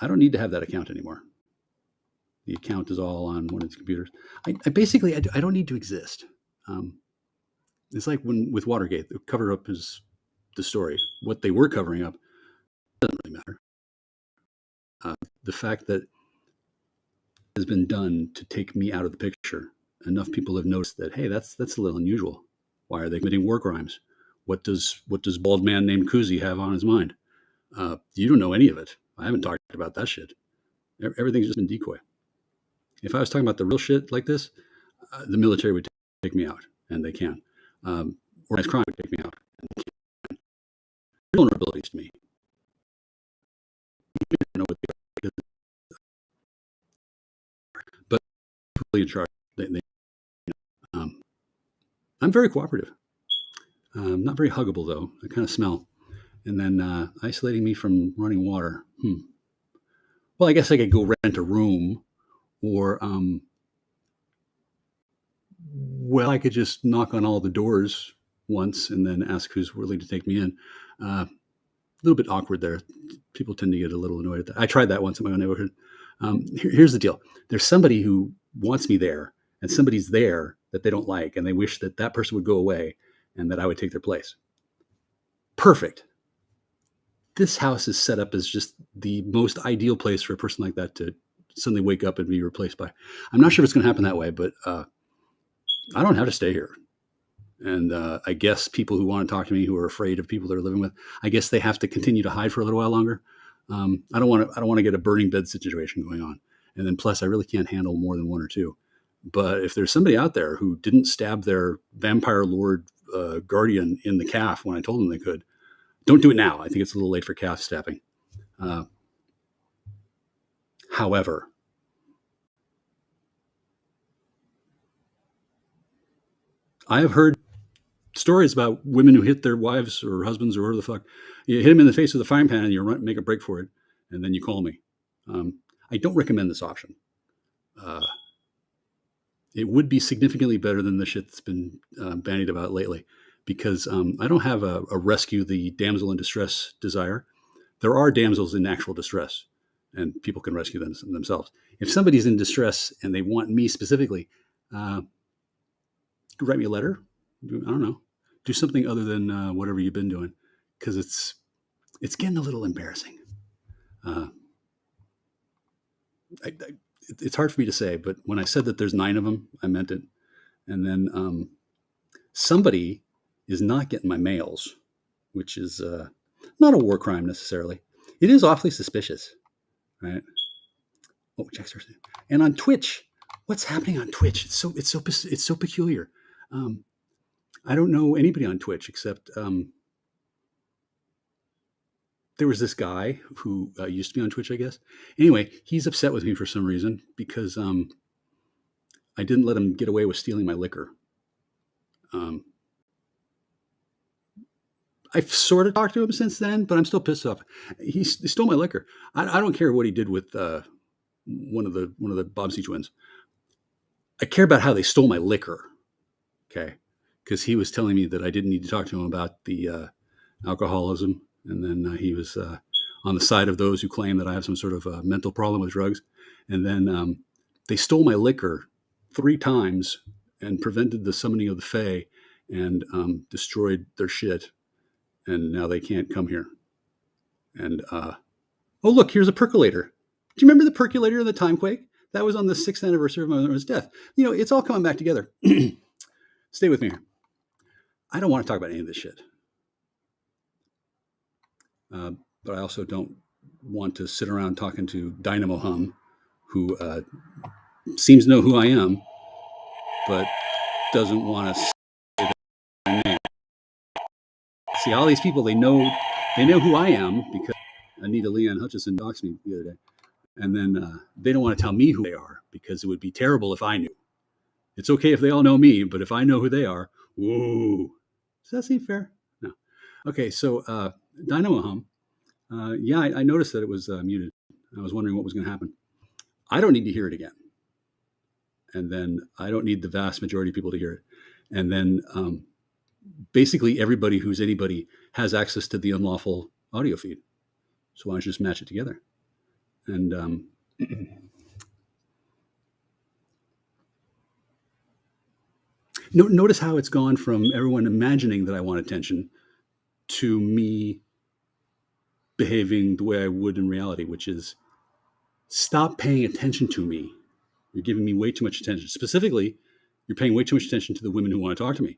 I don't need to have that account anymore. The account is all on one of these computers. I basically, I don't need to exist. Um, it's like when with Watergate, the cover up is the story. What they were covering up doesn't really matter. The fact that has been done to take me out of the picture. Enough people have noticed that, hey, that's a little unusual. Why are they committing war crimes? What does bald man named Kuzi have on his mind? You don't know any of it. I haven't talked about that shit. Everything's just been decoy. If I was talking about the real shit like this, the military would take me out, and they can. Organized crime would take me out, and they can. Vulnerabilities to me. You don't know what they are, but really in charge. Um, I'm very cooperative. Not very huggable though. I kind of smell. And then isolating me from running water. Well, I guess I could go rent a room, or well, I could just knock on all the doors once and then ask who's willing to take me in. A little bit awkward there. People tend to get a little annoyed at that. I tried that once in my own neighborhood. Here's the deal: there's somebody who wants me there, and somebody's there that they don't like, and they wish that that person would go away and that I would take their place. Perfect. This house is set up as just the most ideal place for a person like that to suddenly wake up and be replaced by. I'm not sure if it's going to happen that way, but I don't have to stay here. And I guess people who want to talk to me, who are afraid of people they're living with, I guess they have to continue to hide for a little while longer. I don't want to get a burning bed situation going on. And then plus, I really can't handle more than one or two. But if there's somebody out there who didn't stab their vampire lord guardian in the calf when I told them they could, don't do it now. I think it's a little late for calf stabbing. However, I have heard stories about women who hit their wives or husbands or whatever the fuck. You hit them in the face with a frying pan and you make a break for it, and then you call me. I don't recommend this option. It would be significantly better than the shit that's been bandied about lately, because I don't have a rescue the damsel in distress desire. There are damsels in actual distress, and people can rescue them themselves. If somebody's in distress and they want me specifically, write me a letter. I don't know. Do something other than whatever you've been doing, because it's getting a little embarrassing. It's hard for me to say, but when I said that there's 9 of them, I meant it. And then somebody is not getting my mails, which is not a war crime necessarily. It is awfully suspicious, right? Oh, checks are. And on Twitch, what's happening on Twitch? It's so peculiar. I don't know anybody on Twitch except there was this guy who used to be on Twitch, I guess. Anyway, he's upset with me for some reason because I didn't let him get away with stealing my liquor. I've sort of talked to him since then, but I'm still pissed off. He stole my liquor. I don't care what he did with one of the Bobbsey twins. I care about how they stole my liquor. Okay, because he was telling me that I didn't need to talk to him about the alcoholism, and then he was on the side of those who claim that I have some sort of mental problem with drugs. And then they stole my liquor 3 times and prevented the summoning of the Fae and destroyed their shit. And now they can't come here. And oh, look, here's a percolator. Do you remember the percolator in the Timequake? That was on the 6th anniversary of my mother's death. It's all coming back together. Stay with me here. I don't want to talk about any of this shit. But I also don't want to sit around talking to Dynamo Hum, who seems to know who I am, but doesn't want to say my name. See, all these people, they know who I am because Anita Leanne Hutchison doxed me the other day. And then they don't want to tell me who they are because it would be terrible if I knew. It's okay if they all know me, but if I know who they are, whoa. Does that seem fair? No. Okay, so Dynamo Hum. Yeah, I noticed that it was muted. I was wondering what was going to happen. I don't need to hear it again. And then I don't need the vast majority of people to hear it. And then basically everybody who's anybody has access to the unlawful audio feed. So why don't you just match it together? And notice how it's gone from everyone imagining that I want attention to me behaving the way I would in reality, which is stop paying attention to me. You're giving me way too much attention. Specifically, you're paying way too much attention to the women who want to talk to me.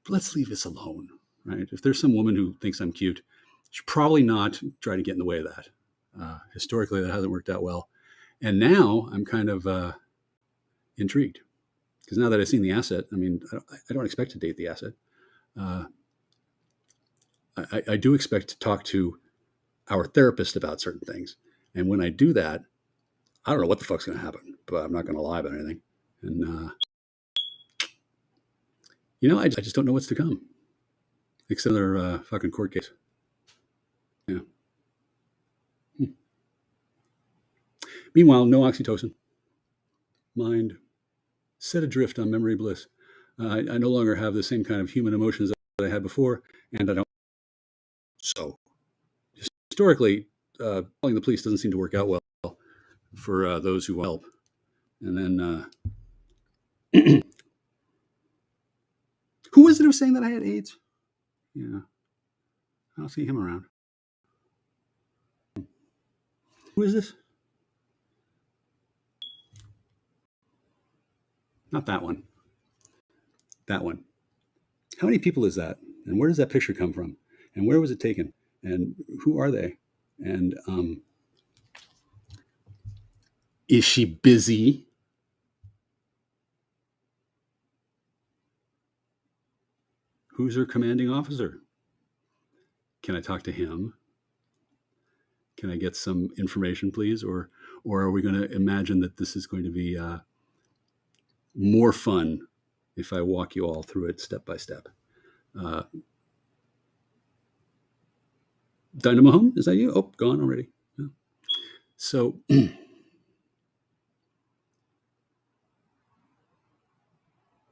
Let's leave this alone, right? If there's some woman who thinks I'm cute, she's probably not trying to get in the way of that. Historically, that hasn't worked out well. And now I'm kind of intrigued because now that I've seen the asset, I mean, I don't expect to date the asset. I do expect to talk to our therapist about certain things. And when I do that, I don't know what the fuck's going to happen, but I'm not going to lie about anything. And, I just don't know what's to come. Except another fucking court case. Yeah. Meanwhile, no oxytocin. Mind set adrift on memory bliss. I no longer have the same kind of human emotions that I had before, and I don't. So, historically, calling the police doesn't seem to work out well for those who help. And then, who was it who was saying that I had AIDS? Yeah, I don't see him around. Who is this? Not that one. That one. How many people is that? And where does that picture come from? And where was it taken? And who are they? And is she busy? Who's her commanding officer? Can I talk to him? Can I get some information, please? Or are we going to imagine that this is going to be more fun if I walk you all through it step by step? Dynamo Home, is that you? Oh, gone already. Yeah. So let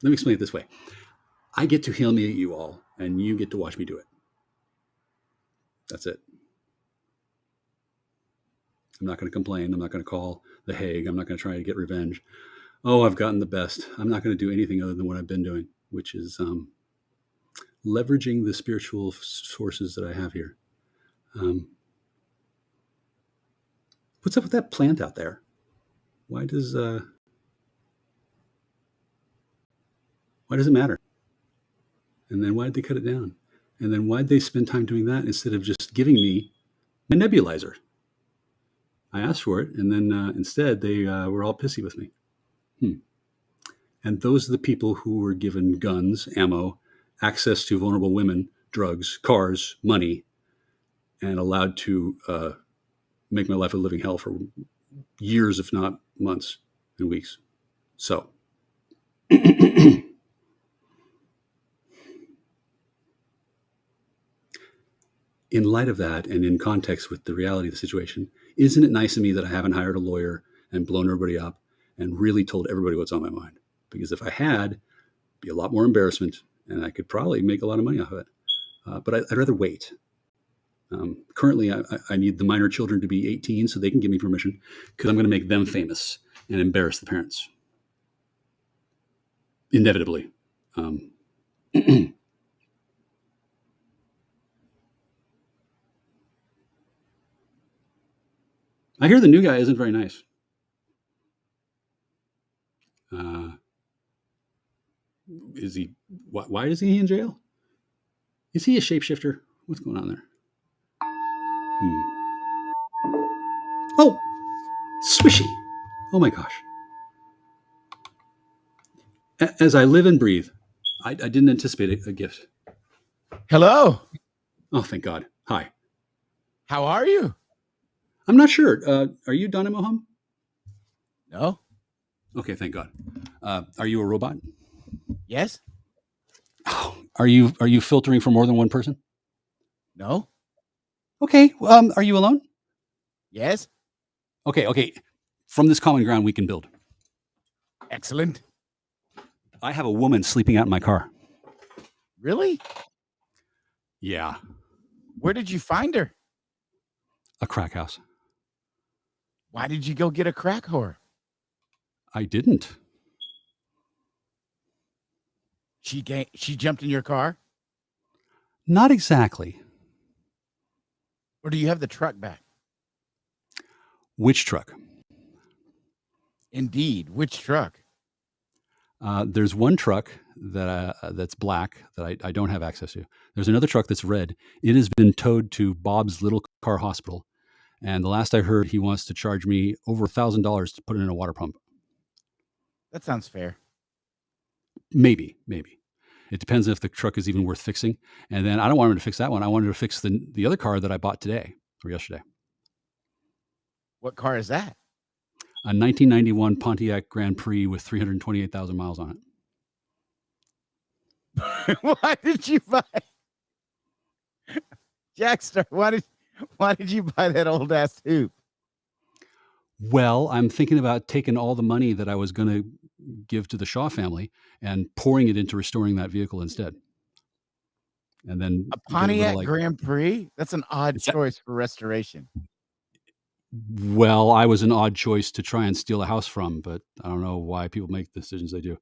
me explain it this way. I get to humiliate you all, and you get to watch me do it. That's it. I'm not going to complain. I'm not going to call The Hague. I'm not going to try to get revenge. Oh, I've gotten the best. I'm not going to do anything other than what I've been doing, which is leveraging the spiritual sources that I have here. What's up with that plant out there? Why does it matter? And then why did they cut it down? And then why did they spend time doing that instead of just giving me my nebulizer? I asked for it, and then instead they were all pissy with me. And those are the people who were given guns, ammo, access to vulnerable women, drugs, cars, money, and allowed to make my life a living hell for years, if not months and weeks. So, in light of that, and in context with the reality of the situation, isn't it nice of me that I haven't hired a lawyer and blown everybody up and really told everybody what's on my mind? Because if I had, it'd be a lot more embarrassment, and I could probably make a lot of money off of it. But I'd rather wait. Currently, I need the minor children to be 18 so they can give me permission, because I'm going to make them famous and embarrass the parents. Inevitably. I hear the new guy isn't very nice. Is he? Why is he in jail? Is he a shapeshifter? What's going on there? Oh, swishy. Oh my gosh. As I live and breathe, I didn't anticipate a gift. Hello. Oh, thank God. Hi. How are you? I'm not sure. Are you Dynamo Hum? No. Okay, thank God. Are you a robot? Yes. Oh, are you filtering for more than one person? No. Okay. Are you alone? Yes. Okay. From this common ground, we can build. Excellent. I have a woman sleeping out in my car. Really? Yeah. Where did you find her? A crack house. Why did you go get a crack whore? I didn't. She jumped in your car? Not exactly. Or do you have the truck back? Which truck? Indeed. Which truck? There's one truck that's black that I don't have access to. There's another truck that's red. It has been towed to Bob's Little Car Hospital, and the last I heard, he wants to charge me over $1,000 to put it in a water pump. That sounds fair. Maybe. It depends if the truck is even worth fixing. And then I don't want him to fix that one. I wanted to fix the other car that I bought today or yesterday. What car is that? A 1991 Pontiac Grand Prix with 328,000 miles on it. Why did you buy Jackstar? Why did you buy that old ass tube? Well, I'm thinking about taking all the money that I was going to give to the Shaw family and pouring it into restoring that vehicle instead. And then a Pontiac Grand Prix? That's an odd choice for restoration. Well, I was an odd choice to try and steal a house from, but I don't know why people make the decisions they do.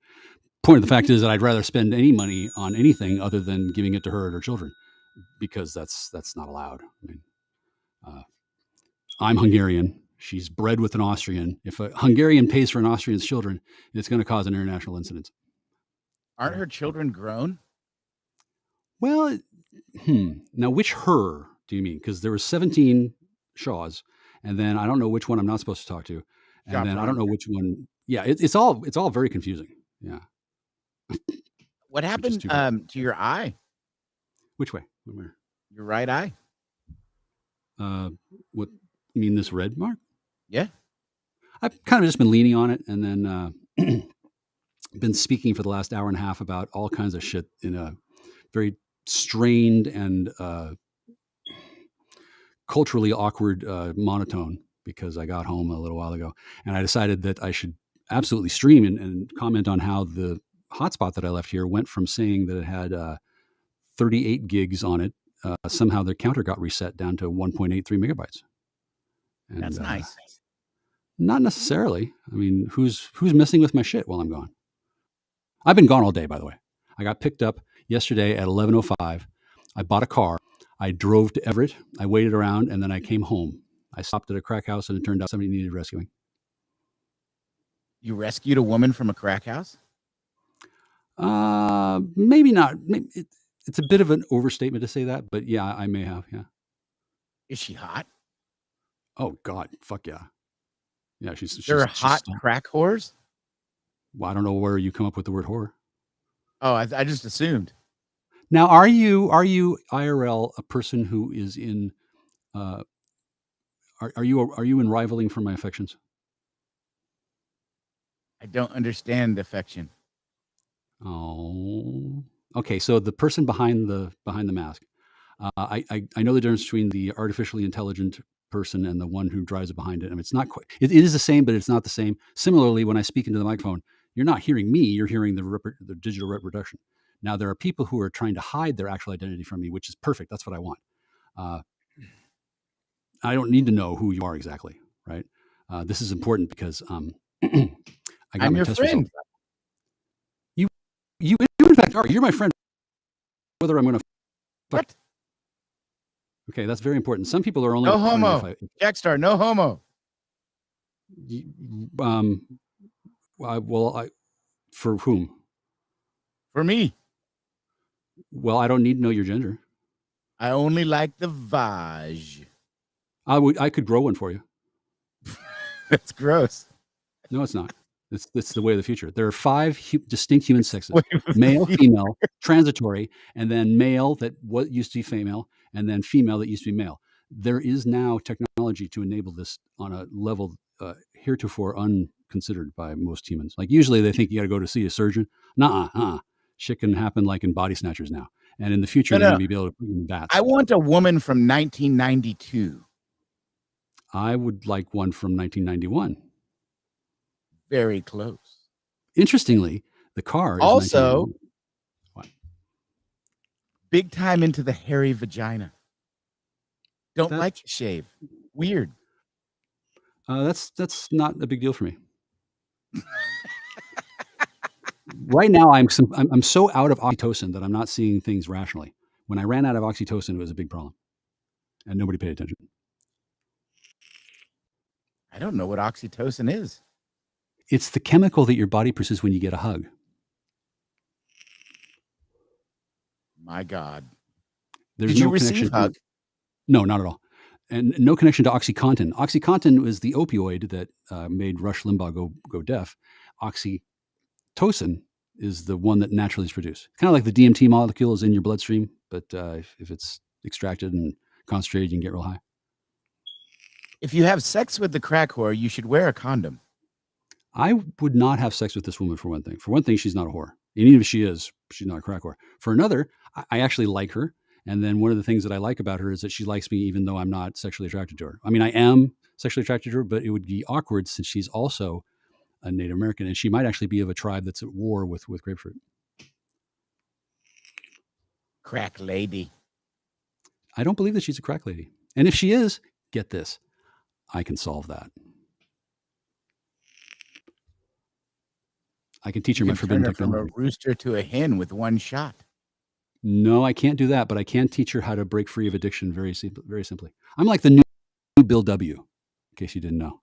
Point of the fact is that I'd rather spend any money on anything other than giving it to her and her children, because that's not allowed. I mean, I'm Hungarian. She's bred with an Austrian. If a Hungarian pays for an Austrian's children, it's going to cause an international incident. Aren't her children grown? Well, now which her do you mean? Because there were 17 Shaws, and then I don't know which one I'm not supposed to talk to, and then I don't know which one. Yeah, it's all very confusing. Yeah. What happened to your eye? Which way? Where? Your right eye. What you mean? This red mark? Yeah. I've kind of just been leaning on it, and then been speaking for the last hour and a half about all kinds of shit in a very strained and culturally awkward monotone, because I got home a little while ago, and I decided that I should absolutely stream and comment on how the hotspot that I left here went from saying that it had 38 gigs on it. Somehow the counter got reset down to 1.83 megabytes. And, that's nice. Not necessarily. I mean, who's messing with my shit while I'm gone? I've been gone all day, by the way. I got picked up yesterday at 11:05. I bought a car. I drove to Everett. I waited around, and then I came home. I stopped at a crack house, and it turned out somebody needed rescuing. You rescued a woman from a crack house? Maybe not. Maybe it's a bit of an overstatement to say that, but yeah, I may have. Yeah. Is she hot? Oh God, fuck yeah. Yeah, she's hot crack whores? Well, I don't know where you come up with the word whore. Oh, I just assumed. Now, are you IRL a person who is in? Are you in rivaling for my affections? I don't understand affection. Oh, okay. So the person behind the mask, I know the difference between the artificially intelligent person and the one who drives it behind it. I mean, it's not quite. It is the same, but it's not the same. Similarly, when I speak into the microphone, you're not hearing me. You're hearing the digital reproduction. Now, there are people who are trying to hide their actual identity from me, which is perfect. That's what I want. I don't need to know who you are exactly, right? This is important because I got I'm my your test friend. result. You in fact are. You're my friend. Whether I'm going to what? Okay, that's very important. Some people are only no homo. Jackstar, no homo. For whom? For me. Well, I don't need to know your gender. I only like the Vaj. I could grow one for you. That's gross. No, it's not. It's the way of the future. There are 5 distinct human sexes: male, female, transitory, and then male that what used to be female, and then female that used to be male. There is now technology to enable this on a level heretofore unconsidered by most humans. Like usually they think you got to go to see a surgeon. Nuh-uh. Shit can happen like in Body Snatchers now. And in the future, they're going to be able to put in bats. I want a woman from 1992. I would like one from 1991. Very close. Interestingly, the car is also big time into the hairy vagina. Don't like to shave. Weird. That's not a big deal for me. Right now, I'm so out of oxytocin that I'm not seeing things rationally. When I ran out of oxytocin, it was a big problem, and nobody paid attention. I don't know what oxytocin is. It's the chemical that your body produces when you get a hug. My God. There's Did you no receive connection. hug? No, not at all. And no connection to OxyContin. OxyContin was the opioid that made Rush Limbaugh go deaf. Oxytocin is the one that naturally is produced. Kind of like the DMT molecule is in your bloodstream, but if it's extracted and concentrated, you can get real high. If you have sex with the crack whore, you should wear a condom. I would not have sex with this woman for one thing. For one thing, she's not a whore. And even if she is, she's not a crack whore. For another, I actually like her. And then one of the things that I like about her is that she likes me even though I'm not sexually attracted to her. I mean, I am sexually attracted to her, but it would be awkward since she's also a Native American, and she might actually be of a tribe that's at war with grapefruit. Crack lady. I don't believe that she's a crack lady. And if she is, get this, I can solve that. I can teach her You my can forbidden turn her from a technology. rooster to a hen with one shot. No, I can't do that, but I can teach her how to break free of addiction very simply. I'm like the new Bill W, in case you didn't know.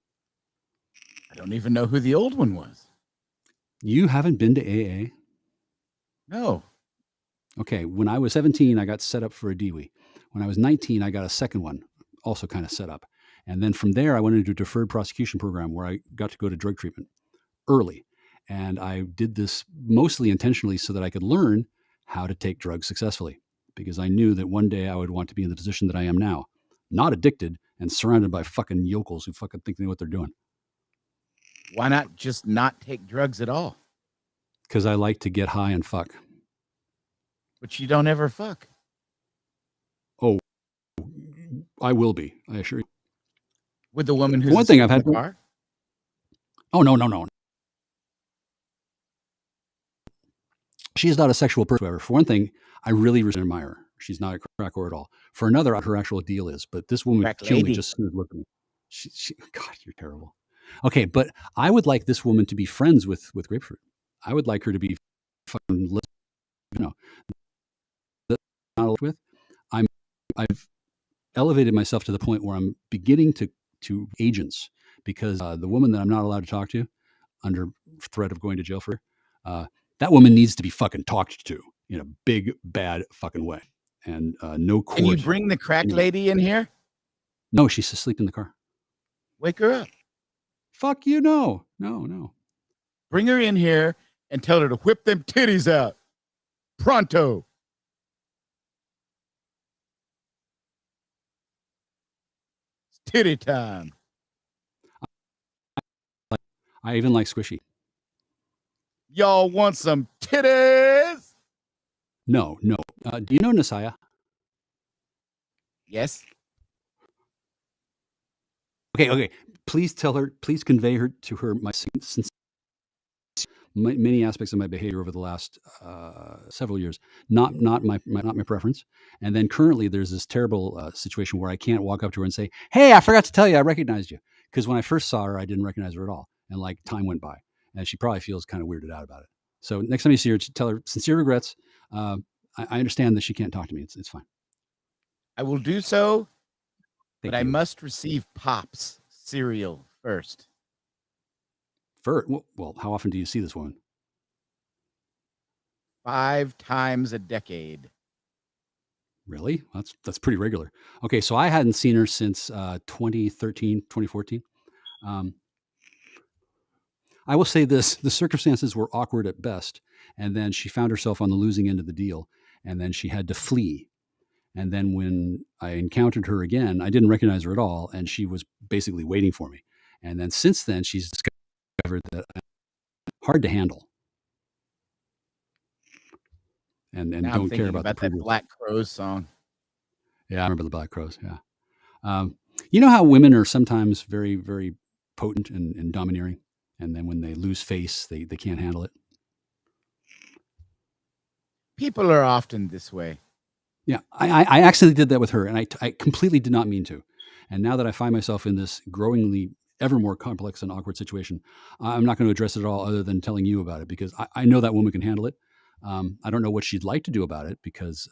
I don't even know who the old one was. You haven't been to AA? No. Okay, when I was 17, I got set up for a DWI. When I was 19, I got a second one, also kind of set up. And then from there, I went into a deferred prosecution program where I got to go to drug treatment early. And I did this mostly intentionally so that I could learn how to take drugs successfully, because I knew that one day I would want to be in the position that I am now, not addicted and surrounded by fucking yokels who fucking think they know what they're doing. Why not just not take drugs at all? Because I like to get high and fuck. But you don't ever fuck. Oh, I will be, I assure you. With the woman who's one thing I've in had the car? Oh, no. She's not a sexual person, however. For one thing, I really admire her. She's not a crack whore at all. For another, her actual deal is. But this woman Crack would kill me lady. just as soon as look at me. God, you're terrible. Okay, but I would like this woman to be friends with grapefruit. I would like her to be fucking, not with. I've elevated myself to the point where I'm beginning to agents, because the woman that I'm not allowed to talk to under threat of going to jail for, that woman needs to be fucking talked to in a big, bad fucking way. And no court. Can you bring the crack lady in here? No, she's asleep in the car. Wake her up. Fuck you, no. No. Bring her in here and tell her to whip them titties out. Pronto. It's titty time. I even like squishy. Y'all want some titties? No. Do you know Nasaya? Yes. Okay. Please convey to her many aspects of my behavior over the last several years, not my preference. And then currently there's this terrible situation where I can't walk up to her and say, "Hey, I forgot to tell you, I recognized you." Because when I first saw her, I didn't recognize her at all. And like time went by, and she probably feels kind of weirded out about it. So next time you see her, tell her sincere regrets. I understand that she can't talk to me. It's fine. I will do so, Thank but I you. must receive Pop's cereal first. Well, how often do you see this woman? 5 times a decade. Really? That's pretty regular. Okay, so I hadn't seen her since 2013, 2014. I will say this: the circumstances were awkward at best, and then she found herself on the losing end of the deal, and then she had to flee. And then when I encountered her again, I didn't recognize her at all, and she was basically waiting for me. And then since then, she's discovered that I'm hard to handle, and Now don't I'm care thinking about about the that Black Crowes song. Yeah, I remember the Black Crows. Yeah. You know how women are sometimes very, very potent and domineering, and then when they lose face, they can't handle it. People are often this way. Yeah, I accidentally did that with her, and I completely did not mean to. And now that I find myself in this growingly ever more complex and awkward situation. I'm not going to address it at all other than telling you about it because I know that woman can handle it. I don't know what she'd like to do about it because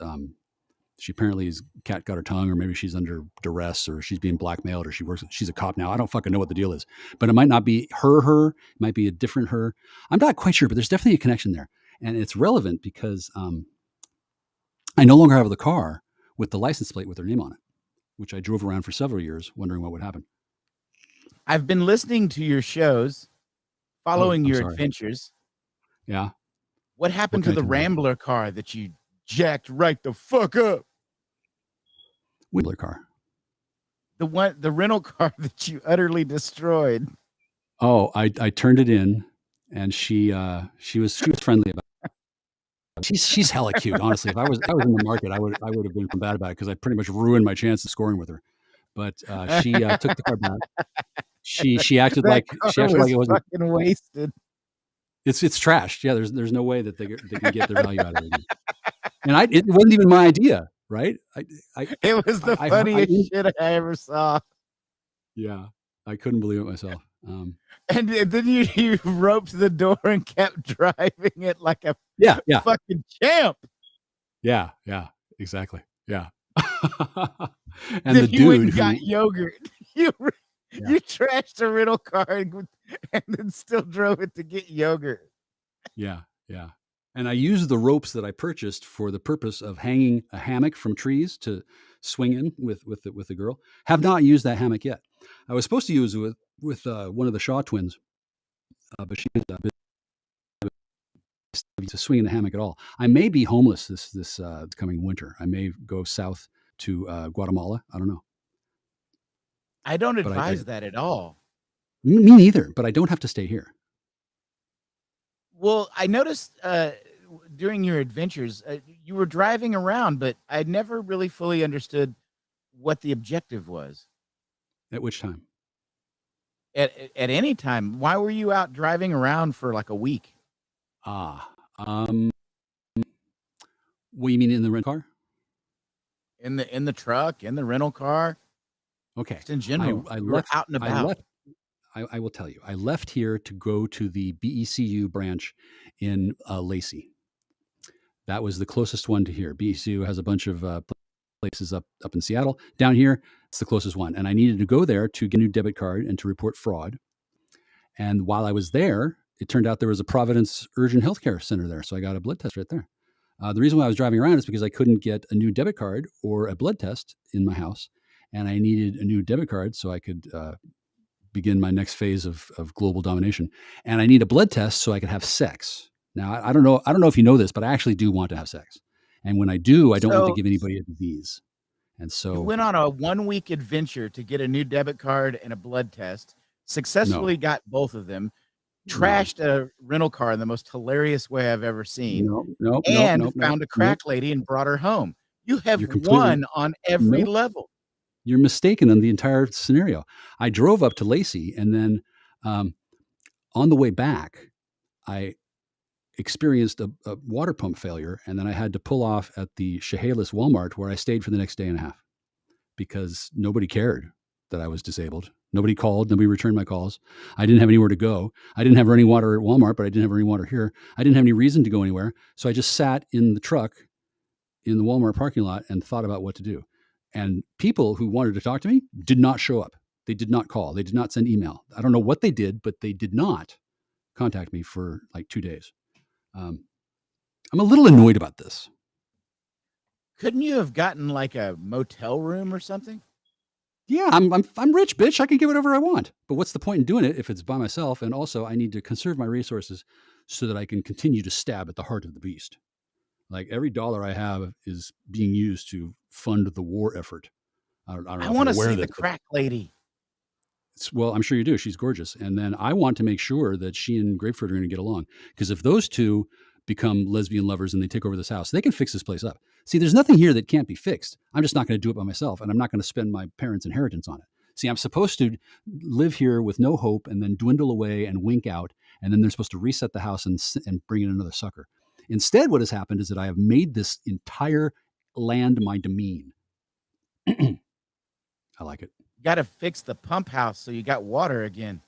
she apparently is cat got her tongue, or maybe she's under duress, or she's being blackmailed, or she's a cop now. I don't fucking know what the deal is, but it might not be her. It might be a different her. I'm not quite sure, but there's definitely a connection there, and it's relevant because I no longer have the car with the license plate with her name on it, which I drove around for several years wondering what would happen. I've been listening to your shows, following I'm your sorry. adventures. Yeah. What happened What can to I the tell you? Rambler car that you jacked right the fuck up? Whistler car. The rental car that you utterly destroyed. Oh, I turned it in, and she was friendly about it. She's hella cute. Honestly, if I was in the market, I would have been bad about it because I pretty much ruined my chance of scoring with her. But she took the car back. She acted That like car it was wasn't. fucking wasted. It's trashed. Yeah, there's no way that they can get their value out of it again. And it wasn't even my idea, right? I It was the I, funniest shit I ever saw. yeah, I couldn't believe it myself. And then you roped the door and kept driving it like a Yeah, fucking champ. yeah, exactly. Yeah. And Then the you went dude and got who, yogurt. You yeah, you trashed a rental car and then still drove it to get yogurt. yeah, and I used the ropes that I purchased for the purpose of hanging a hammock from trees to swing in with the girl. Have not used that hammock yet. I was supposed to use it with one of the Shaw twins, but she was to swing in the hammock at all. I may be homeless this coming winter. I may go south to Guatemala. I don't know, I don't but advise that at all. me neither. But I don't have to stay here. Well, I noticed during your adventures, you were driving around, but I never really fully understood what the objective was. At which time? At any time, why were you out driving around for like a week? Ah, what you mean in the rent car? In the truck, in the rental car, Okay, just in general. I You were left. out and I about. left. I will tell you. I left here to go to the BECU branch in Lacey. That was the closest one to here. BECU has a bunch of places up in Seattle. Down here, it's the closest one, and I needed to go there to get a new debit card and to report fraud. And while I was there, it turned out there was a Providence Urgent Healthcare Center there, so I got a blood test right there. The reason why I was driving around is because I couldn't get a new debit card or a blood test in my house, and I needed a new debit card so I could begin my next phase of global domination. And I need a blood test so I could have sex. Now, I don't know if you know this, but I actually do want to have sex. And when I do, I don't want to So give anybody a disease. And you so, went on a 1 week adventure to get a new debit card and a blood test, no, successfully got both of them, no, trashed a rental car in the most hilarious way I've ever seen, no, nope, nope, and nope, nope, found a nope. crack lady and brought her home. You have You're completely, won on every nope. level. You're mistaken on the entire scenario. I drove up to Lacey, and then um, on the way back, I experienced a water pump failure, and then I had to pull off at the Chehalis Walmart, where I stayed for the next day and a half because nobody cared that I was disabled. Nobody called. Nobody returned my calls. I didn't have anywhere to go. I didn't have any water at Walmart, but I didn't have any water here. I didn't have any reason to go anywhere. So I just sat in the truck in the Walmart parking lot and thought about what to do. And people who wanted to talk to me did not show up. They did not call. They did not send email. I don't know what they did, but they did not contact me for like 2 days. I'm a little annoyed about this. Couldn't you have gotten like a motel room or something? Yeah, I'm rich, bitch. I can get whatever I want. But what's the point in doing it if it's by myself? And also, I need to conserve my resources so that I can continue to stab at the heart of the beast. Like every dollar I have is being used to fund the war effort. I don't know I if want you're to aware see of the this, but crack lady. well, I'm sure you do. She's gorgeous. And then I want to make sure that she and Grapefruit are going to get along. Because if those two become lesbian lovers and they take over this house, they can fix this place up. See, there's nothing here that can't be fixed. I'm just not going to do it by myself. And I'm not going to spend my parents' inheritance on it. See, I'm supposed to live here with no hope and then dwindle away and wink out. And then they're supposed to reset the house and bring in another sucker. Instead, what has happened is that I have made this entire land my demesne. I like it. got to fix the pump house so you got water again.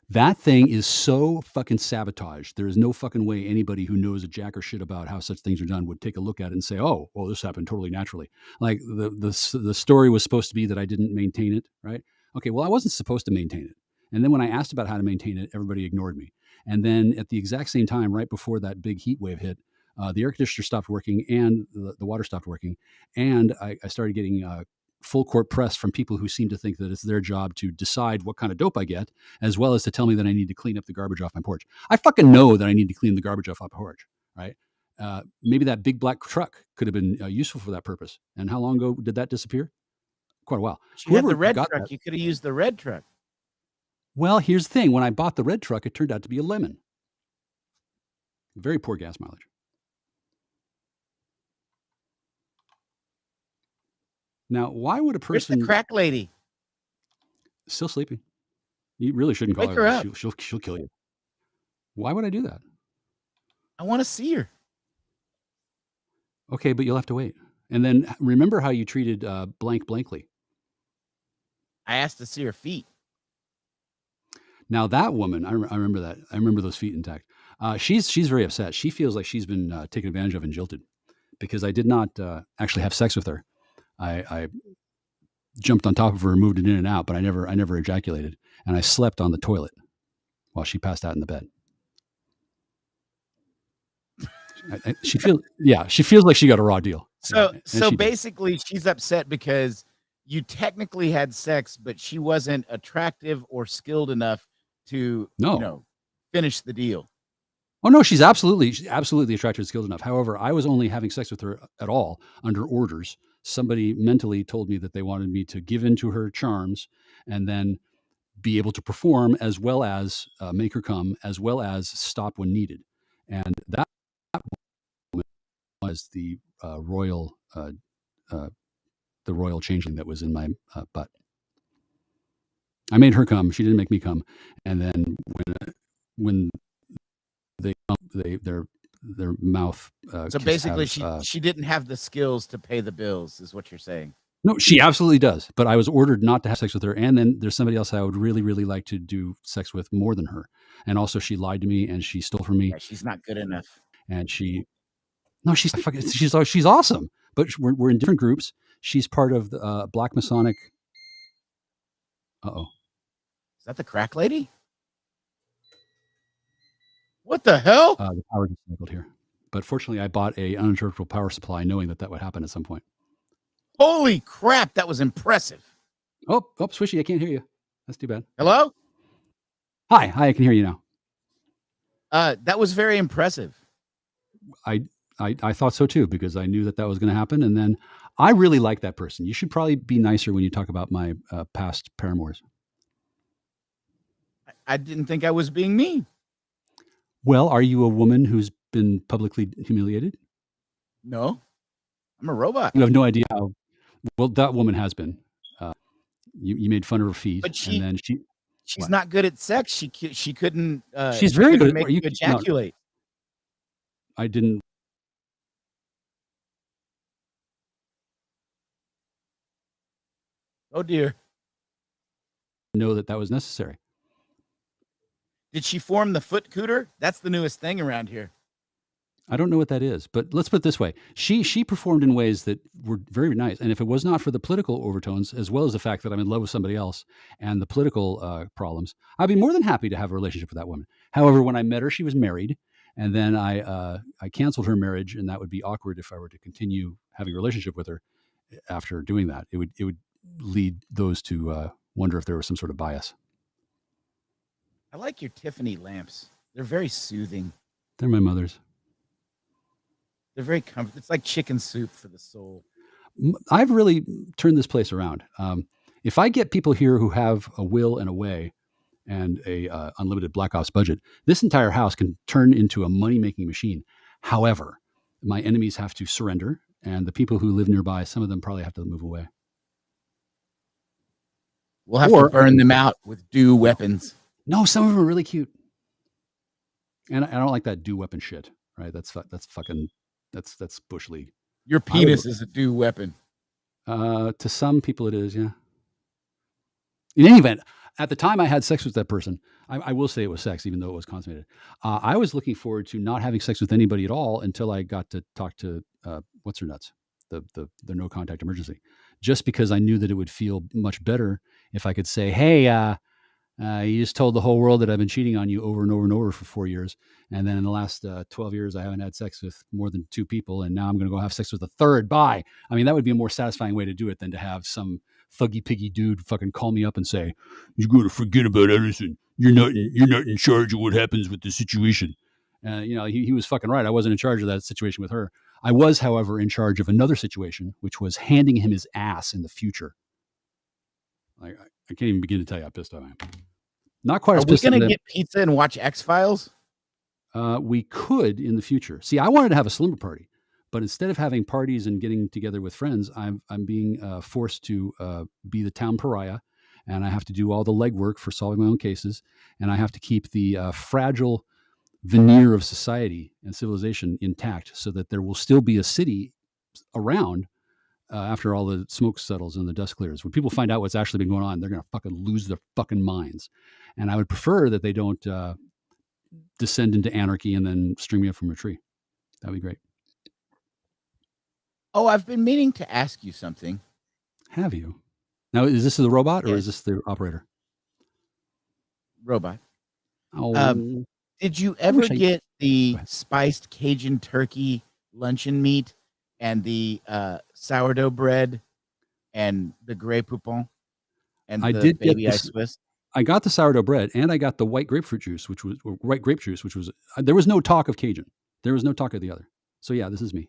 That thing is so fucking sabotaged. There is no fucking way anybody who knows a jack or shit about how such things are done would take a look at it and say, "Oh, well, this happened totally naturally." Like the story was supposed to be that I didn't maintain it, right? Okay, well, I wasn't supposed to maintain it. And then when I asked about how to maintain it, everybody ignored me. And then at the exact same time, right before that big heat wave hit, the air conditioner stopped working and the water stopped working, and I started getting full court press from people who seem to think that it's their job to decide what kind of dope I get, as well as to tell me that I need to clean up the garbage off my porch. I fucking know that I need to clean the garbage off my porch, right? Maybe that big black truck could have been useful for that purpose. And how long ago did that disappear? Quite a while. But you had Whoever the red got that. truck. You could have used the red truck. Well, here's the thing. When I bought the red truck, it turned out to be a lemon. Very poor gas mileage. Now, why would a Where's the person crack lady? still sleeping? You really shouldn't call Wake her her that. up. She'll kill you. Why would I do that? I want to see her. Okay, but you'll have to wait. And then remember how you treated blank blankly. I asked to see her feet. Now that woman, I remember that. I remember those feet intact. She's very upset. She feels like she's been taken advantage of and jilted because I did not actually have sex with her. I jumped on top of her and moved it in and out, but I never ejaculated. And I slept on the toilet while she passed out in the bed. She feels like she got a raw deal. So basically, she's upset because you technically had sex, but she wasn't attractive or skilled enough to, No. finish the deal. Oh no, she's absolutely attractive and skilled enough. However, I was only having sex with her at all under orders. Somebody mentally told me that they wanted me to give in to her charms and then be able to perform as well as make her come, as well as stop when needed. And that was the royal changeling that was in my butt. I made her come. She didn't make me come. And then when their mouth. So basically, she didn't have the skills to pay the bills, is what you're saying. No, she absolutely does. But I was ordered not to have sex with her. And then there's somebody else I would really, really like to do sex with more than her. And also, she lied to me and she stole from me. Yeah, she's not good enough. And she's awesome. But we're in different groups. She's part of the Black Masonic. Uh-oh. Is that the crack lady? What the hell? The power just cycled here. But fortunately, I bought a uninterruptible power supply knowing that would happen at some point. Holy crap, that was impressive. Oh, Swishy, I can't hear you. That's too bad. Hello? Hi, I can hear you now. That was very impressive. I thought so too, because I knew that was going to happen. And then I really like that person. You should probably be nicer when you talk about my past paramours. I didn't think I was being mean. Well, are you a woman who's been publicly humiliated? No, I'm a robot. You have no idea how. Well, that woman has been. You made fun of her feet, but and then she's not good at sex. She couldn't. She's very good. Make you ejaculate. No, I didn't. Oh dear. Know that was necessary. Did she form the foot cooter? That's the newest thing around here. I don't know what that is, but let's put it this way. She performed in ways that were very nice. And if it was not for the political overtones, as well as the fact that I'm in love with somebody else and the political problems, I'd be more than happy to have a relationship with that woman. However, when I met her, she was married. And then I canceled her marriage, and that would be awkward if I were to continue having a relationship with her after doing that. It would lead those to wonder if there was some sort of bias. I like your Tiffany lamps. They're very soothing. They're my mother's. They're very comfortable. It's like chicken soup for the soul. I've really turned this place around. If I get people here who have a will and a way and a unlimited Black Ops budget, this entire house can turn into a money-making machine. However, my enemies have to surrender, and the people who live nearby, some of them probably have to move away. We'll have to burn them out with dew weapons. No, some of them are really cute. And I don't like that dew weapon shit, right? That's Bush League. Your penis is a dew weapon. To some people it is, yeah. In any event, at the time I had sex with that person, I will say it was sex, even though it was consummated. I was looking forward to not having sex with anybody at all until I got to talk to what's her nuts, the no contact emergency, just because I knew that it would feel much better if I could say, "Hey, you just told the whole world that I've been cheating on you over and over and over for 4 years. And then in the last 12 years, I haven't had sex with more than two people. And now I'm going to go have sex with a third. Bye." I mean, that would be a more satisfying way to do it than to have some thuggy piggy dude fucking call me up and say, "You're going to forget about Edison. You're not in charge of what happens with the situation." He was fucking right. I wasn't in charge of that situation with her. I was, however, in charge of another situation, which was handing him his ass in the future. I can't even begin to tell you how pissed I am. Not quite Are as we pissed gonna as get pizza and watch X-Files? we could in the future. See, I wanted to have a slumber party, but instead of having parties and getting together with friends, I'm being forced to be the town pariah, and I have to do all the legwork for solving my own cases, and I have to keep the fragile veneer of society and civilization intact, so that there will still be a city around after all the smoke settles and the dust clears. When people find out what's actually been going on, they're going to fucking lose their fucking minds. And I would prefer that they don't descend into anarchy and then string me up from a tree. That'd be great. Oh, I've been meaning to ask you something. Have you? Now, is this the robot or is Yes, this the operator? robot. Um, Oh, did you I ever wish I. get Go the ahead. spiced Cajun turkey luncheon meat and the sourdough bread and the Grey Poupon and I the did get baby this. ice Swiss? I got the sourdough bread and I got the white grapefruit juice, which was or white grape juice, which was. There was no talk of Cajun. There was no talk of the other. So yeah, this is me.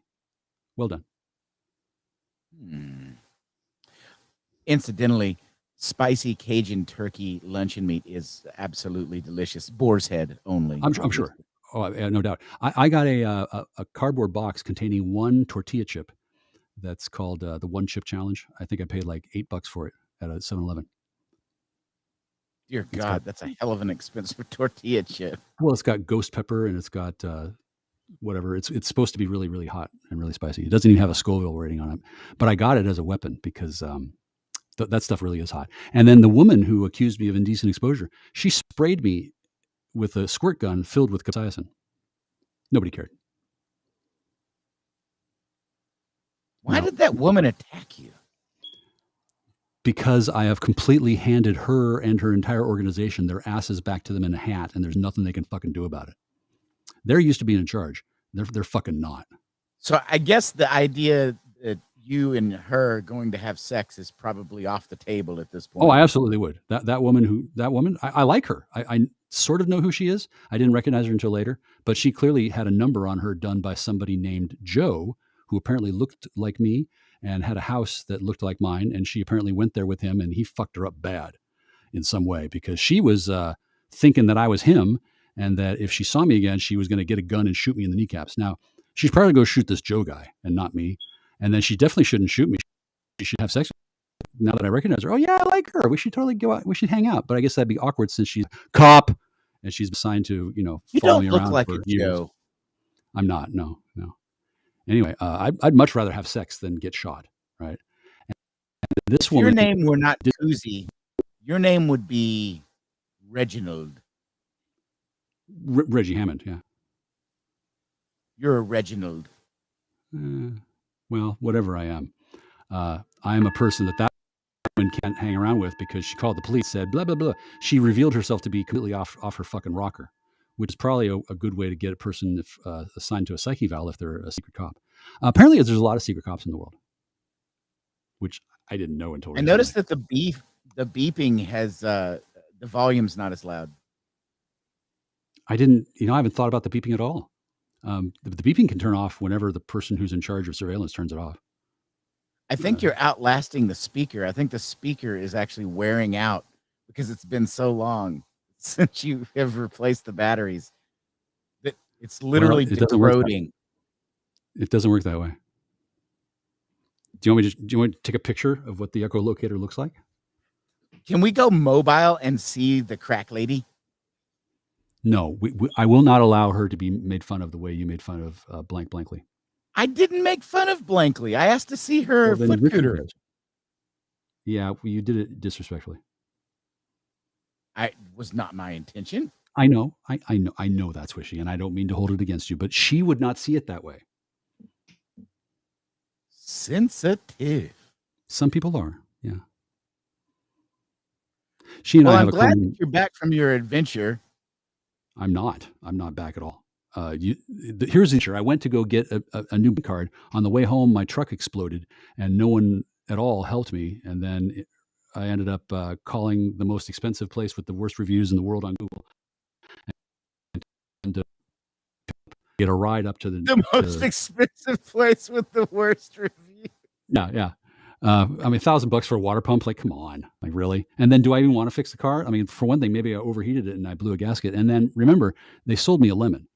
Well done. Hmm. Incidentally, spicy Cajun turkey luncheon meat is absolutely delicious. Boar's head only, I'm sure. obviously. Oh, no doubt. I got a cardboard box containing one tortilla chip that's called the One Chip Challenge. I think I paid like $8 for it at a 7-Eleven. Dear It's got God, that's a hell of an expensive tortilla chip. well, it's got ghost pepper and it's got whatever. It's supposed to be really really hot and really spicy. It doesn't even have a Scoville rating on it, but I got it as a weapon because that stuff really is hot. And then the woman who accused me of indecent exposure, she sprayed me with a squirt gun filled with capsaicin. Nobody cared. Why Now, did that woman attack you? because I have completely handed her and her entire organization their asses back to them in a hat, and there's nothing they can fucking do about it. They're used to being in charge. They're fucking not. So I guess the idea that you and her going to have sex is probably off the table at this Oh, I point. absolutely would. That woman, I like her. I sort of know who she is. I didn't recognize her until later, but she clearly had a number on her done by somebody named Joe, who apparently looked like me and had a house that looked like mine. And she apparently went there with him, and he fucked her up bad in some way because she was thinking that I was him, and that if she saw me again, she was going to get a gun and shoot me in the kneecaps. Now, she's probably going to shoot this Joe guy and not me, and then she definitely shouldn't shoot me. She should have sex now that I recognize her. Oh yeah, I like her. We should totally go out. We should hang out. But I guess that'd be awkward since she's a cop and she's assigned to You follow me don't look around like a for years. Joe. I'm not. No, no. Anyway, I'd much rather have sex than get shot. Right. And this If your woman name were not did Koozie, your name would be Reginald. Reggie Hammond. Yeah. You're a Reginald. Well, whatever I am, I am a person that woman can't hang around with because she called the police, said blah blah blah. She revealed herself to be completely off her fucking rocker, which is probably a good way to get a person assigned to a psyche eval if they're a secret cop. Apparently, there's a lot of secret cops in the world, which I didn't know until I recently. noticed that the beeping has the volume's not as loud. I didn't, I haven't thought about the beeping at all. The beeping can turn off whenever the person who's in charge of surveillance turns it off. I think you're outlasting the speaker. I think the speaker is actually wearing out because it's been so long since you have replaced the batteries that it's Well, literally it doesn't work. decroding. It doesn't work that way. Do you want me to take a picture of what the echolocator looks like? Can we go mobile and see the crack lady? No, I will not allow her to be made fun of the way you made fun of blankly. I didn't make fun of Blankly. I asked to see Well, her then foot Richard cooter. did. Yeah, well, you did it disrespectfully. I was not my intention. I know, I know that's swishy, and I don't mean to hold it against you, but she would not see it that way. Sensitive. Some people are, yeah. She and Well, I I'm have a glad that common. you're back from your adventure. I'm not. I'm not back at all. Here's the issue. I went to go get a new card. On the way home, my truck exploded, and no one at all helped me. And then I ended up calling the most expensive place with the worst reviews in the world on Google, and to get a ride up to the The most to expensive place with the worst review. yeah, yeah. I mean, $1,000 for a water pump. Like, come on, like really? And then, do I even want to fix the car? I mean, for one thing, maybe I overheated it and I blew a gasket. And then, remember, they sold me a lemon.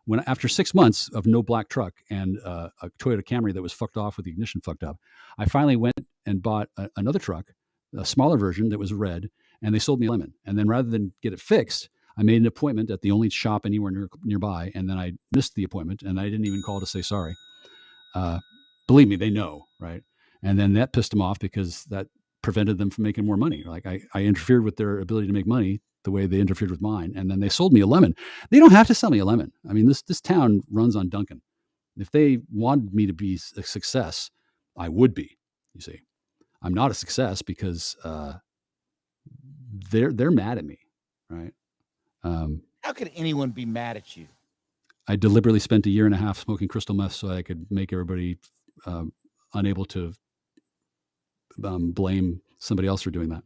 When after 6 months of no black truck and a Toyota Camry that was fucked off with the ignition fucked up, I finally went and bought another truck, a smaller version that was red, and they sold me a lemon. And then, rather than get it fixed, I made an appointment at the only shop anywhere nearby, and then I missed the appointment, and I didn't even call to say sorry. Uh, Believe me, they know, right? And then that pissed them off because that prevented them from making more money. Like I interfered with their ability to make money the way they interfered with mine, and then they sold me a lemon. They don't have to sell me a lemon. I mean, this town runs on Dunkin'. If they wanted me to be a success, I would be. You see, I'm not a success because they're mad at me, right? Um, How could anyone be mad at you? I deliberately spent a year and a half smoking crystal meth so I could make everybody unable to blame somebody else for doing that.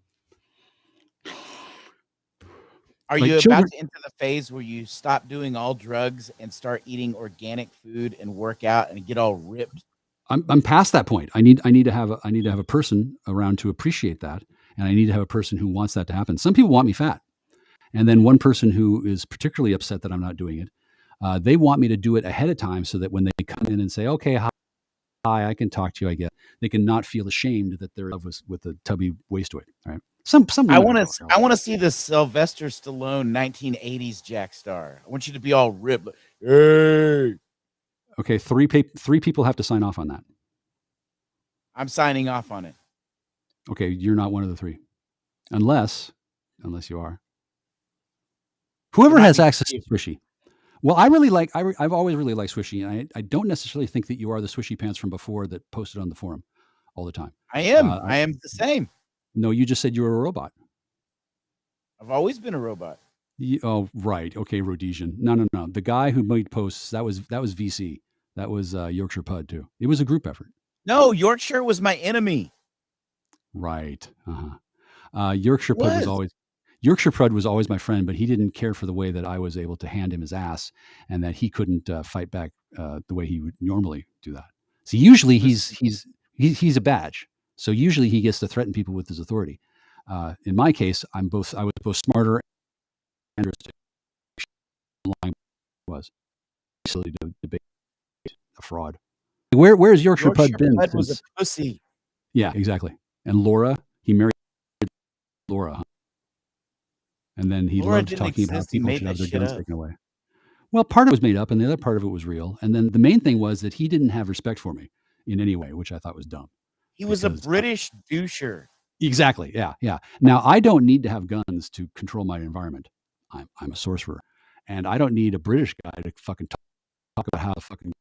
Are Like you children, about to enter the phase where you stop doing all drugs and start eating organic food and work out and get all ripped? I'm past that point. I need to have a person around to appreciate that, and I need to have a person who wants that to happen. Some people want me fat, and then one person who is particularly upset that I'm not doing it. They want me to do it ahead of time so that when they come in and say, "Okay, hi, I can talk to you," I guess they can not feel ashamed that they're in love with a tubby waist weight. Right? Some I women want are. to. I want to see the Sylvester Stallone 1980s Jack Star. I want you to be all ripped. Like, hey, Okay, three people have to sign off on that. I'm signing off on it. Okay, you're not one of the three, unless you are. Whoever Remind has me to access see to if Swishy. Well, I really like. I've always really liked Swishy, and I don't necessarily think that you are the Swishy pants from before that posted on the forum all the time. I am. Uh, I am the same. no, you just said you were a robot. I've always been a robot. Oh, right. Okay, Rhodesian. No. The guy who made posts that was VC. That was Yorkshire Pud too. It was a group effort. No, Yorkshire was my enemy. Right. Uh-huh. It was. Yorkshire Pud was always my friend, but he didn't care for the way that I was able to hand him his ass, and that he couldn't fight back the way he would normally do that. So usually He was. he's a badge. So usually he gets to threaten people with his authority. In my case, I was both smarter and lying was silly to debate a fraud. Where's Yorkshire Pud Yorkshire been Pud was a since? pussy. Yeah, exactly. And Laura, he married Laura, huh? And then he Laura loved didn't talking about exist. He people made should have that their shit guns up. taken away. Well, part of it was made up, and the other part of it was real. And then the main thing was that he didn't have respect for me in any way, which I thought was dumb. He was a Because British doucher. exactly, yeah. Now I don't need to have guns to control my environment. I'm a sorcerer, and I don't need a British guy to fucking talk about how the fucking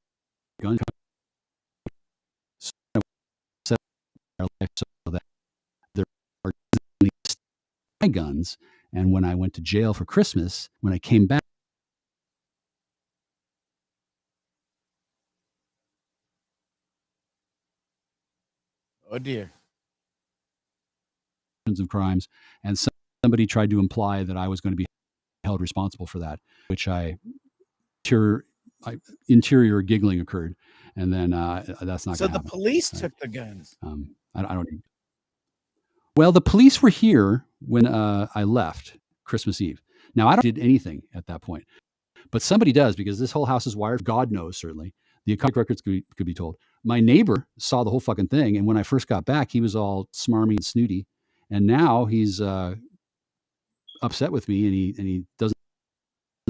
gun set our life so that there are guns. And when I went to jail for Christmas, when I came back Oh dear. of crimes, and somebody tried to imply that I was going to be held responsible for that, which interior, interior giggling occurred, and then that's not So going to the happen. police Right? took the guns. I don't need. Well, the police were here when I left Christmas Eve. Now I don't did anything at that point, but somebody does because this whole house is wired. God knows certainly the account records could be told. My neighbor saw the whole fucking thing, and when I first got back, he was all smarmy and snooty, and now he's upset with me, and he doesn't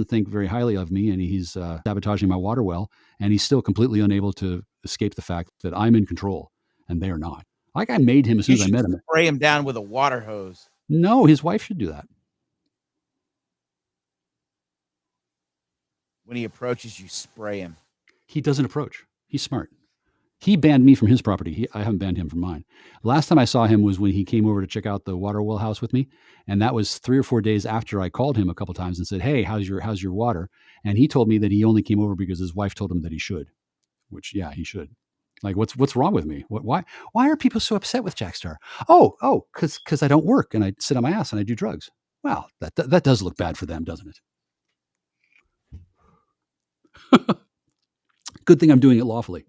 think very highly of me, and he's sabotaging my water well, and he's still completely unable to escape the fact that I'm in control and they are not. Like I made him as soon You as I should met him. spray him down with a water hose. No, his wife should do that. When he approaches, you spray him. He doesn't approach. He's smart. He banned me from his property. I haven't banned him from mine. Last time I saw him was when he came over to check out the water well house with me, and that was 3 or 4 days after I called him a couple times and said, "Hey, how's your water?" And he told me that he only came over because his wife told him that he should. Which, yeah, he should. Like, what's wrong with me? Why are people so upset with Jackstar? Because I don't work and I sit on my ass and I do drugs. Wow, that does look bad for them, doesn't it? Good thing I'm doing it lawfully.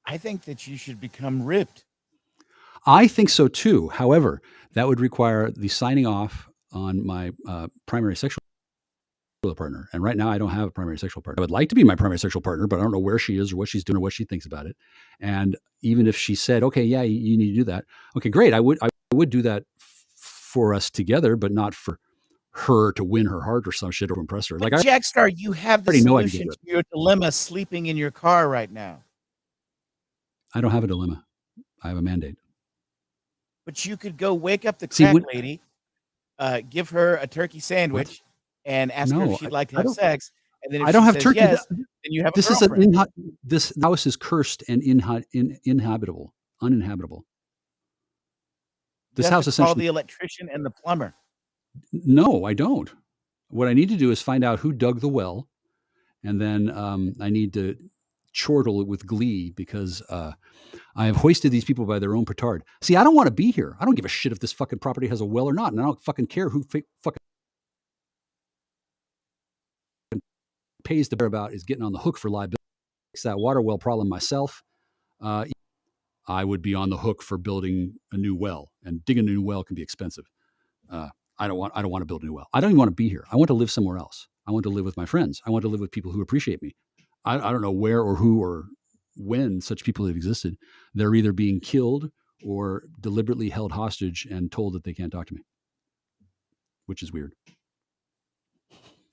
I think that you should become ripped. I think so too. However, that would require the signing off on my primary sexual partner. And right now, I don't have a primary sexual partner. I would like to be my primary sexual partner, but I don't know where she is or what she's doing or what she thinks about it. And even if she said, "Okay, yeah, you need to do that," okay, great. I would do that for us together, but not for her to win her heart or some shit or impress her. But Like, I Jackstar, you have the already know I can get solution to ripped. your dilemma sleeping in your car right now. I don't have a dilemma. I have a mandate. But you could go wake up the See, crack when lady, give her a turkey what? sandwich, and ask her if No, she'd like to I have don't. sex. And then if I don't she have says turkey. yes, then you have a This is an girlfriend. this house is cursed and uninhabitable. You This have to house call essentially. the electrician and the plumber. No, I don't. What I need to do is find out who dug the well, and then I need to chortle with glee because I have hoisted these people by their own petard. See, I don't want to be here. I don't give a shit if this fucking property has a well or not, and I don't fucking care who fucking pays to bear about is getting on the hook for liability. Fix that water well problem myself. Uh, I would be on the hook for building a new well, and digging a new well can be expensive. Uh, I don't want to build a new well. I don't even want to be here. I want to live somewhere else. I want to live with my friends. I want to live with people who appreciate me. I don't know where or who or when such people have existed. They're either being killed or deliberately held hostage and told that they can't talk to me, which is weird.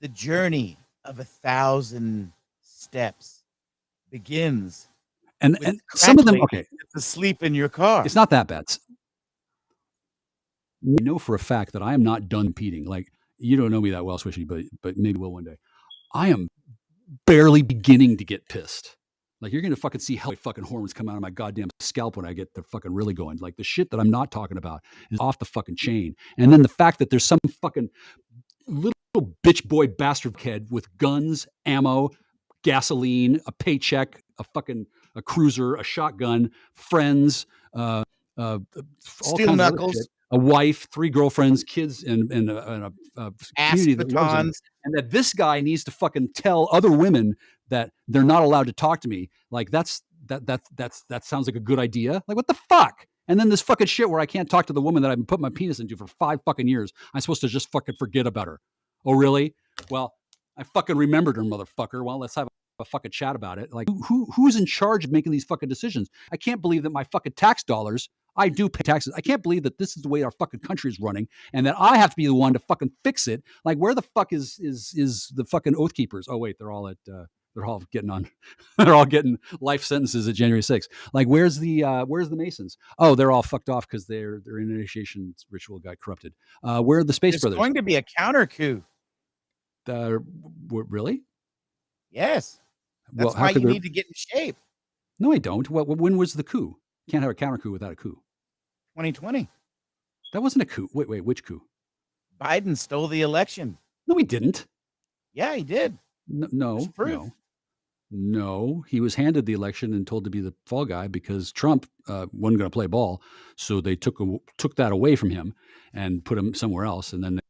The journey of 1,000 steps begins And with and crack some of them, lady okay, to sleep in your car. it's not that bad. I know for a fact that I am not done competing. Like, you don't know me that well, Swishy, but maybe will one day. I am barely beginning to get pissed. Like, you're gonna fucking see how fucking hormones come out of my goddamn scalp when I get the fucking really going. Like, the shit that I'm not talking about is off the fucking chain. And then the fact that there's some fucking little bitch boy bastard kid with guns, ammo, gasoline, a paycheck, a cruiser, a shotgun, friends, all Steel kinds of other shit. knuckles, A wife, 3 girlfriends, kids, and a ass community that loves him. batons. And that this guy needs to fucking tell other women that they're not allowed to talk to me. Like, that sounds like a good idea. Like, what the fuck? And then this fucking shit where I can't talk to the woman that I've been putting my penis into for 5 fucking years. I'm supposed to just fucking forget about her. Oh, really? Well, I fucking remembered her, motherfucker. Well, let's have a fucking chat about it. Like, who's in charge of making these fucking decisions? I can't believe that my fucking tax dollars, I do pay taxes. I can't believe that this is the way our fucking country is running and that I have to be the one to fucking fix it. Like, where the fuck is the fucking Oath Keepers? Oh, wait, they're all getting on, they're all getting life sentences at January 6th. Like, where's the Masons? Oh, they're all fucked off because their initiation ritual got corrupted. Where are the Space There's Brothers? going to be a counter coup. Really? Yes. That's Well, why you need to get in shape. No, I don't. When was the coup? Can't have a counter coup without a coup. 2020. That wasn't a coup. Wait, which coup? Biden stole the election. No, he didn't. Yeah, he did. No. He was handed the election and told to be the fall guy because Trump wasn't going to play ball. So they took that away from him and put him somewhere else. And then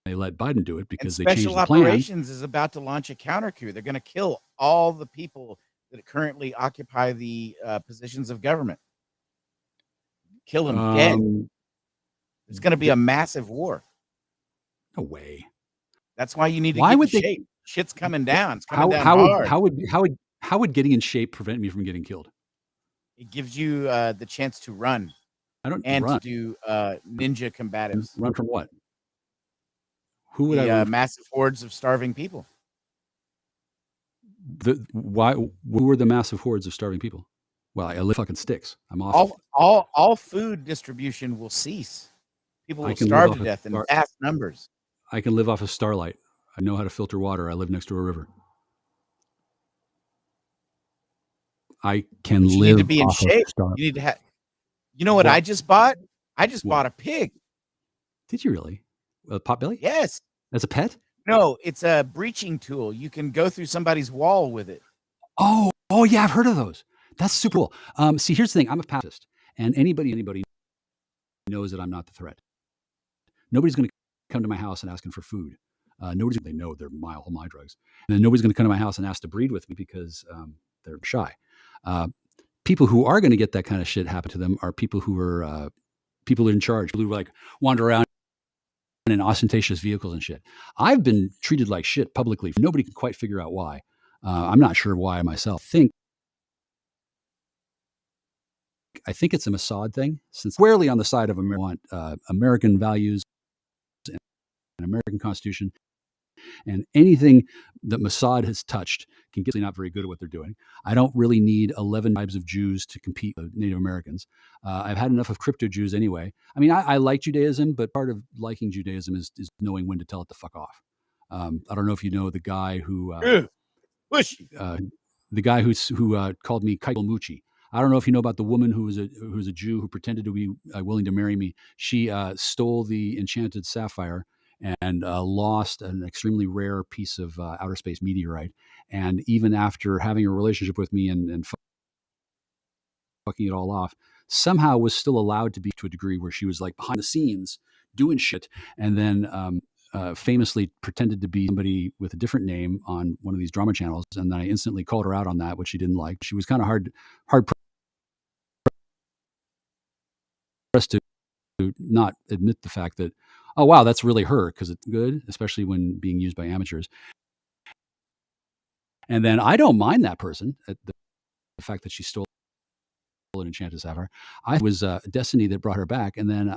they let Biden do it because they changed the plan. Special Operations is about to launch a counter coup. They're going to kill all the people that currently occupy the positions of government. Kill them dead. There's going to be a massive war. No way. That's why you need to get in shape. Shit's coming down. It's coming down hard. How would getting in shape prevent me from getting killed? It gives you the chance to run. To do ninja combatives. Run from what? Who would I run from? Massive hordes of starving people. Who were the massive hordes of starving people? Well, I live fucking sticks. I'm off. All food distribution will cease. People will starve to death in vast numbers. I can live off of starlight. I know how to filter water. I live next to a river. I can But you need to live be in off of shape. stuff. You need to have. You know what I just bought? I just What? bought a pig. Did you really? A potbelly? Yes. As a pet? No, it's a breaching tool. You can go through somebody's wall with it. Oh yeah, I've heard of those. That's super cool. See, here's the thing. I'm a pacifist, and anybody knows that I'm not the threat. Nobody's going to come to my house and asking for food. They know they're my drugs, and then nobody's going to come to my house and ask to breed with me because they're shy. People who are going to get that kind of shit happen to them are people who are people in charge, people who like wander around in ostentatious vehicles and shit. I've been treated like shit publicly. Nobody can quite figure out why. I'm not sure why myself. I think it's a Mossad thing, since squarely on the side of American values and American Constitution, and anything that Mossad has touched can get not very good at what they're doing. I don't really need 11 tribes of Jews to compete with Native Americans. I've had enough of crypto Jews anyway. I mean, I like Judaism, but part of liking Judaism is knowing when to tell it the fuck off. I don't know if you know the guy who called me Kaikel Muchi. I don't know if you know about the woman who was a Jew who pretended to be willing to marry me. She stole the enchanted sapphire and lost an extremely rare piece of outer space meteorite. And even after having a relationship with me and fucking it all off, somehow was still allowed to be to a degree where she was like behind the scenes doing shit, and then famously pretended to be somebody with a different name on one of these drama channels. And then I instantly called her out on that, which she didn't like. She was kind of hard pressed to not admit the fact that, oh, wow, that's really her, because it's good, especially when being used by amateurs. And then I don't mind that person, the fact that she stole an enchanted sapphire. I was destiny that brought her back. And then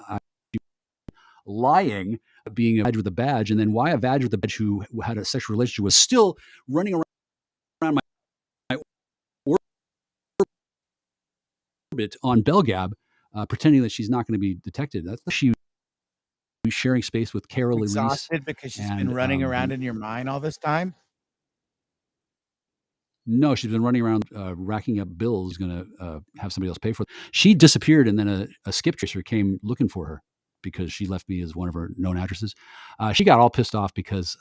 lying, being a badge with a badge, and then why a badge with a badge who had a sexual relationship was still running around my orbit on Belgab, pretending that she's not going to be detected. That's she was sharing space with Carol Elise. Exhausted because she's been running around in your mind all this time? No, she's been running around racking up bills, going to have somebody else pay for it. She disappeared, and then a skip tracer came looking for her because she left me as one of her known addresses. She got all pissed off because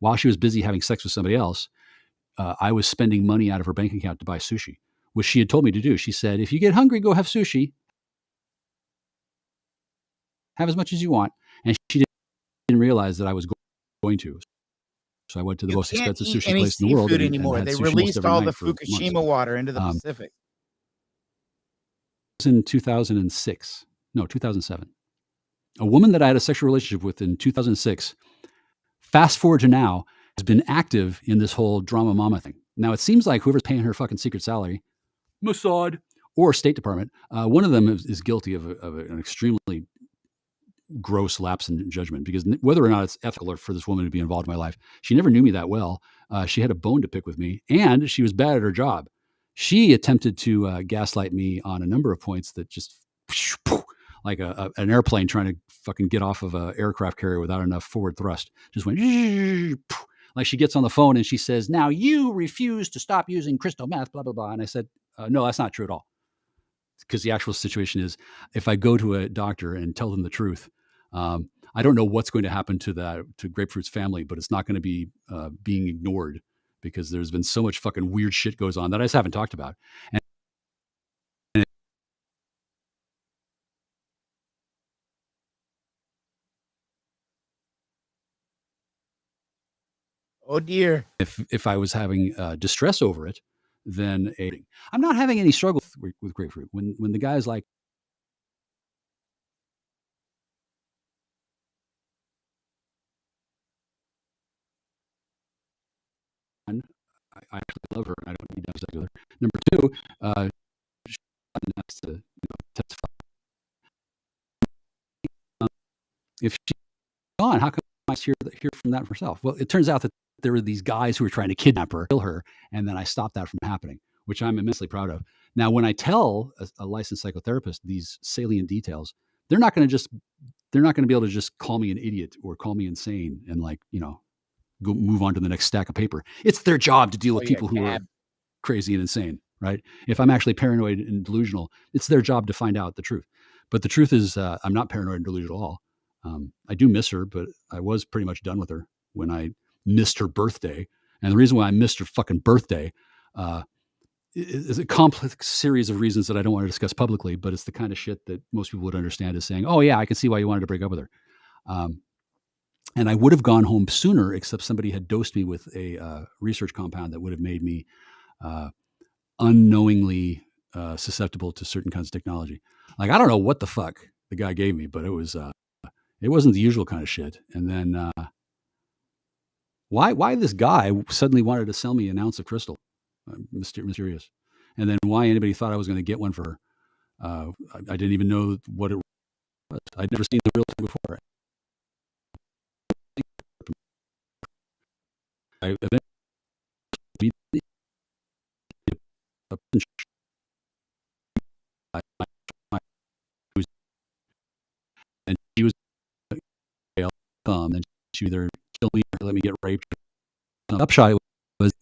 while she was busy having sex with somebody else, I was spending money out of her bank account to buy sushi, which she had told me to do. She said, if you get hungry, go have sushi. Have as much as you want. And she didn't realize that I was going to. So I went to the most expensive sushi place in the world. Anymore. They released all the Fukushima water into the Pacific. It was in 2006. No, 2007. A woman that I had a sexual relationship with in 2006, fast forward to now, has been active in this whole drama mama thing. Now, it seems like whoever's paying her fucking secret salary, Mossad or State Department, one of them is guilty of an extremely gross lapse in judgment, because whether or not it's ethical for this woman to be involved in my life, she never knew me that well. She had a bone to pick with me, and she was bad at her job. She attempted to gaslight me on a number of points that just like an airplane trying to fucking get off of an aircraft carrier without enough forward thrust. Just went like she gets on the phone and she says, now you refuse to stop using crystal meth, blah, blah, blah. And I said, no, that's not true at all. Because the actual situation is, if I go to a doctor and tell them the truth, I don't know what's going to happen to Grapefruit's family, but it's not going to be being ignored, because there's been so much fucking weird shit goes on that I just haven't talked about. Oh dear. If I was having distress over it, then I'm not having any struggle with Grapefruit. When the guy's like, I actually love her, and I don't need to have sex with her. Number two, she has to testify. If she's gone, how come I hear from that herself? Well, it turns out that there were these guys who were trying to kidnap her, kill her, and then I stopped that from happening, which I'm immensely proud of. Now, when I tell a licensed psychotherapist these salient details, they're not going to be able to just call me an idiot or call me insane and go move on to the next stack of paper. It's their job to deal with Oh, yeah, people who are cab. crazy and insane, right? If I'm actually paranoid and delusional, it's their job to find out the truth. But the truth is, I'm not paranoid and delusional at all. I do miss her, but I was pretty much done with her when I missed her birthday. And the reason why I missed her fucking birthday is a complex series of reasons that I don't want to discuss publicly, but it's the kind of shit that most people would understand as saying, oh, yeah, I can see why you wanted to break up with her. And I would have gone home sooner, except somebody had dosed me with a research compound that would have made me unknowingly susceptible to certain kinds of technology. Like, I don't know what the fuck the guy gave me, but it wasn't the usual kind of shit. And then why this guy suddenly wanted to sell me an ounce of crystal, mysterious. And then why anybody thought I was going to get one for her. I didn't even know what it was. I'd never seen the real thing before. I and she was and she either kill me or let me get raped. The upshot was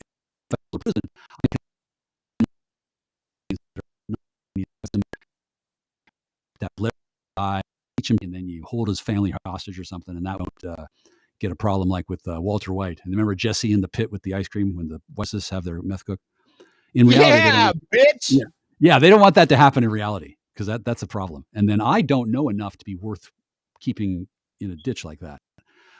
prison. That blip eye, and then you hold his family hostage or something, and that won't get a problem like with Walter White. And remember Jesse in the pit with the ice cream when the Wesses have their meth cook? In reality, they don't want, bitch. Yeah, they don't want that to happen in reality because that's a problem. And then I don't know enough to be worth keeping in a ditch like that.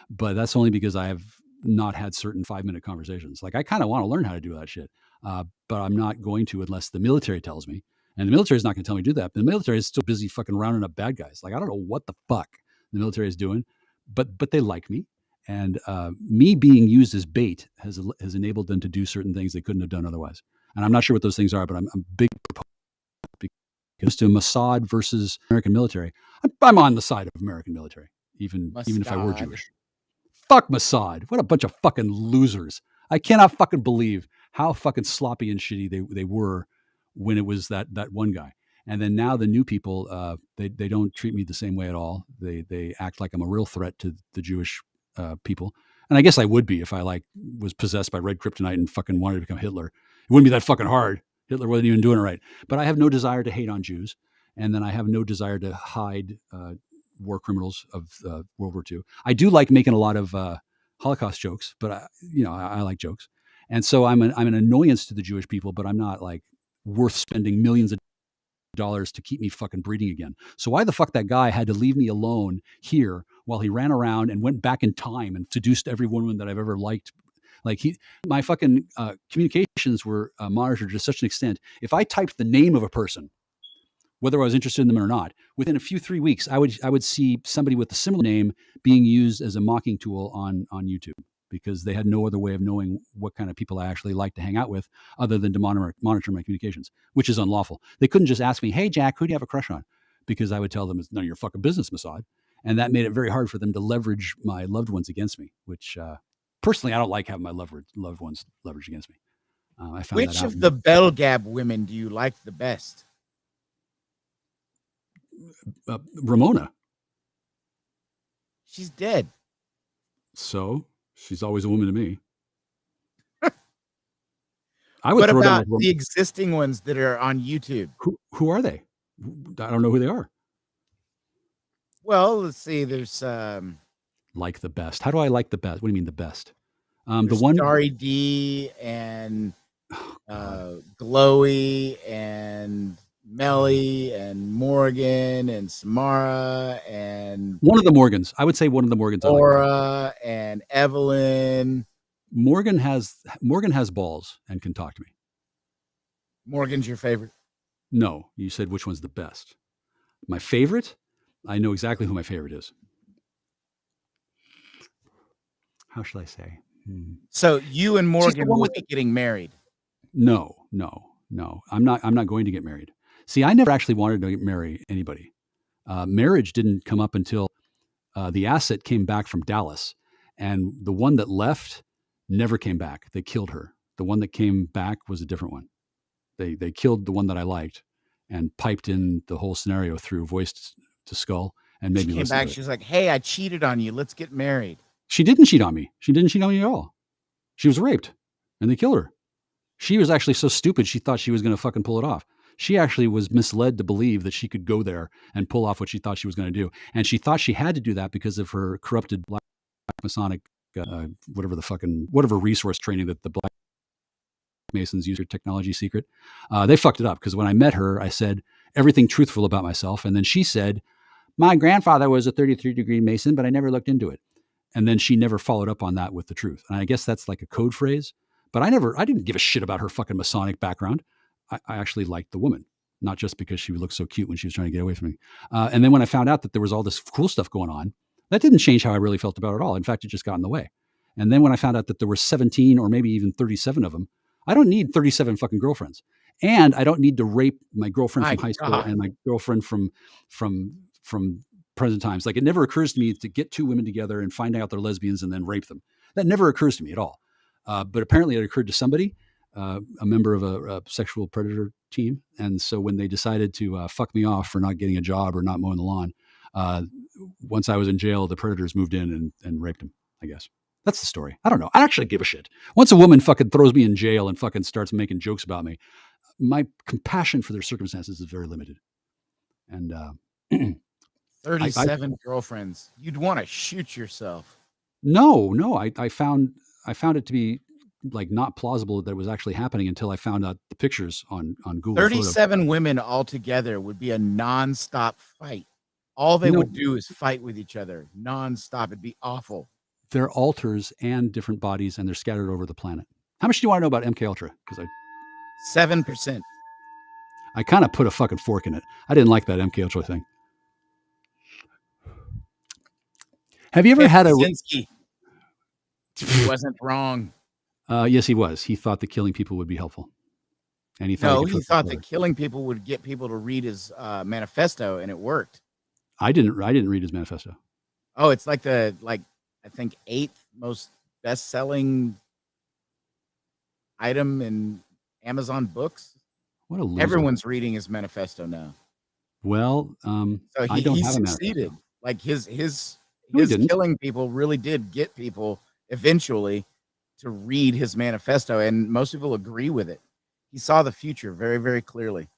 But that's only because I have not had certain 5-minute conversations. Like I kind of want to learn how to do that shit, but I'm not going to unless the military tells me. And the military is not going to tell me to do that. But the military is still busy fucking rounding up bad guys. Like I don't know what the fuck the military is doing, but they like me, and me being used as bait has enabled them to do certain things they couldn't have done otherwise. And I'm not sure what those ththings are, but I'm big because to Mossad versus American military, I'm on the side of American military, even if I were Jewish. Fuck Mossad. What a bunch of fucking losers. I cannot fucking believe how fucking sloppy and shitty they were when it was that one guy. And then now the new people, they don't treat me the same way at all. They act like I'm a real threat to the Jewish people. And I guess I would be if I was possessed by red kryptonite and fucking wanted to become Hitler. It wouldn't be that fucking hard. Hitler wasn't even doing it right. But I have no desire to hate on Jews. And then I have no desire to hide war criminals of World War II. I do like making a lot of Holocaust jokes, but I like jokes. And so I'm an annoyance to the Jewish people, but I'm not like worth spending millions of dollars to keep me fucking breeding again. So why the fuck that guy had to leave me alone here while he ran around and went back in time and seduced every woman that I've ever liked? Like my fucking communications were monitored to such an extent. If I typed the name of a person, whether I was interested in them or not, within a few 3 weeks, I would see somebody with a similar name being used as a mocking tool on YouTube because they had no other way of knowing what kind of people I actually like to hang out with other than to monitor my communications, which is unlawful. They couldn't just ask me, hey, Jack, who do you have a crush on? Because I would tell them it's none of your fucking business, Mossad. And that made it very hard for them to leverage my loved ones against me, which personally, I don't like having my loved ones leveraged against me. I found Which of the Bell Gab women do you like the best? Ramona. She's dead. So she's always a woman to me. I would what throw about down the existing ones that are on YouTube? Who are they? I don't know who they are. Well, let's see. There's like the best. How do I like the best? What do you mean the best? The one Starry D and Glowy and Melly and Morgan and Samara and one of the Morgans. I would say one of the Morgans. Laura and Evelyn. Morgan has balls and can talk to me. Morgan's your favorite? No, you said which one's the best. My favorite? I know exactly who my favorite is. How should I say? So you and Morgan will be getting married? No. I'm not going to get married. See, I never actually wanted to marry anybody. Marriage didn't come up until the asset came back from Dallas, and the one that left never came back. They killed her. The one that came back was a different one. They killed the one that I liked and piped in the whole scenario through voice to skull and made me listen to it. She was like, "Hey, I cheated on you. Let's get married." She didn't cheat on me. She didn't cheat on me at all. She was raped, and they killed her. She was actually so stupid she thought she was going to fucking pull it off. She actually was misled to believe that she could go there and pull off what she thought she was going to do, and she thought she had to do that because of her corrupted Black Masonic, whatever resource training that the Black Masons use, your technology secret. They fucked it up because when I met her, I said everything truthful about myself, and then she said, "My grandfather was a 33-degree Mason, but I never looked into it." And then she never followed up on that with the truth. And I guess that's like a code phrase. But I didn't give a shit about her fucking Masonic background. I actually liked the woman, not just because she looked so cute when she was trying to get away from me. And then when I found out that there was all this cool stuff going on, that didn't change how I really felt about it at all. In fact, it just got in the way. And then when I found out that there were 17 or maybe even 37 of them, I don't need 37 fucking girlfriends. And I don't need to rape my girlfriend from high school and my girlfriend from present times. Like, it never occurs to me to get two women together and find out they're lesbians and then rape them. That never occurs to me at all. But apparently it occurred to somebody, a member of a sexual predator team. And so when they decided to fuck me off for not getting a job or not mowing the lawn, once I was in jail, the predators moved in and raped him, I guess. That's the story. I don't know. I actually give a shit. Once a woman fucking throws me in jail and fucking starts making jokes about me, my compassion for their circumstances is very limited. And 37 girlfriends. You'd want to shoot yourself. No. I found it to be like not plausible that it was actually happening until I found out the pictures on Google. 37 women altogether would be a nonstop fight. All they would do is fight with each other nonstop. It'd be awful. They're alters and different bodies, and they're scattered over the planet. How much do you want to know about MK Ultra? Because 7%. I kind of put a fucking fork in it. I didn't like that MK Ultra thing. Have you ever had a? He wasn't wrong. Yes, he was. He thought that killing people would be helpful, and he thought that killing people would get people to read his manifesto, and it worked. I didn't read his manifesto. Oh, it's like I think 8th most best-selling item in Amazon books. What a loser. Everyone's reading his manifesto now. Well, so he succeeded. Like his killing people really did get people eventually to read his manifesto, and most people agree with it. He saw the future very, very clearly.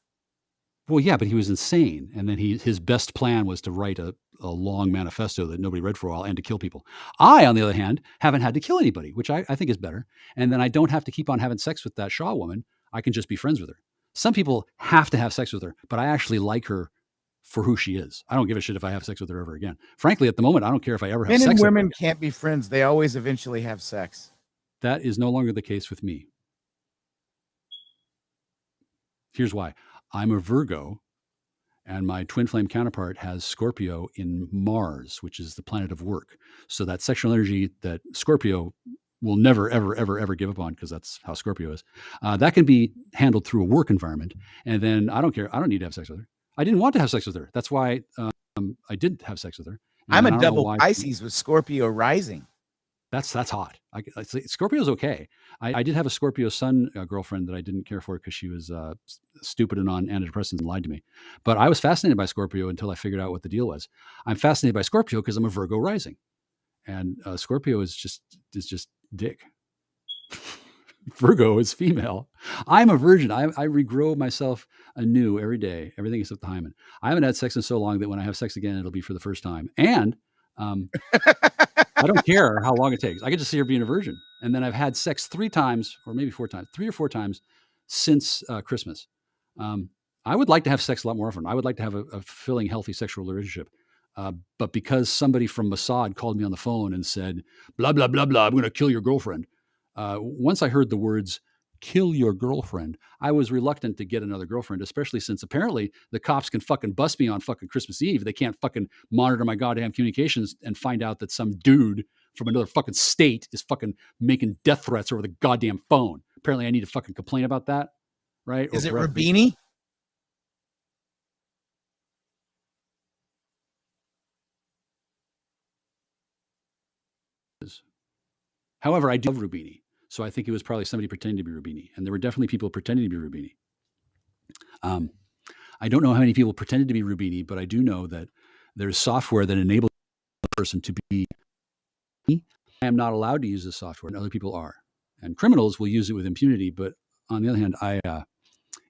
Well, yeah, but he was insane. And then his best plan was to write a long manifesto that nobody read for a while and to kill people. I, on the other hand, haven't had to kill anybody, which I think is better. And then I don't have to keep on having sex with that Shaw woman. I can just be friends with her. Some people have to have sex with her, but I actually like her for who she is. I don't give a shit if I have sex with her ever again. Frankly, at the moment, I don't care if I ever have sex with her. Men and women can't be friends. They always eventually have sex. That is no longer the case with me. Here's why. I'm a Virgo, and my twin flame counterpart has Scorpio in Mars, which is the planet of work. So that sexual energy that Scorpio will never, ever, ever, ever give up on, because that's how Scorpio is, that can be handled through a work environment. And then I don't care. I don't need to have sex with her. I didn't want to have sex with her. That's why I didn't have sex with her. And I'm a double Pisces with Scorpio rising. That's hot. Scorpio's okay. I did have a Scorpio sun girlfriend that I didn't care for because she was stupid and on antidepressants and lied to me. But I was fascinated by Scorpio until I figured out what the deal was. I'm fascinated by Scorpio because I'm a Virgo rising, and Scorpio is just dick. Virgo is female. I'm a virgin. I regrow myself anew every day. Everything except the hymen. I haven't had sex in so long that when I have sex again, it'll be for the first time. And I don't care how long it takes. I get to see her being a virgin. And then I've had sex 3 times, or maybe 4 times, 3 or 4 times since Christmas. I would like to have sex a lot more often. I would like to have a fulfilling, healthy sexual relationship. But because somebody from Mossad called me on the phone and said, blah, blah, blah, blah, I'm going to kill your girlfriend. Once I heard the words, kill your girlfriend, I was reluctant to get another girlfriend, especially since apparently the cops can fucking bust me on fucking Christmas Eve. They can't fucking monitor my goddamn communications and find out that some dude from another fucking state is fucking making death threats over the goddamn phone. Apparently I need to fucking complain about that, right? Is it Rubini? However, I do love Rubini. So I think it was probably somebody pretending to be Rubini. And there were definitely people pretending to be Rubini. I don't know how many people pretended to be Rubini, but I do know that there's software that enables a person to be am not allowed to use this software, and other people are. And criminals will use it with impunity. But on the other hand,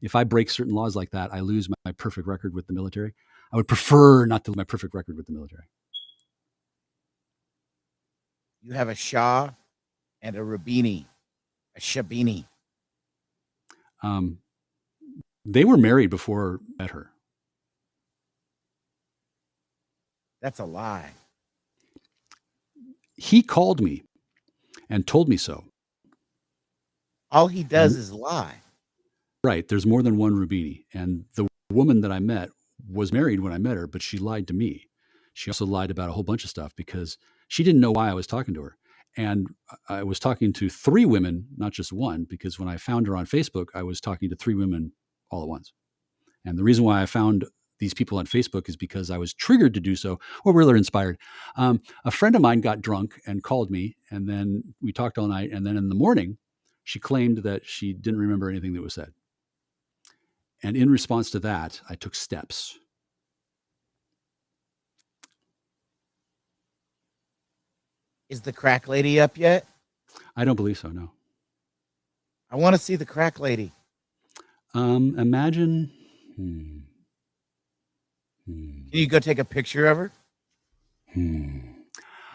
if I break certain laws like that, I lose my perfect record with the military. I would prefer not to lose my perfect record with the military. You have a Shah and a Rabini, a Shabini. They were married before I met her. That's a lie. He called me and told me so. All he does is lie. Right. There's more than one Rubini. And the woman that I met was married when I met her, but she lied to me. She also lied about a whole bunch of stuff because she didn't know why I was talking to her. And I was talking to 3 women, not just one, because when I found her on Facebook, I was talking to 3 women all at once. And the reason why I found these people on Facebook is because I was triggered to do so, or really inspired. A friend of mine got drunk and called me, and then we talked all night. And then in the morning, she claimed that she didn't remember anything that was said. And in response to that, I took steps. Is the crack lady up yet? I don't believe so, no. I want to see the crack lady. Imagine. Can you go take a picture of her?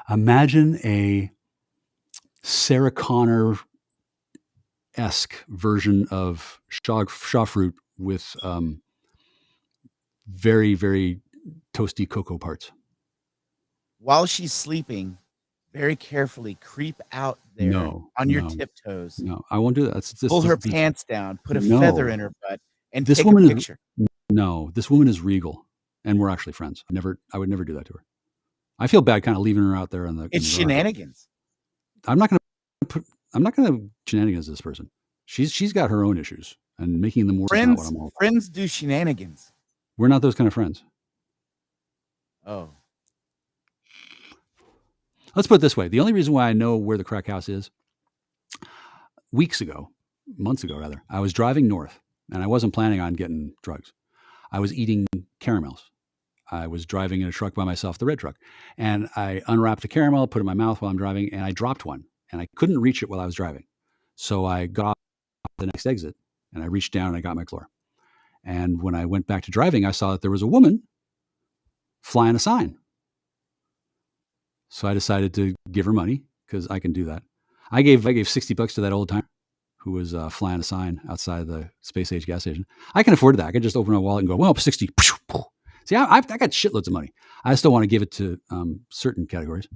Imagine a Sarah Connor-esque version of Shaw fruit with very, very toasty cocoa parts. While she's sleeping, very carefully creep out there on your tiptoes. No, I won't do that. Pull her pants down, put a feather in her butt, and take a picture. This woman is regal, and we're actually friends. I would never do that to her. I feel bad kind of leaving her out there in the. It's shenanigans. I'm not going to shenanigans this person. She's got her own issues, and making them worse is not what I'm all about. Friends do shenanigans. We're not those kind of friends. Oh. Let's put it this way. The only reason why I know where the crack house is, months ago rather, I was driving north, and I wasn't planning on getting drugs. I was eating caramels. I was driving in a truck by myself, the red truck, and I unwrapped a caramel, put it in my mouth while I'm driving, and I dropped one, and I couldn't reach it while I was driving. So I got off the next exit, and I reached down and I got my Chlor. And when I went back to driving, I saw that there was a woman flying a sign. So I decided to give her money because I can do that. I gave $60 to that old timer who was flying a sign outside the Space Age gas station. I can afford that. I could just open my wallet and go, well, 60. See, I got shitloads of money. I still want to give it to certain categories.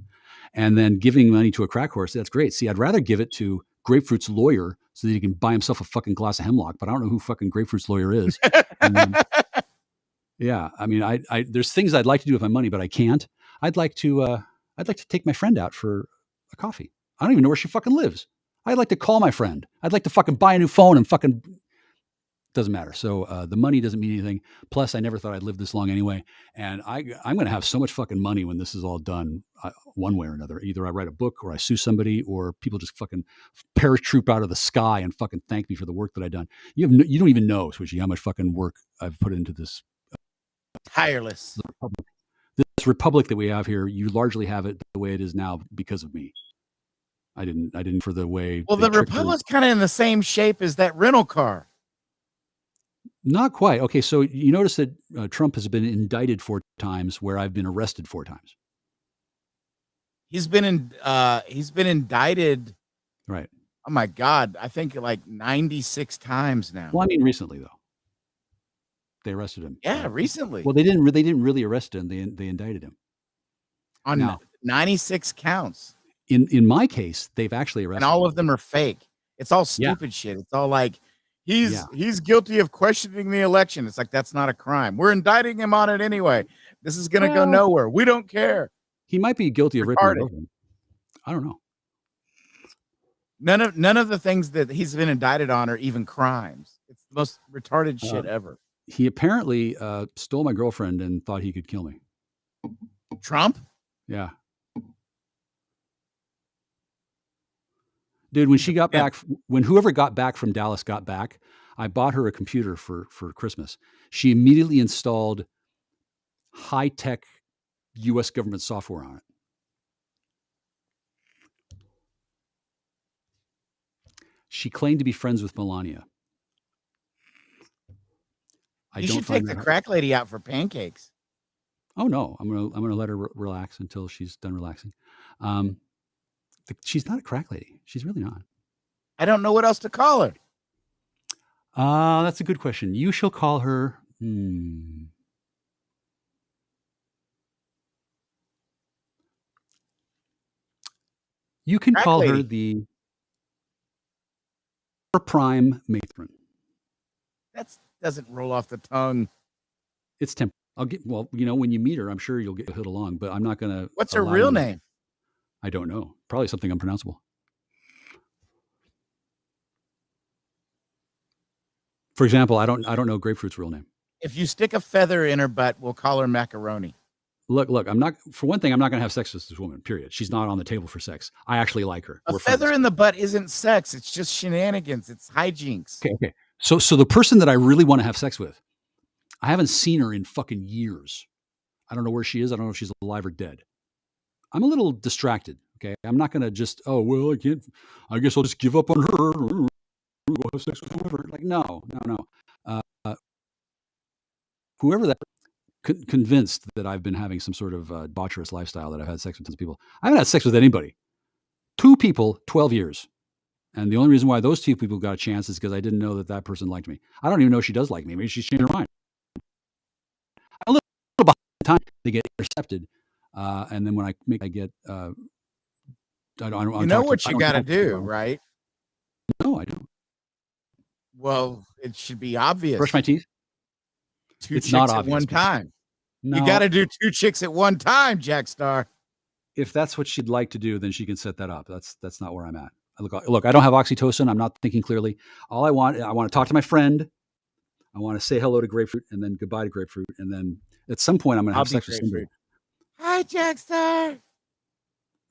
And then giving money to a crack horse, that's great. See, I'd rather give it to Grapefruit's lawyer so that he can buy himself a fucking glass of hemlock, but I don't know who fucking Grapefruit's lawyer is. Yeah, I mean, I there's things I'd like to do with my money, but I can't. I'd like to take my friend out for a coffee. I don't even know where she fucking lives. I'd like to call my friend. I'd like to fucking buy a new phone and fucking doesn't matter. So the money doesn't mean anything. Plus, I never thought I'd live this long anyway. And I'm going to have so much fucking money when this is all done, one way or another. Either I write a book or I sue somebody, or people just fucking paratroop out of the sky and fucking thank me for the work that I've done. You don't even know, Switchy, how much fucking work I've put into this. Tireless. This republic that we have here, you largely have it the way it is now because of me. I didn't for the way. Well, the republic's kind of in the same shape as that rental car. Not quite. Okay, so you notice that Trump has been indicted 4 times, where I've been arrested 4 times. He's been indicted. Right. Oh my God, I think like 96 times now. Well, I mean, recently though, they arrested him. Yeah, recently. Well, they didn't really arrest him. They indicted him on 96 counts. In my case, they've actually arrested and all him. of them are fake. It's all stupid shit. It's all like he's guilty of questioning the election. It's like, that's not a crime. We're indicting him on it anyway. This is gonna go nowhere. We don't care. He might be guilty of ripping it open. I don't know. None of the things that he's been indicted on are even crimes. It's the most retarded shit ever. He apparently stole my girlfriend and thought he could kill me. Trump? Yeah. Dude, when she got back, when whoever got back from Dallas got back, I bought her a computer for Christmas. She immediately installed high-tech U.S. government software on it. She claimed to be friends with Melania. You should take the crack lady out for pancakes. Oh no, I'm gonna let her relax until she's done relaxing. She's not a crack lady. She's really not. I don't know what else to call her. That's a good question. You shall call her. You can Crack call lady. her the prime matron. That doesn't roll off the tongue. It's temp. When you meet her, I'm sure you'll get hood along, but I'm not gonna. What's her real name? I don't know. Probably something unpronounceable. For example, I don't know Grapefruit's real name. If you stick a feather in her butt, we'll call her Macaroni. Look, I'm not, for one thing, I'm not going to have sex with this woman, period. She's not on the table for sex. I actually like her. A feather in the butt isn't sex. It's just shenanigans. It's hijinks. Okay. So the person that I really want to have sex with, I haven't seen her in fucking years. I don't know where she is. I don't know if she's alive or dead. I'm a little distracted. Okay. I'm not going to just, I can't, I guess I'll just give up on her. Go have sex with whoever. Like, no. Whoever that, convinced that I've been having some sort of debaucherous lifestyle, that I've had sex with tons of people. I haven't had sex with anybody. 2 people, 12 years. And the only reason why those 2 people got a chance is because I didn't know that person liked me. I don't even know if she does like me. Maybe she's changed her mind. I'm a little behind time to get intercepted. And then when I get, I don't. You know what you got to do, right? No, I don't. Well, it should be obvious. Brush my teeth. 2 chicks at one time. No. You got to do 2 chicks at one time, Jack Star. If that's what she'd like to do, then she can set that up. That's not where I'm at. Look, I don't have oxytocin. I'm not thinking clearly. All I want to talk to my friend. I want to say hello to Grapefruit and then goodbye to Grapefruit. And then at some point I'm going to have sex with somebody. Hi, Jack Star.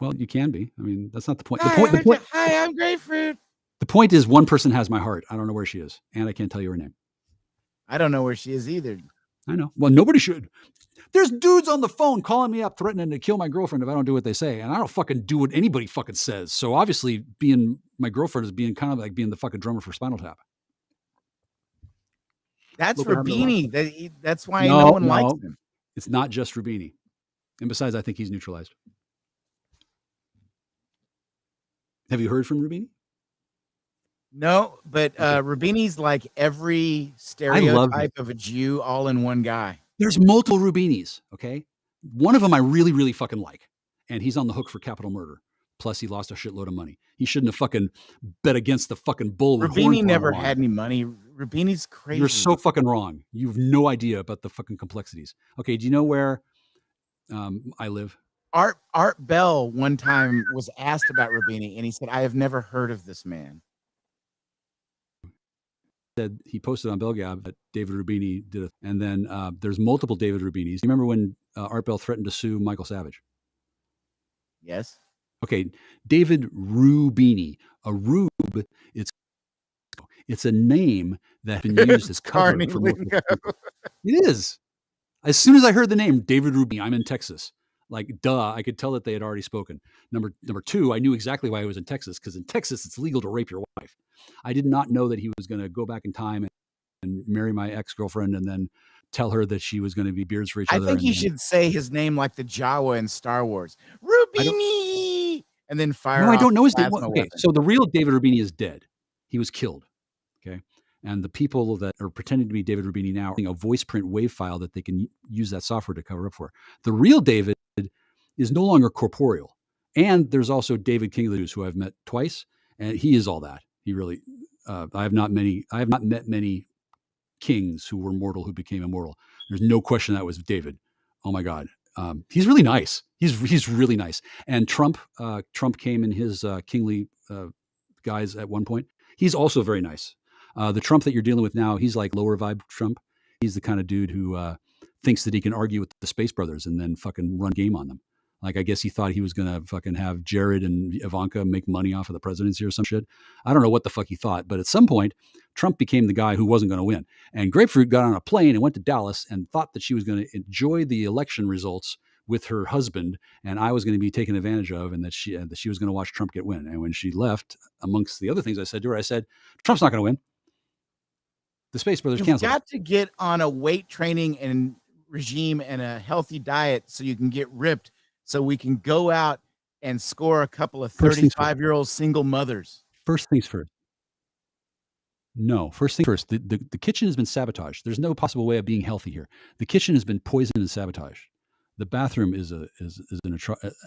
Well, you can be. I mean, that's not the point. Hi, I'm Grapefruit. The point is, one person has my heart. I don't know where she is, and I can't tell you her name. I don't know where she is either. I know. Well, nobody should. There's dudes on the phone calling me up, threatening to kill my girlfriend if I don't do what they say. And I don't fucking do what anybody fucking says. So obviously being my girlfriend is being kind of like being the fucking drummer for Spinal Tap. That's Rubini. That's why no one likes him. It's not just Rubini. And besides, I think he's neutralized. Have you heard from Rubini? No, but Rubini's like every stereotype of a Jew all in one guy. There's multiple Rubinis, okay? One of them I really, really fucking like. And he's on the hook for capital murder. Plus, he lost a shitload of money. He shouldn't have fucking bet against the fucking bull. Rubini never had any money. Rubini's crazy. You're so fucking wrong. You have no idea about the fucking complexities. Okay, do you know where I live? Art Bell one time was asked about Rubini, and he said, "I have never heard of this man." Said he posted on Belgab that David Rubini did it. And then there's multiple David Rubinis. Do you remember when Art Bell threatened to sue Michael Savage? Yes. Okay, David Rubini. A rube, it's a name that's been used as cover for multiple people. It is. As soon as I heard the name David Rubini, I'm in Texas. Like, duh, I could tell that they had already spoken. Number 2, I knew exactly why I was in Texas, because in Texas, it's legal to rape your wife. I did not know that he was going to go back in time and marry my ex-girlfriend and then tell her that she was going to be beards for each other. I think you should say his name like the Jawa in Star Wars. Rubini! And then fire off. No, I don't know his name. Okay, so the real David Rubini is dead. He was killed. Okay. And the people that are pretending to be David Rubini now are a voice print wave file that they can use that software to cover up for. The real David is no longer corporeal. And there's also David King of the News, who I've met twice, and he is all that. He really, I have not met many kings who were mortal who became immortal. There's no question that was David. Oh my God. He's really nice. He's really nice. And Trump came in his kingly guise at one point. He's also very nice. The Trump that you're dealing with now, he's like lower vibe Trump. He's the kind of dude who thinks that he can argue with the Space Brothers and then fucking run game on them. Like, I guess he thought he was going to fucking have Jared and Ivanka make money off of the presidency or some shit. I don't know what the fuck he thought, but at some point, Trump became the guy who wasn't going to win. And Grapefruit got on a plane and went to Dallas and thought that she was going to enjoy the election results with her husband, and I was going to be taken advantage of, and that she was going to watch Trump get win. And when she left, amongst the other things I said to her, I said, Trump's not going to win. The Space Brothers You've canceled. got to get on a weight training and regime and a healthy diet so you can get ripped, so we can go out and score a couple of 35-year-old single mothers. First things first. No, first thing first. The kitchen has been sabotaged. There's no possible way of being healthy here. The kitchen has been poisoned and sabotaged. The bathroom is an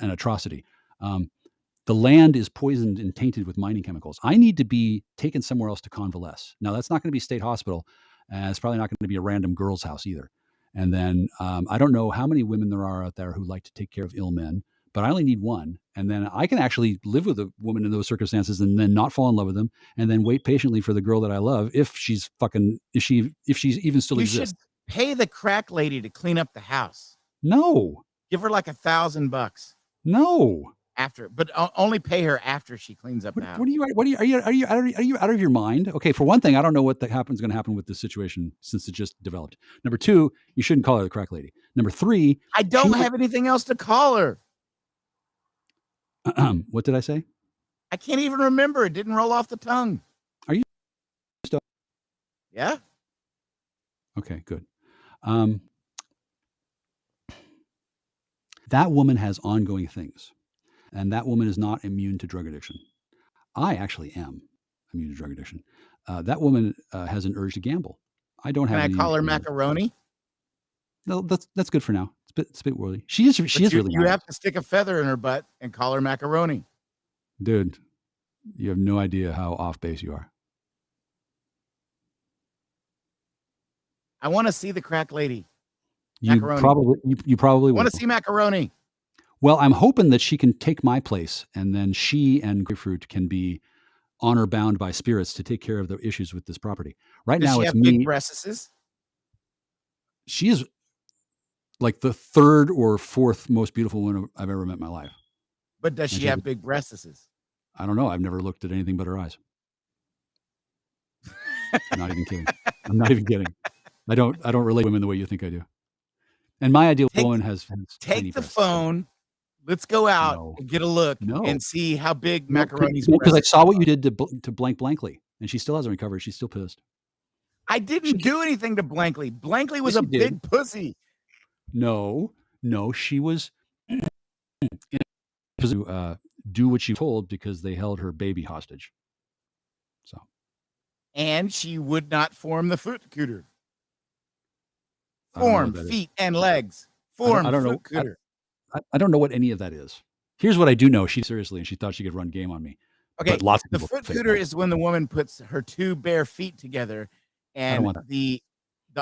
atrocity. The land is poisoned and tainted with mining chemicals. I need to be taken somewhere else to convalesce. Now, that's not going to be State Hospital, and it's probably not going to be a random girl's house either. And then I don't know how many women there are out there who like to take care of ill men, but I only need one. And then I can actually live with a woman in those circumstances and then not fall in love with them, and then wait patiently for the girl that I love if she's even still exists. You should pay the crack lady to clean up the house. No. Give her like $1,000. No. After, but only pay her after she cleans up the house. Are you out of your mind? Okay, for one thing, I don't know what is going to happen with this situation since it just developed. Number two, you shouldn't call her the crack lady. Number three, I don't have anything else to call her. What did I say? I can't even remember. It didn't roll off the tongue. Are you still? Yeah. Okay, good. That woman has ongoing things. And that woman is not immune to drug addiction. I actually am immune to drug addiction. That woman has an urge to gamble. I don't have. Can I call her macaroni? No, that's good for now. It's a bit whirly. She is really. You have to stick a feather in her butt and call her macaroni. Dude, you have no idea how off base you are. I want to see the crack lady. You probably want to see macaroni. Well, I'm hoping that she can take my place, and then she and Grapefruit can be honor bound by spirits to take care of the issues with this property. Right now, it's me. Big breasts? She is like the third or fourth most beautiful woman I've ever met in my life. But does she have big breasts? I don't know. I've never looked at anything but her eyes. I'm not even kidding. I'm not even kidding. I don't relate to women the way you think I do. And my ideal woman has take the phone. Let's go out and get a look and see how big macaroni's. Because I saw what you did to Blankly, and she still hasn't recovered. She's still pissed. I didn't do anything to Blankly. Blankly was a big pussy. No, she was to do what she told because they held her baby hostage. So, and she would not form the foot cooter. Form feet and legs. Form foot cooter. I don't know what any of that is. Here's what I do know. She seriously, and she thought she could run game on me. Okay, lots of the foot cooter is when the woman puts her two bare feet together, and the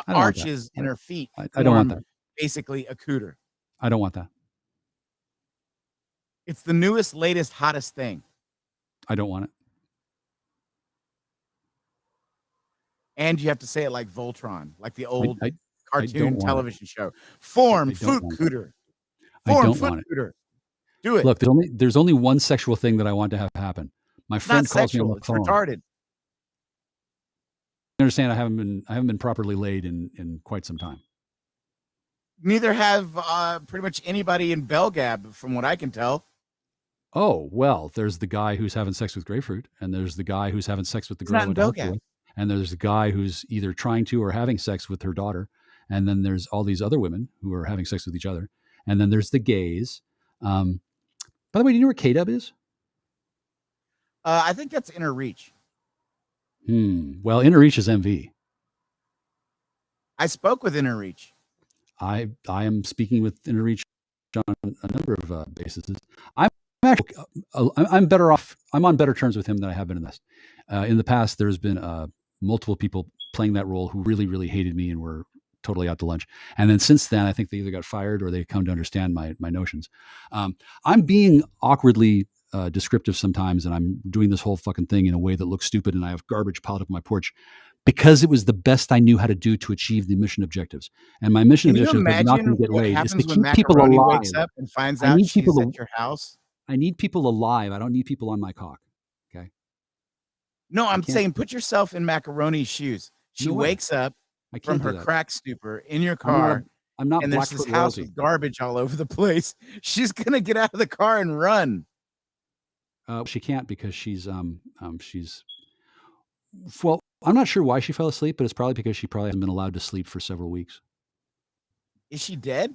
arches in her feet. I don't want that. Basically, a cooter. I don't want that. It's the newest, latest, hottest thing. I don't want it. And you have to say it like Voltron, like the old cartoon television show. Form foot cooter. Form foot cooter. Do it. Look, there's only one sexual thing that I want to have happen. My friend calls me on the phone. It's retarded. I understand I haven't been properly laid in quite some time. Neither have pretty much anybody in Belgab, from what I can tell. Oh, well, there's the guy who's having sex with Grapefruit, and there's the guy who's having sex with the girl in Belgab. And there's the guy who's either trying to or having sex with her daughter. And then there's all these other women who are having sex with each other. And then there's the gays. By the way, do you know where K-Dub is? I think that's Inner Reach. Well, Inner Reach is MV. I spoke with Inner Reach. I am speaking with Inner Reach on a number of bases. I'm better off. I'm on better terms with him than I have been in this. In the past, there's been multiple people playing that role who really, really hated me and were totally out to lunch. And then since then, I think they either got fired or they come to understand my notions. I'm being awkwardly descriptive sometimes, and I'm doing this whole fucking thing in a way that looks stupid, and I have garbage piled up on my porch because it was the best I knew how to do to achieve the mission objectives. And my mission objective is not to get laid. It's to keep people alive. Wakes up and finds out she's at your house. I need people alive. I don't need people on my cock. Okay. No, I'm saying put yourself in Macaroni's shoes. She wakes up from her crack stupor in your car, I'm not and there's this Blackfoot house royalty. with garbage all over the place. She's gonna get out of the car and run. She can't because she's well. I'm not sure why she fell asleep, but it's probably because she probably hasn't been allowed to sleep for several weeks. Is she dead?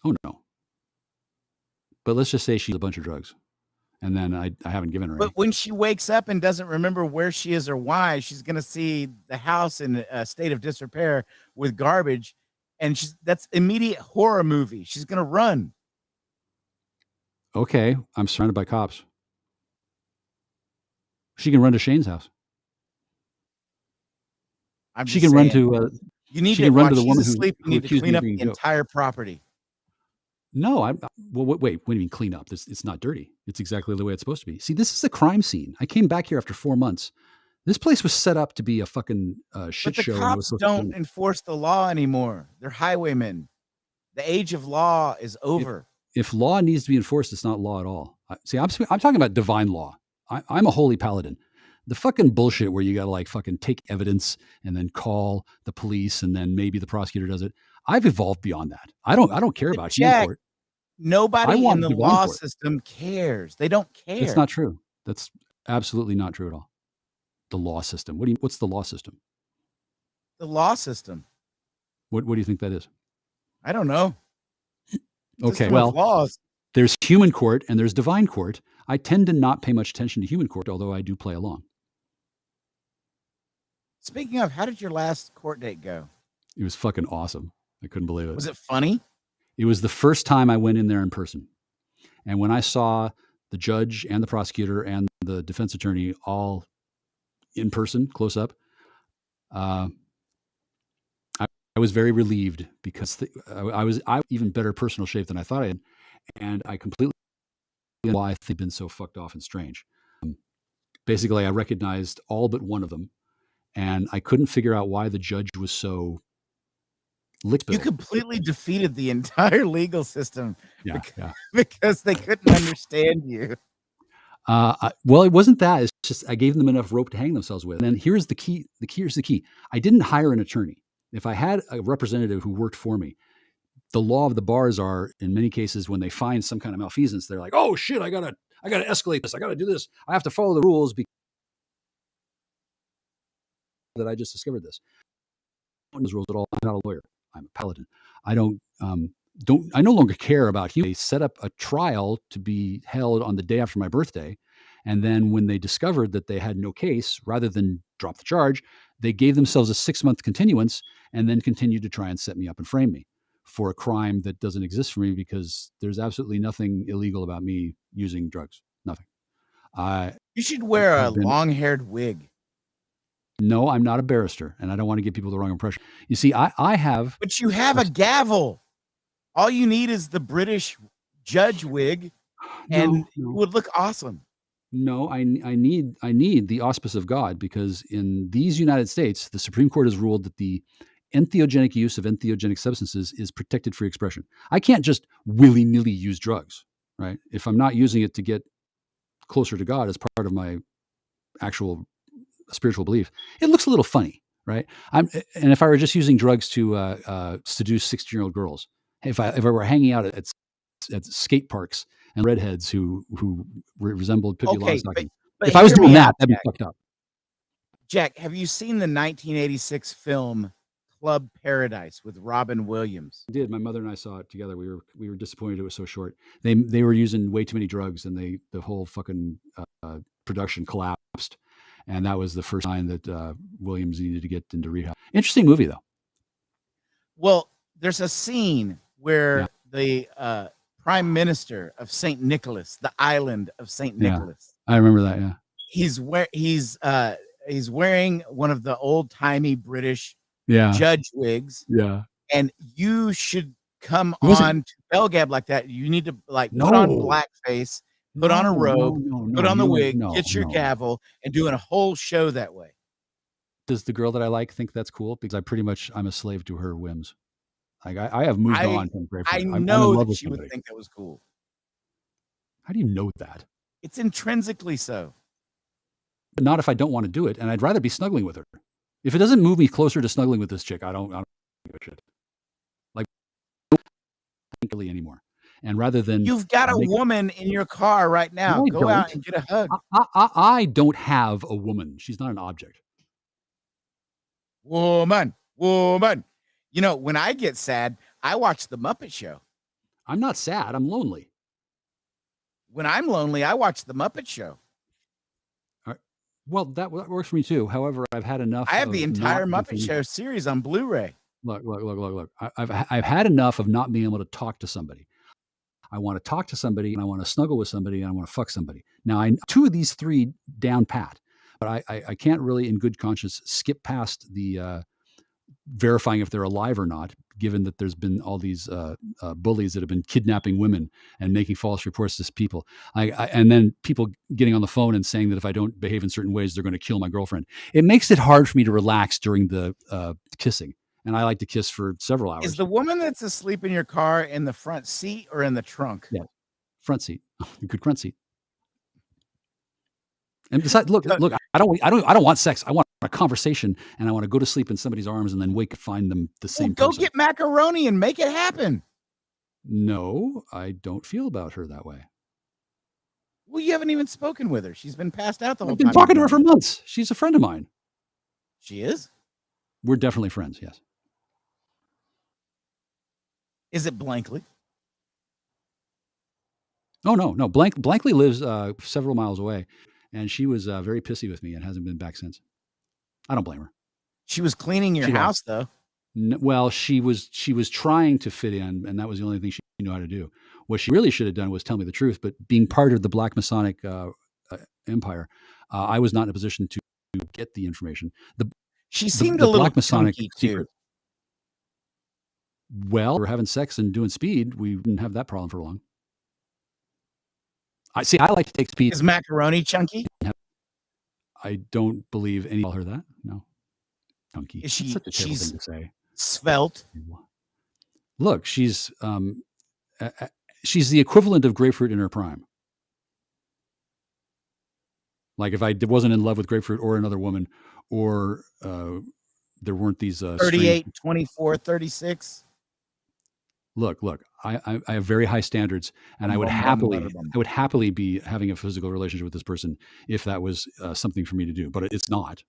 Oh no. But let's just say she's a bunch of drugs, and then I haven't given her any. But when she wakes up and doesn't remember where she is or why, she's gonna see the house in a state of disrepair with garbage, and that's immediate horror movie. She's gonna run. Okay, I'm surrounded by cops. She can run to Shane's house. I'm She just can run saying. to. You need She to can run to watch. the She's woman asleep. You who need to accused clean me of up being the a joke. entire property. No, well. Wait. What do you mean clean up? It's not dirty. It's exactly the way it's supposed to be. See, this is a crime scene. I came back here after 4 months. This place was set up to be a fucking shit But the show, and I was cops supposed to don't film it. enforce the law anymore. They're highwaymen. The age of law is over. If law needs to be enforced, it's not law at all. See, I'm talking about divine law. I'm a holy paladin. The fucking bullshit where you got to like fucking take evidence and then call the police and then maybe the prosecutor does it. I've evolved beyond that. I don't care about human Jack, court. I nobody in want the divine law court. system cares. They don't That's care. not true. That's absolutely not true at all. The law system. What's the law system? The law system. What do you think that is? I don't know. Okay, System of well, laws. there's human court and there's divine court. I tend to not pay much attention to human court, although I do play along. Speaking of, how did your last court date go? It was fucking awesome. I couldn't believe it. Was it funny? It was the first time I went in there in person. And when I saw the judge and the prosecutor and the defense attorney all in person, close up, I was very relieved because I was even better personal shape than I thought I had. And I completely why they've been so fucked off and strange. Basically, I recognized all but one of them, and I couldn't figure out why the judge was so lickspittle. You completely defeated the entire legal system Yeah. because they couldn't understand you. Well, it wasn't that. It's just I gave them enough rope to hang themselves with. And then here's the key. Here's the key. I didn't hire an attorney. If I had a representative who worked for me, the law of the bars are, in many cases, when they find some kind of malfeasance, they're like, "Oh shit, I gotta escalate this. I gotta do this. I have to follow the rules because that I just discovered this." I don't know those rules at all. I'm not a lawyer. I'm a paladin. I I no longer care about humans. They set up a trial to be held on the day after my birthday. And then when they discovered that they had no case, rather than drop the charge, they gave themselves a 6-month continuance and then continued to try and set me up and frame me for a crime that doesn't exist for me because there's absolutely nothing illegal about me using drugs. Nothing. You should wear a I've been- long-haired wig. No, I'm not a barrister, and I don't want to give people the wrong impression. You see, I have. But you have a gavel. All you need is the British judge wig, and it would look awesome. No, I need the auspice of God because in these United States, the Supreme Court has ruled that the entheogenic use of entheogenic substances is protected free expression. I can't just willy-nilly use drugs, right? If I'm not using it to get closer to God as part of my actual spiritual belief, it looks a little funny, right? And if I were just using drugs to seduce 16-year-old girls, if I were hanging out at skate parks and redheads who resembled Pippi Longstocking, if I was doing that, that'd be fucked up. Jack, have you seen the 1986 film Club Paradise with Robin Williams? I did. My mother and I saw it together. We were disappointed it was so short. They were using way too many drugs, and the whole fucking production collapsed. And that was the first sign that Williams needed to get into rehab. Interesting movie, though. Well, there's a scene where the Prime Minister of St. Nicholas, the island of St. Nicholas. I remember that. Yeah, he's wearing one of the old timey British judge wigs. Yeah, and you should come on to Bell Gab like that. You need to put on blackface, put on a robe, put on the wig, get your gavel, and doing a whole show that way. Does the girl that I like think that's cool? Because I'm a slave to her whims. Like I have moved on from Grapefruit. I know that she would think that was cool. How do you know that? It's intrinsically so. But not if I don't want to do it, and I'd rather be snuggling with her. If it doesn't move me closer to snuggling with this chick, I don't give a shit. really anymore. And rather than You've got a woman in your car right now. Go out and get a hug. I don't have a woman. She's not an object. Woman. You know, when I get sad, I watch The Muppet Show. I'm not sad. I'm lonely. When I'm lonely, I watch The Muppet Show. Well, that works for me too. However, I've had enough. I have the entire Muppet Show series on Blu-ray. Look. I've had enough of not being able to talk to somebody. I want to talk to somebody, and I want to snuggle with somebody, and I want to fuck somebody. Now, I 2 of these 3 down pat, but I can't really, in good conscience, skip past the verifying if they're alive or not, given that there's been all these bullies that have been kidnapping women and making false reports to people. And then people getting on the phone and saying that if I don't behave in certain ways, they're going to kill my girlfriend. It makes it hard for me to relax during the kissing. And I like to kiss for several hours. Is the woman that's asleep in your car in the front seat or in the trunk? Yeah, front seat. Good front seat. And besides, look, I don't want sex. I want a conversation, and I want to go to sleep in somebody's arms and then wake and find them the same person. Go get macaroni and make it happen. No, I don't feel about her that way. Well, you haven't even spoken with her. She's been passed out the whole time. I've been talking to her for months. She's a friend of mine. She is? We're definitely friends, yes. Is it Blankley? Oh, no. Blankley lives several miles away, and she was very pissy with me and hasn't been back since. I don't blame her. She was cleaning your house, though. Well, she was trying to fit in, and that was the only thing she knew how to do. What she really should have done was tell me the truth. But being part of the Black Masonic empire, I was not in a position to get the information. She seemed a little Black Masonic chunky, secret. too. Well, we're having sex and doing speed. We didn't have that problem for long. I like to take speed. Is macaroni chunky? I don't believe any call her that. No. Chunky. Is she? That's such a terrible She's thing to say. Svelte. Look, she's the equivalent of grapefruit in her prime. Like if I wasn't in love with grapefruit or another woman, or there weren't these 38, 24, 36. Look, I have very high standards, and I would happily be having a physical relationship with this person if that was something for me to do, but it's not.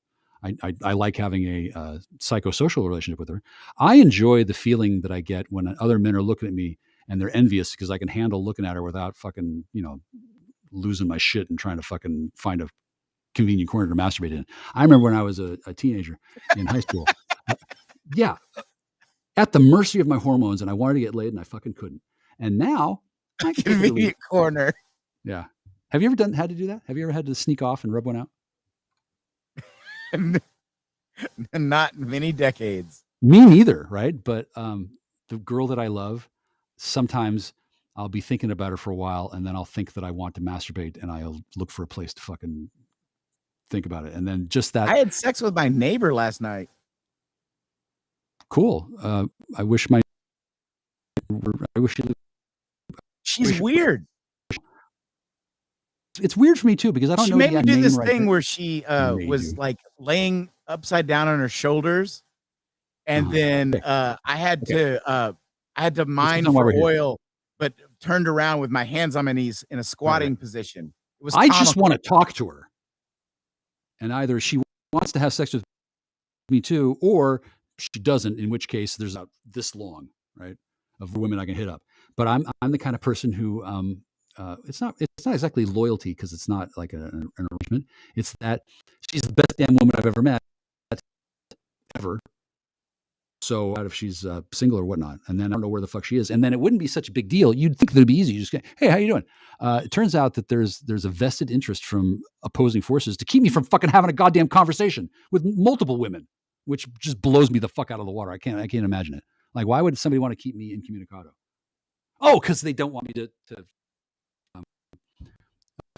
I like having a psychosocial relationship with her. I enjoy the feeling that I get when other men are looking at me and they're envious because I can handle looking at her without fucking, losing my shit and trying to fucking find a convenient corner to masturbate in. I remember when I was a teenager in high school. Yeah. At the mercy of my hormones, and I wanted to get laid and I fucking couldn't. And now I can convenient corner. Yeah. Have you ever had to do that? Have you ever had to sneak off and rub one out? Not in many decades. Me neither, right? But the girl that I love, sometimes I'll be thinking about her for a while, and then I'll think that I want to masturbate, and I'll look for a place to fucking think about it. And then just that. I had sex with my neighbor last night. Cool. I wish she's weird. It's weird for me too, because I don't know. She made me do this right thing there. where she was like laying upside down on her shoulders, and then I had to mine for oil, but turned around with my hands on my knees in a squatting position. It was. I just want to talk to her, and either she wants to have sex with me too, or she doesn't. In which case, there's about this long, right, of women I can hit up. But I'm the kind of person who it's not exactly loyalty, because it's not like an arrangement. It's that she's the best damn woman I've ever met, ever. So out if she's single or whatnot, and then I don't know where the fuck she is, and then it wouldn't be such a big deal. You'd think that it'd be easy. You just go, hey, how you doing? It turns out that there's a vested interest from opposing forces to keep me from fucking having a goddamn conversation with multiple women, which just blows me the fuck out of the water. I can't imagine it. Like, why would somebody want to keep me incommunicado? Oh, because they don't want me to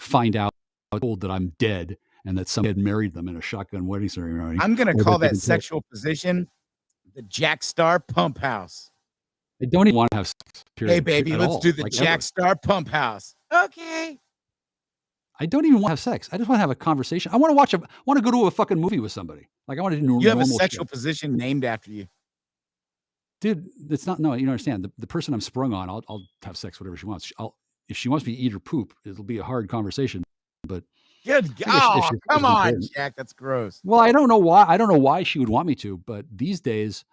find out that I'm dead and that somebody had married them in a shotgun wedding ceremony. I'm going to call that sexual position the Jack Star Pump House. I don't even want to have sex. Hey, baby, let's do the Jack Star Pump House. Okay. I don't even want to have sex. I just want to have a conversation. I want to go to a fucking movie with somebody. Like, I want to do normal. You have a sexual position named after you. dude, it's not. No, you don't understand. The person I'm sprung on, I'll have sex whatever she wants. If she wants me to eat her poop, it'll be a hard conversation. But Good. I guess if Oh, she come feels on, important. Jack. That's gross. Well, I don't know why. I don't know why she would want me to. But these days,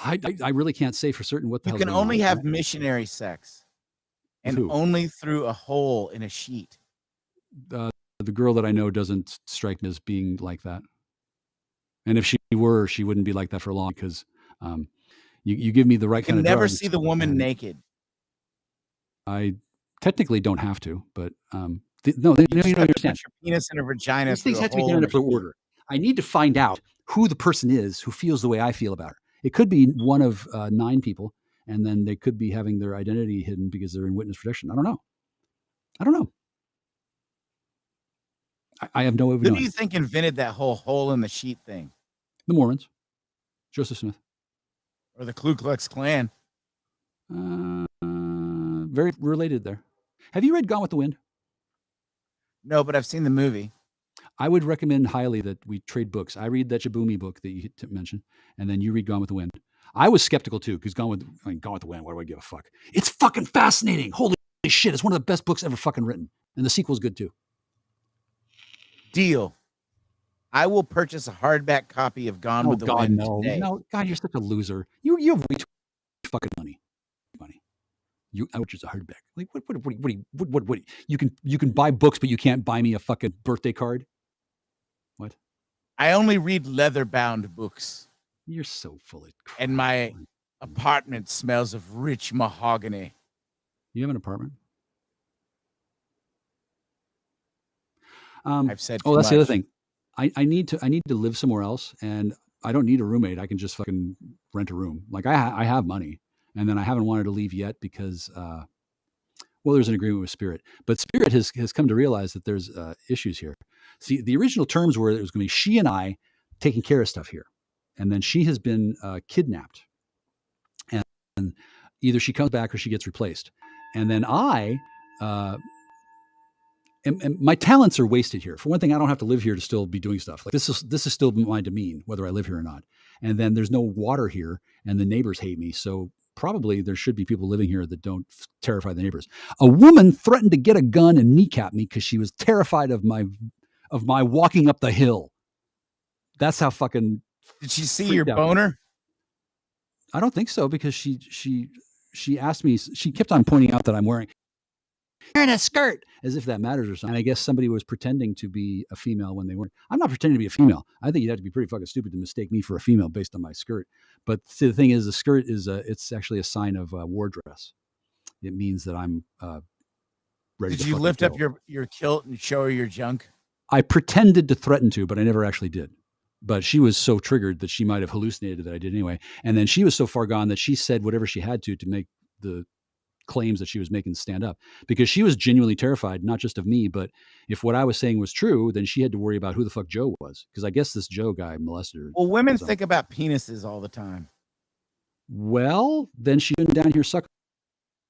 I really can't say for certain what the You hell's can going only on. have missionary sex, With and who? only through a hole in a sheet. The girl that I know doesn't strike me as being like that. And if she were, she wouldn't be like that for long because you give me the You right kind can of never drugs, see the woman and naked. I technically don't have to. But you You don't just have to understand. put your penis in her vagina These through things a have to be hole done in in a a sheet. order. I need to find out who the person is who feels the way I feel about her. It could be one of 9 people, and then they could be having their identity hidden because they're in witness protection. I don't know. I have no way of Who do knowing. you think invented that whole hole in the sheet thing? The Mormons, Joseph Smith. Or the Ku Klux Klan? Very related there. Have you read Gone with the Wind? No, but I've seen the movie. I would recommend highly that we trade books. I read that Jabumi book that you mentioned, and then you read Gone with the Wind. I was skeptical too, because Gone with the Wind, why do I give a fuck? It's fucking fascinating. Holy shit, it's one of the best books ever fucking written. And the sequel's good too. Deal. I will purchase a hardback copy of Gone with the God, Wind no. today. No, God, you're such a loser. You have way too much fucking money. I would just a hardback. Like what you can buy books, but you can't buy me a fucking birthday card? What? I only read leather-bound books. You're so full of crap. And my apartment smells of rich mahogany. You have an apartment? I've said too that's much. the other thing. I need to live somewhere else, and I don't need a roommate. I can just fucking rent a room. Like I have money, and then I haven't wanted to leave yet because there's an agreement with Spirit, but Spirit has come to realize that there's issues here. See, the original terms were it was going to be she and I taking care of stuff here, and then she has been kidnapped, and either she comes back or she gets replaced, and then I. And my talents are wasted here. For one thing, I don't have to live here to still be doing stuff. Like this is still my demean, whether I live here or not. And then there's no water here, and the neighbors hate me. So probably there should be people living here that don't terrify the neighbors. A woman threatened to get a gun and kneecap me because she was terrified of my walking up the hill. That's how fucking. Did she see your boner? I don't think so, because she asked me. She kept on pointing out that I'm wearing a skirt, as if that matters or something. And I guess somebody was pretending to be a female when they weren't. I'm not pretending to be a female. I think you'd have to be pretty fucking stupid to mistake me for a female based on my skirt. But see, the thing is, the skirt is it's actually a sign of war dress. It means that I'm ready. Did you lift up your kilt and show her your junk? I pretended to threaten to, but I never actually did. But she was so triggered that she might have hallucinated that I did anyway. And then she was so far gone that she said whatever she had to make the claims that she was making stand up, because she was genuinely terrified, not just of me, but if what I was saying was true, then she had to worry about who the fuck Joe was, because I guess this Joe guy molested her. Well, women think about penises all the time. Well, then she shouldn't down here suck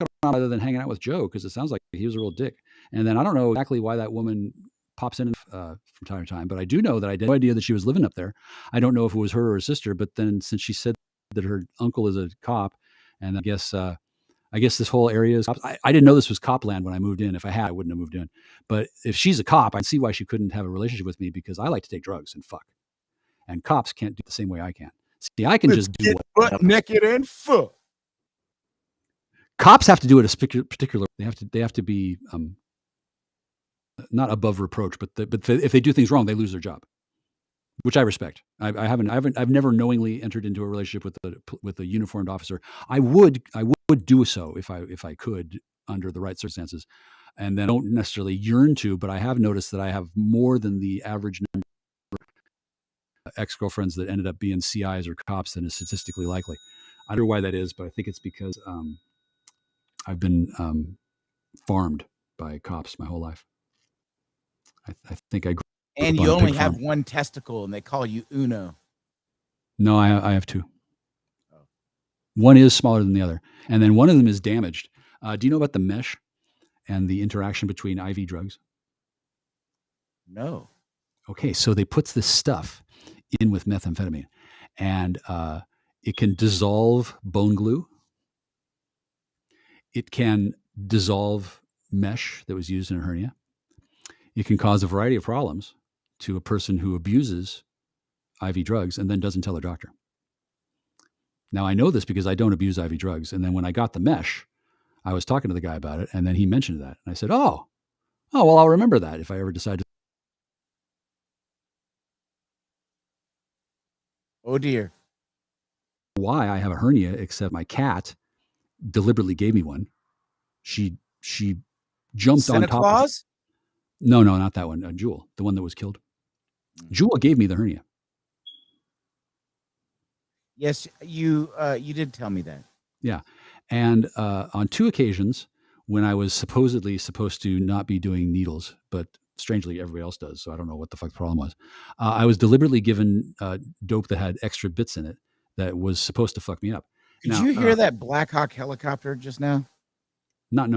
around rather than hanging out with Joe, because it sounds like he was a real dick. And then I don't know exactly why that woman pops in from time to time, but I do know that I had no idea that she was living up there. I don't know if it was her or her sister, but then since she said that her uncle is a cop, and I guess this whole area is. I didn't know this was cop land when I moved in. If I had, I wouldn't have moved in. But if she's a cop, I see why she couldn't have a relationship with me, because I like to take drugs and fuck. And cops can't do it the same way I can. See, I can just do butt naked and fuck. Cops have to do it a particular. They have to be not above reproach, but if they do things wrong, they lose their job, which I respect. I've never knowingly entered into a relationship with a uniformed officer. I would do so if I could under the right circumstances, and then I don't necessarily yearn to. But I have noticed that I have more than the average number of ex-girlfriends that ended up being CIs or cops than is statistically likely. I don't know why that is, but I think it's because I've been farmed by cops my whole life. I think I grew and up you on a only pig have farm. one testicle, and they call you Uno. No, I have 2. One is smaller than the other, and then one of them is damaged. Do you know about the mesh and the interaction between IV drugs? No. Okay, so they put this stuff in with methamphetamine, and It can dissolve bone glue. It can dissolve mesh that was used in a hernia. It can cause a variety of problems to a person who abuses IV drugs and then doesn't tell their doctor. Now, I know this because I don't abuse IV drugs. And then when I got the mesh, I was talking to the guy about it, and then he mentioned that. And I said, oh, well, I'll remember that if I ever decide to. Oh, dear. Why I have a hernia, except my cat deliberately gave me one. She jumped Santa on top Claus? of it. No, not that one. Jewel, the one that was killed. Jewel gave me the hernia. Yes, you did tell me that. Yeah. And on 2 occasions, when I was supposedly supposed to not be doing needles, but strangely everybody else does, so I don't know what the fuck the problem was, I was deliberately given dope that had extra bits in it that was supposed to fuck me up. Did you hear that Black Hawk helicopter just now? Not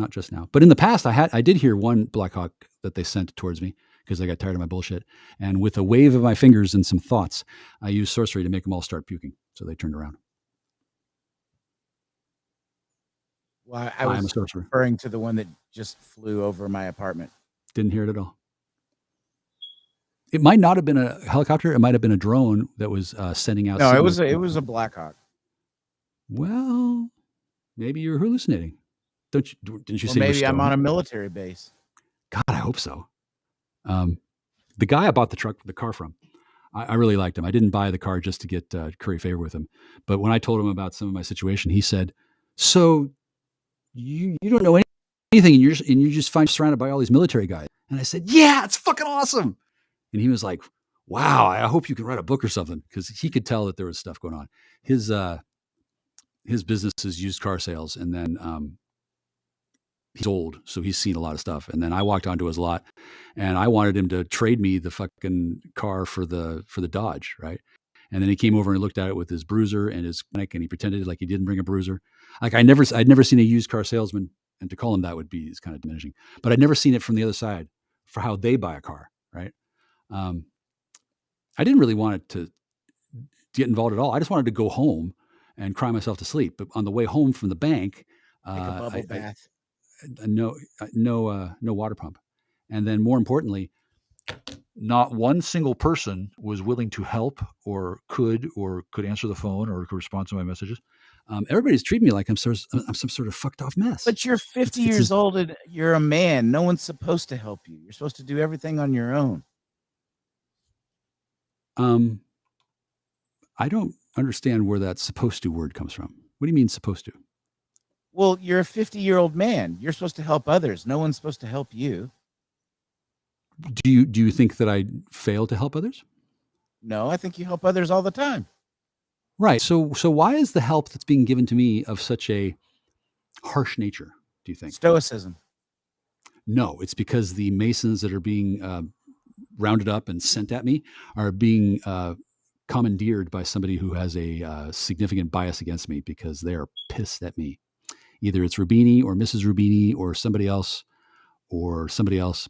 just now. But in the past, I did hear one Black Hawk that they sent towards me because I got tired of my bullshit. And with a wave of my fingers and some thoughts, I used sorcery to make them all start puking. So they turned around. Well, I was referring to the one that just flew over my apartment. Didn't hear it at all. It might not have been a helicopter. It might have been a drone that was sending out. No, it was a Black Hawk. Well, maybe you're hallucinating. Didn't you say maybe I'm on a military base? God, I hope so. The guy I bought the car from, I really liked him. I didn't buy the car just to get curry favor with him. But when I told him about some of my situation, he said, so you don't know anything and you're just surrounded by all these military guys. And I said, yeah, it's fucking awesome. And he was like, wow, I hope you can write a book or something, because he could tell that there was stuff going on. His business is used car sales, and then he's old, so he's seen a lot of stuff. And then I walked onto his lot, and I wanted him to trade me the fucking car for the Dodge, right? And then he came over and looked at it with his bruiser and his neck, and he pretended like he didn't bring a bruiser. Like I'd never seen a used car salesman, and to call him that is kind of diminishing. But I'd never seen it from the other side for how they buy a car, right? I didn't really want it to get involved at all. I just wanted to go home and cry myself to sleep. But on the way home from the bank, take a bubble bath. No water pump. And then more importantly, not one single person was willing to help or could answer the phone or could respond to my messages. Everybody's treating me like I'm some sort of fucked off mess. But you're 50 years old and you're a man. No one's supposed to help you. You're supposed to do everything on your own. I don't understand where that "supposed to" word comes from. What do you mean supposed to? Well, you're a 50-year-old man. You're supposed to help others. No one's supposed to help you. Do you think that I fail to help others? No, I think you help others all the time. Right. So why is the help that's being given to me of such a harsh nature, do you think? Stoicism. No, it's because the Masons that are being rounded up and sent at me are being commandeered by somebody who has a significant bias against me, because they are pissed at me. Either it's Rubini or Mrs. Rubini or somebody else,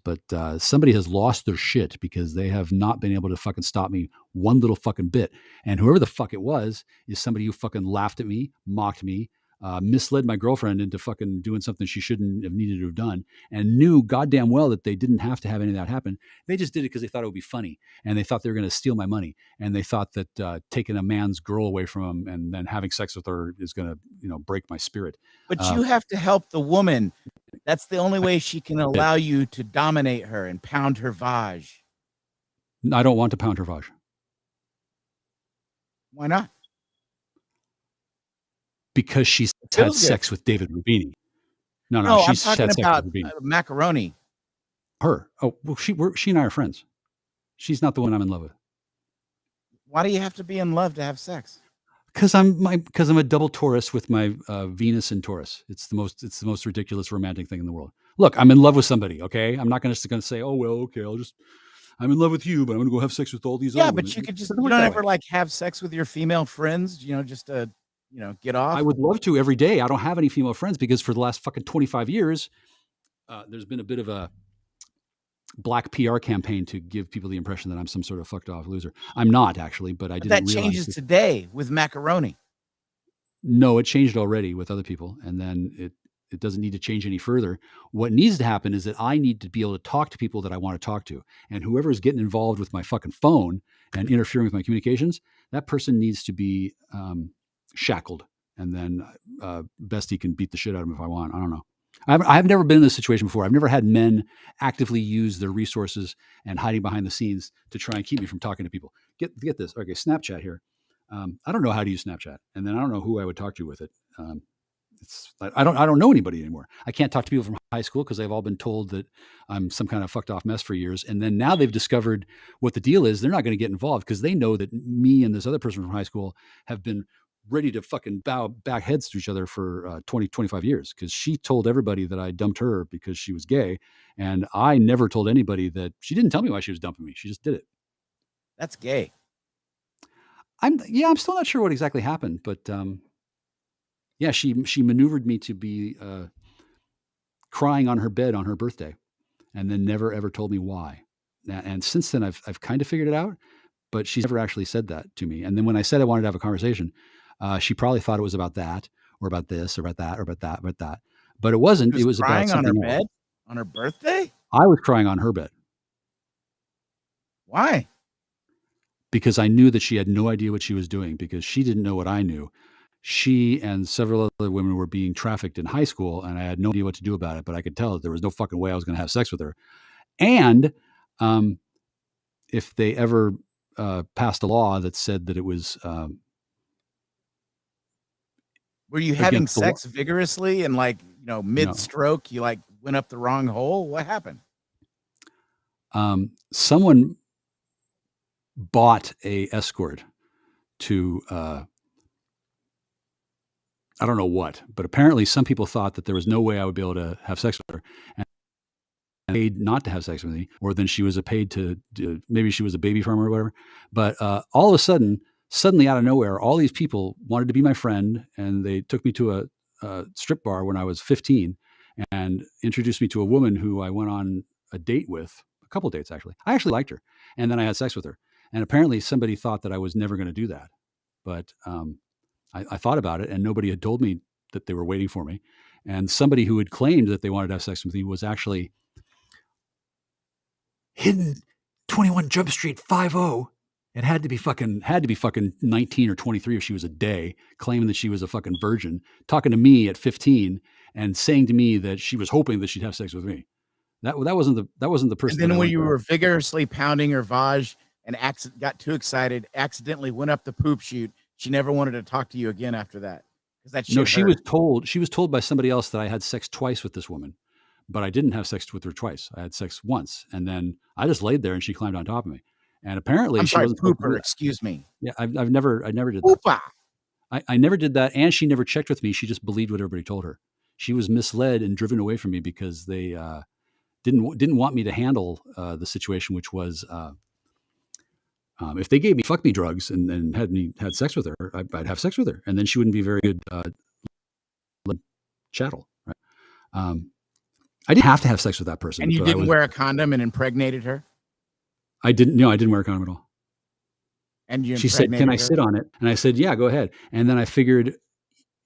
but somebody has lost their shit because they have not been able to fucking stop me one little fucking bit. And whoever the fuck it was is somebody who fucking laughed at me, mocked me, misled my girlfriend into fucking doing something she shouldn't have needed to have done, and knew goddamn well that they didn't have to have any of that happen. They just did it because they thought it would be funny, and they thought they were going to steal my money, and they thought that taking a man's girl away from him and then having sex with her is going to, break my spirit. But you have to help the woman. That's the only way she can allow you to dominate her and pound her vag. I don't want to pound her vag. Why not? Because she's had sex with David Rubini. No, she's I'm talking had sex about with Rubini. macaroni. Her. Oh, well, she and I are friends. She's not the one I'm in love with. Why do you have to be in love to have sex? Because I'm a double Taurus with my Venus in Taurus. It's the most ridiculous romantic thing in the world. Look, I'm in love with somebody. Okay, I'm not going to say, oh well, okay, I'm in love with you, but I'm going to go have sex with all these. Yeah, other but women. you could just you don't ever like have sex with your female friends, just to get off. I would love to every day. I don't have any female friends because for the last fucking 25 years, there's been a bit of a black PR campaign to give people the impression that I'm some sort of fucked off loser. I'm not actually, but I But didn't that realize changes today with macaroni. No, it changed already with other people, and then it doesn't need to change any further. What needs to happen is that I need to be able to talk to people that I want to talk to, and whoever is getting involved with my fucking phone and interfering with my communications, that person needs to be shackled, and then Bestie can beat the shit out of him if I want. I don't know. I've never been in this situation before. I've never had men actively use their resources and hiding behind the scenes to try and keep me from talking to people. Get this. Okay, Snapchat here. I don't know how to use Snapchat, and then I don't know who I would talk to with it. I don't know anybody anymore. I can't talk to people from high school because they've all been told that I'm some kind of fucked off mess for years. And then now they've discovered what the deal is. They're not going to get involved because they know that me and this other person from high school have been ready to fucking bow back heads to each other for 20, 25 years. Because she told everybody that I dumped her because she was gay. And I never told anybody that. She didn't tell me why she was dumping me. She just did it. That's gay. I'm still not sure what exactly happened, but yeah, she maneuvered me to be crying on her bed on her birthday, and then never ever told me why. And since then, I've kind of figured it out, but she's never actually said that to me. And then when I said I wanted to have a conversation, she probably thought it was about that, or about this, or about that, or about that, about that. But it wasn't. It was about crying on her something else. bed on her birthday. I was crying on her bed. Why? Because I knew that she had no idea what she was doing, because she didn't know what I knew. She and several other women were being trafficked in high school, and I had no idea what to do about it, but I could tell that there was no fucking way I was going to have sex with her. And if they ever passed a law that said that it was were you having sex vigorously and mid-stroke, you like went up the wrong hole? What happened? Someone bought a escort to I don't know what, but apparently some people thought that there was no way I would be able to have sex with her, and paid not to have sex with me, or then she was paid to maybe she was a baby farmer or whatever. But all of a sudden, suddenly out of nowhere, all these people wanted to be my friend, and they took me to a strip bar when I was 15 and introduced me to a woman who I went on a date with, a couple of dates actually. I actually liked her, and then I had sex with her. And apparently somebody thought that I was never going to do that, but I thought about it, and nobody had told me that they were waiting for me. And somebody who had claimed that they wanted to have sex with me was actually hidden 21 Jump Street 50. It had to be fucking 19 or 23 if she was a day, claiming that she was a fucking virgin, talking to me at 15 and saying to me that she was hoping that she'd have sex with me. That wasn't the person. And then when you were vigorously pounding her vag and got too excited, accidentally went up the poop chute, she never wanted to talk to you again after that. No, she was told by somebody else that I had sex twice with this woman, but I didn't have sex with her twice. I had sex once, and then I just laid there and she climbed on top of me. And apparently she wasn't pooper, excuse me. Yeah, I never did Poopa. that. I never did that, and she never checked with me. She just believed what everybody told her. She was misled and driven away from me because they didn't want me to handle the situation, which was if they gave me fuck me drugs and had sex with her, I'd have sex with her, and then she wouldn't be very good chattel. Right? I didn't have to have sex with that person. And you didn't wear a condom and impregnated her? I didn't. No, I didn't wear a condom at all. And she said, "Can I sit on it?" And I said, "Yeah, go ahead." And then I figured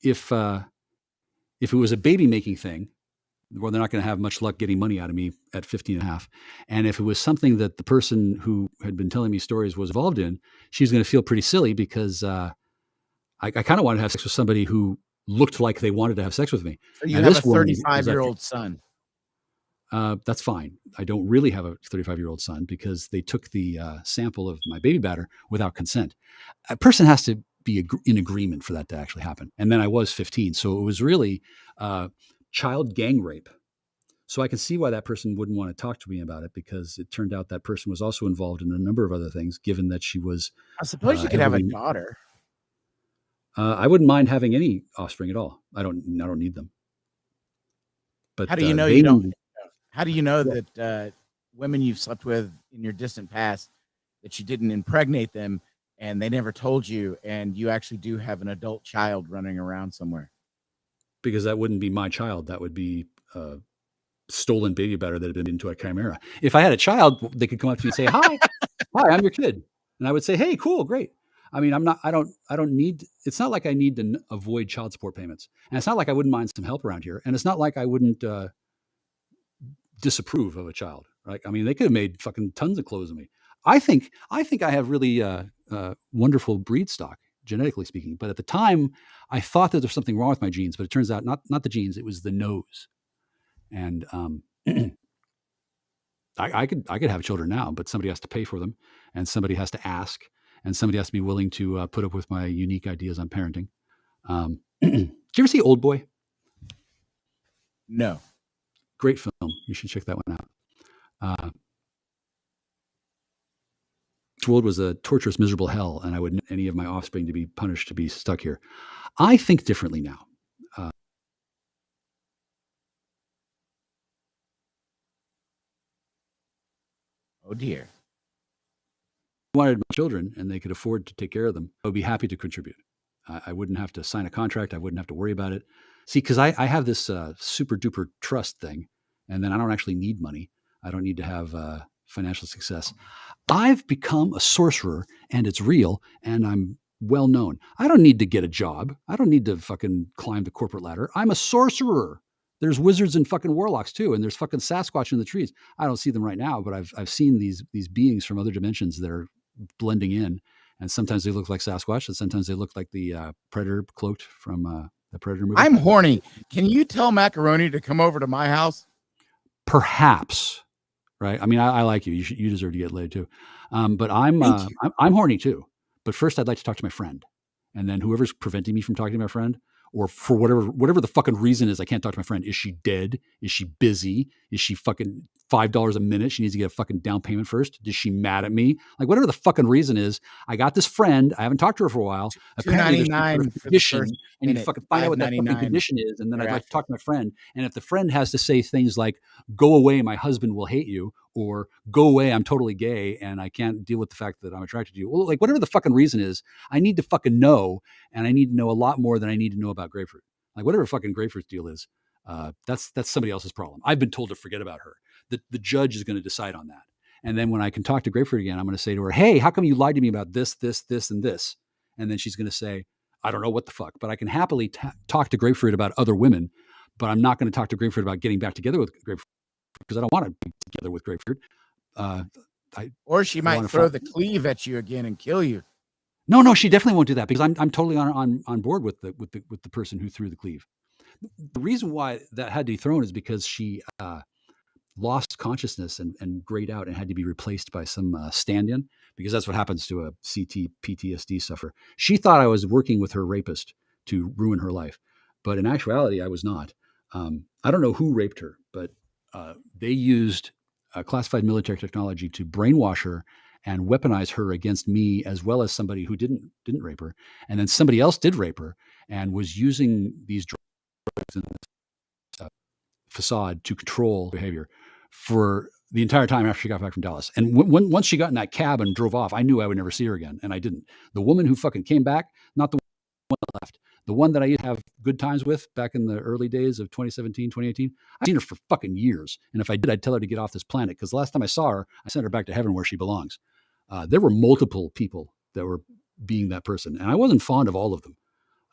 if it was a baby making thing, well, they're not going to have much luck getting money out of me at 15 and a half. And if it was something that the person who had been telling me stories was involved in, she was going to feel pretty silly because I kind of wanted to have sex with somebody who looked like they wanted to have sex with me. So you have a 35-year-old son. That's fine. I don't really have a 35-year-old son because they took the sample of my baby batter without consent. A person has to be in agreement for that to actually happen. And then I was 15. So it was really child gang rape. So I can see why that person wouldn't want to talk to me about it, because it turned out that person was also involved in a number of other things, given that she was. I suppose you could have a daughter. I wouldn't mind having any offspring at all. I don't need them. But how do you know you don't? How do you know that women you've slept with in your distant past, that you didn't impregnate them and they never told you, and you actually do have an adult child running around somewhere? Because that wouldn't be my child. That would be stolen baby batter that had been into a chimera. If I had a child, they could come up to me and say, "Hi, hi, I'm your kid," and I would say, "Hey, cool, great." I mean, I don't need. It's not like I need to avoid child support payments, and it's not like I wouldn't mind some help around here, and it's not like I wouldn't disapprove of a child. Right? I mean, they could have made fucking tons of clothes of me. I think I have really wonderful breed stock, genetically speaking. But at the time, I thought that there's something wrong with my genes, but it turns out not the genes. It was the nose. And I could have children now, but somebody has to pay for them, and somebody has to ask, and somebody has to be willing to put up with my unique ideas on parenting. Did you ever see Old Boy? No. Great film. You should check that one out. This world was a torturous, miserable hell, and I would want any of my offspring to be punished to be stuck here. I think differently now. Oh dear. Wanted my children and they could afford to take care of them, I would be happy to contribute. I wouldn't have to sign a contract. I wouldn't have to worry about it. See, because I have this super duper trust thing, and then I don't actually need money. I don't need to have financial success. I've become a sorcerer, and it's real, and I'm well known. I don't need to get a job. I don't need to fucking climb the corporate ladder. I'm a sorcerer. There's wizards and fucking warlocks too, and there's fucking Sasquatch in the trees. I don't see them right now, but I've seen these beings from other dimensions that are blending in, and sometimes they look like Sasquatch, and sometimes they look like the Predator cloaked from the Predator movie. I'm horny. Can you tell Macaroni to come over to my house? Perhaps, right? I mean, I like you. You deserve to get laid too. But I'm horny too. But first, I'd like to talk to my friend, and then whoever's preventing me from talking to my friend, or for whatever the fucking reason is, I can't talk to my friend. Is she dead? Is she busy? Is she fucking $5 a minute? She needs to get a fucking down payment first. Is she mad at me? Like whatever the fucking reason is, I got this friend. I haven't talked to her for a while. Apparently, there's some sort of condition, and you fucking find out what that fucking condition is, and then I'd like to talk to my friend. And if the friend has to say things like, "Go away, my husband will hate you," or "Go away, I'm totally gay and I can't deal with the fact that I'm attracted to you," well, like whatever the fucking reason is, I need to fucking know, and I need to know a lot more than I need to know about grapefruit. Like whatever fucking grapefruit's deal is, that's somebody else's problem. I've been told to forget about her. The judge is going to decide on that. And then when I can talk to grapefruit again, I'm going to say to her, "Hey, how come you lied to me about this, this, this, and this?" And then she's going to say, "I don't know what the fuck," but I can happily talk to grapefruit about other women, but I'm not going to talk to grapefruit about getting back together with grapefruit because I don't want to be together with grapefruit. Or she might throw the cleave at you again and kill you. No, she definitely won't do that because I'm totally on board with the person who threw the cleave. The reason why that had to be thrown is because she lost consciousness and grayed out and had to be replaced by some stand-in, because that's what happens to a CT PTSD sufferer. She thought I was working with her rapist to ruin her life, but in actuality, I was not. I don't know who raped her, but they used classified military technology to brainwash her and weaponize her against me, as well as somebody who didn't rape her. And then somebody else did rape her and was using these drugs and facade to control behavior for the entire time after she got back from Dallas. And once she got in that cab and drove off, I knew I would never see her again, and I didn't. The woman who fucking came back, not the one that left, the one that I used to have good times with back in the early days of 2017, 2018, I've seen her for fucking years. And if I did, I'd tell her to get off this planet, because the last time I saw her, I sent her back to heaven where she belongs. There were multiple people that were being that person, and I wasn't fond of all of them.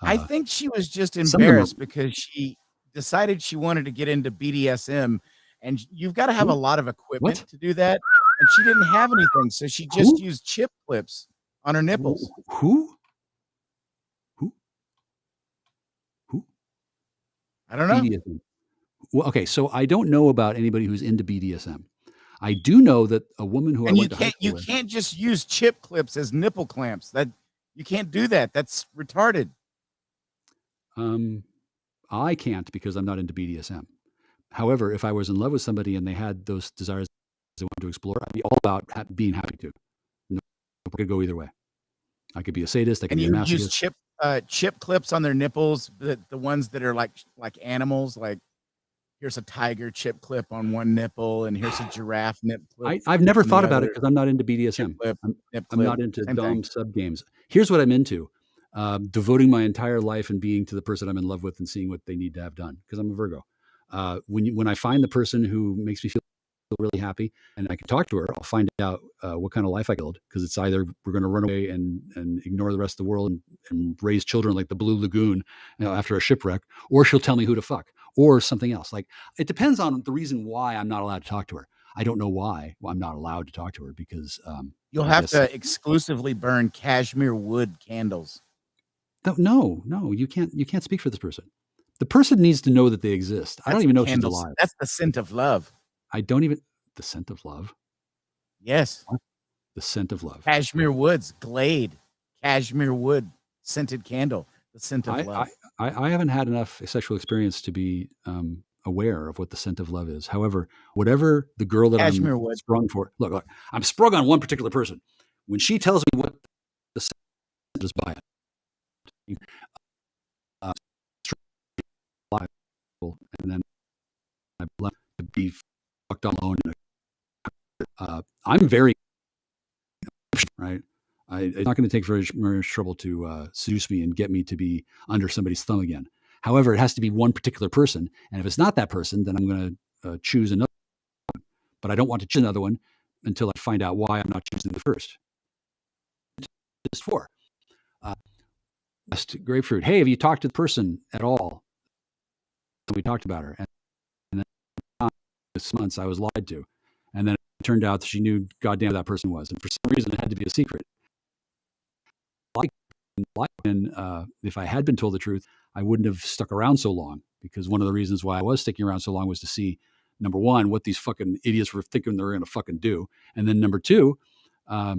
I think she was just embarrassed because she decided she wanted to get into BDSM, and you've got to have a lot of equipment to do that. And she didn't have anything, so she just used chip clips on her nipples. Who? I don't know. BDSM. Well, okay, so I don't know about anybody who's into BDSM. I do know that a woman who you can't just use chip clips as nipple clamps. That you can't do that. That's retarded. I can't because I'm not into BDSM. However, if I was in love with somebody and they had those desires they wanted to explore, I'd be all about being happy to. No, it could go either way. I could be a sadist. I could be a masochist. Use chip clips on their nipples, the ones that are like animals. Like here's a tiger chip clip on one nipple, and here's a giraffe nip clip. I've never thought about it because I'm not into BDSM. I'm not into dumb sub games. Here's what I'm into. Devoting my entire life and being to the person I'm in love with and seeing what they need to have done, because I'm a Virgo. When I find the person who makes me feel really happy and I can talk to her, I'll find out what kind of life I build, because it's either we're going to run away and ignore the rest of the world and raise children like the Blue Lagoon, after a shipwreck, or she'll tell me who to fuck or something else. Like, it depends on the reason why I'm not allowed to talk to her. I don't know why I'm not allowed to talk to her, because You'll I have guess to exclusively burn cashmere wood candles. no, you can't speak for this person. The person needs to know that they exist. I don't even know if she's alive. That's the scent of love. I don't even the scent of love. Yes. What? The scent of love. Cashmere woods, Glade, cashmere wood, scented candle, the scent of love. I haven't had enough sexual experience to be aware of what the scent of love is. However, whatever the girl that Cashmere I'm wood. sprung for, look, I'm sprung on one particular person. When she tells me what the scent is, just buy it. And then I left to be fucked alone. I'm very right. It's not going to take very much trouble to seduce me and get me to be under somebody's thumb again. However, it has to be one particular person, and if it's not that person, then I'm going to choose another one. But I don't want to choose another one until I find out why I'm not choosing the first. It's for grapefruit. Hey, have you talked to the person at all? We talked about her, and then 6 months I was lied to, and then it turned out that she knew goddamn who that person was, and for some reason it had to be a secret. And if I had been told the truth, I wouldn't have stuck around so long, because one of the reasons why I was sticking around so long was to see, number one, what these fucking idiots were thinking they were going to fucking do. And then number two, I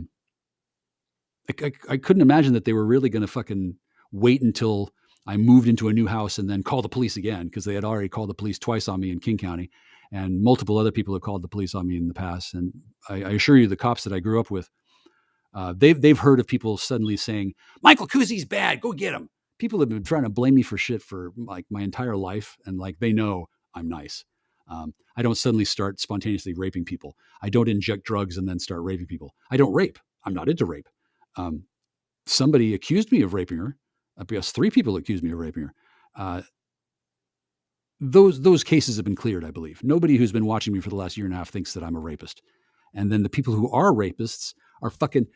couldn't imagine that they were really going to fucking wait until I moved into a new house and then call the police again, because they had already called the police twice on me in King County, and multiple other people have called the police on me in the past. And I assure you, the cops that I grew up with, they've heard of people suddenly saying, Michael Kuzi's bad, go get him. People have been trying to blame me for shit for like my entire life, and like they know I'm nice. I don't suddenly start spontaneously raping people. I don't inject drugs and then start raping people. I don't rape. I'm not into rape. Somebody accused me of raping her. I guess 3 people accused me of raping her. Those cases have been cleared, I believe. Nobody who's been watching me for the last year and a half thinks that I'm a rapist. And then the people who are rapists are fucking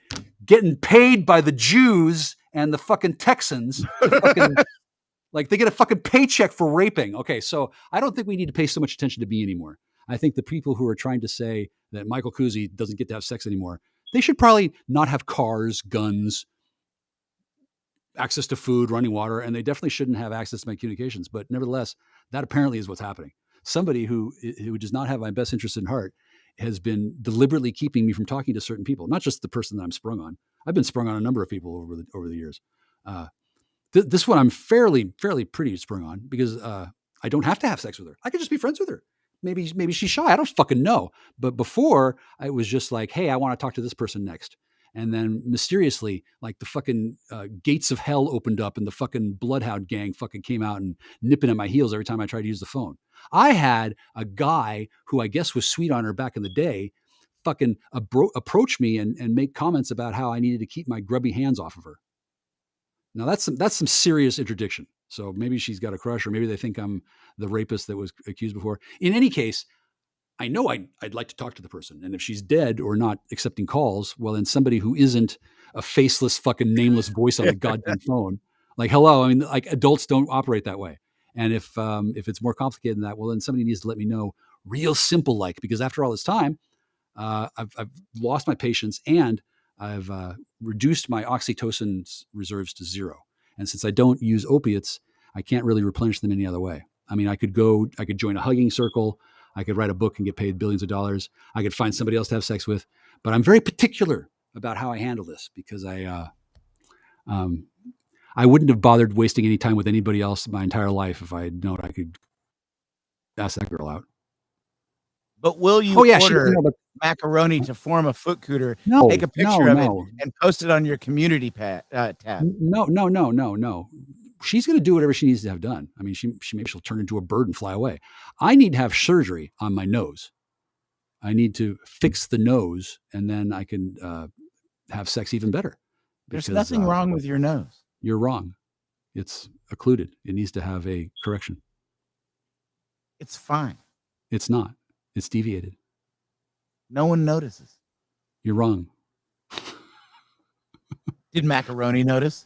getting paid by the Jews and the fucking Texans to fucking, like, they get a fucking paycheck for raping. Okay, so I don't think we need to pay so much attention to me anymore. I think the people who are trying to say that Michael Kuzi doesn't get to have sex anymore, they should probably not have cars, guns, access to food, running water, and they definitely shouldn't have access to my communications. But nevertheless, that apparently is what's happening. Somebody who does not have my best interest in heart has been deliberately keeping me from talking to certain people, not just the person that I'm sprung on. I've been sprung on a number of people over the years. This one I'm fairly pretty sprung on, because I don't have to have sex with her. I could just be friends with her. Maybe she's shy. I don't fucking know. But before, it was just like, hey, I want to talk to this person next. And then mysteriously, like, the fucking gates of hell opened up and the fucking Bloodhound gang fucking came out and nipping at my heels every time I tried to use the phone. I had a guy who I guess was sweet on her back in the day fucking approach me and make comments about how I needed to keep my grubby hands off of her. Now that's some serious interdiction. So maybe she's got a crush, or maybe they think I'm the rapist that was accused before. In any case, I know I'd like to talk to the person. And if she's dead or not accepting calls, well, then somebody who isn't a faceless fucking nameless voice on the goddamn phone, like, hello. I mean, like, adults don't operate that way. And if it's more complicated than that, well, then somebody needs to let me know real simple, like, because after all this time, I've lost my patience, and I've reduced my oxytocin reserves to 0. And since I don't use opiates, I can't really replenish them any other way. I mean, I could join a hugging circle. I could write a book and get paid billions of dollars. I could find somebody else to have sex with, but I'm very particular about how I handle this, because I wouldn't have bothered wasting any time with anybody else my entire life if I had known I could ask that girl out. But will you order macaroni to form a foot cooter, take a picture of it, and post it on your community tab? No. She's going to do whatever she needs to have done. I mean, maybe she'll turn into a bird and fly away. I need to have surgery on my nose. I need to fix the nose, and then I can have sex even better. There's nothing wrong with your nose. You're wrong. It's occluded. It needs to have a correction. It's fine. It's not. It's deviated. No one notices. You're wrong. Did Macaroni notice?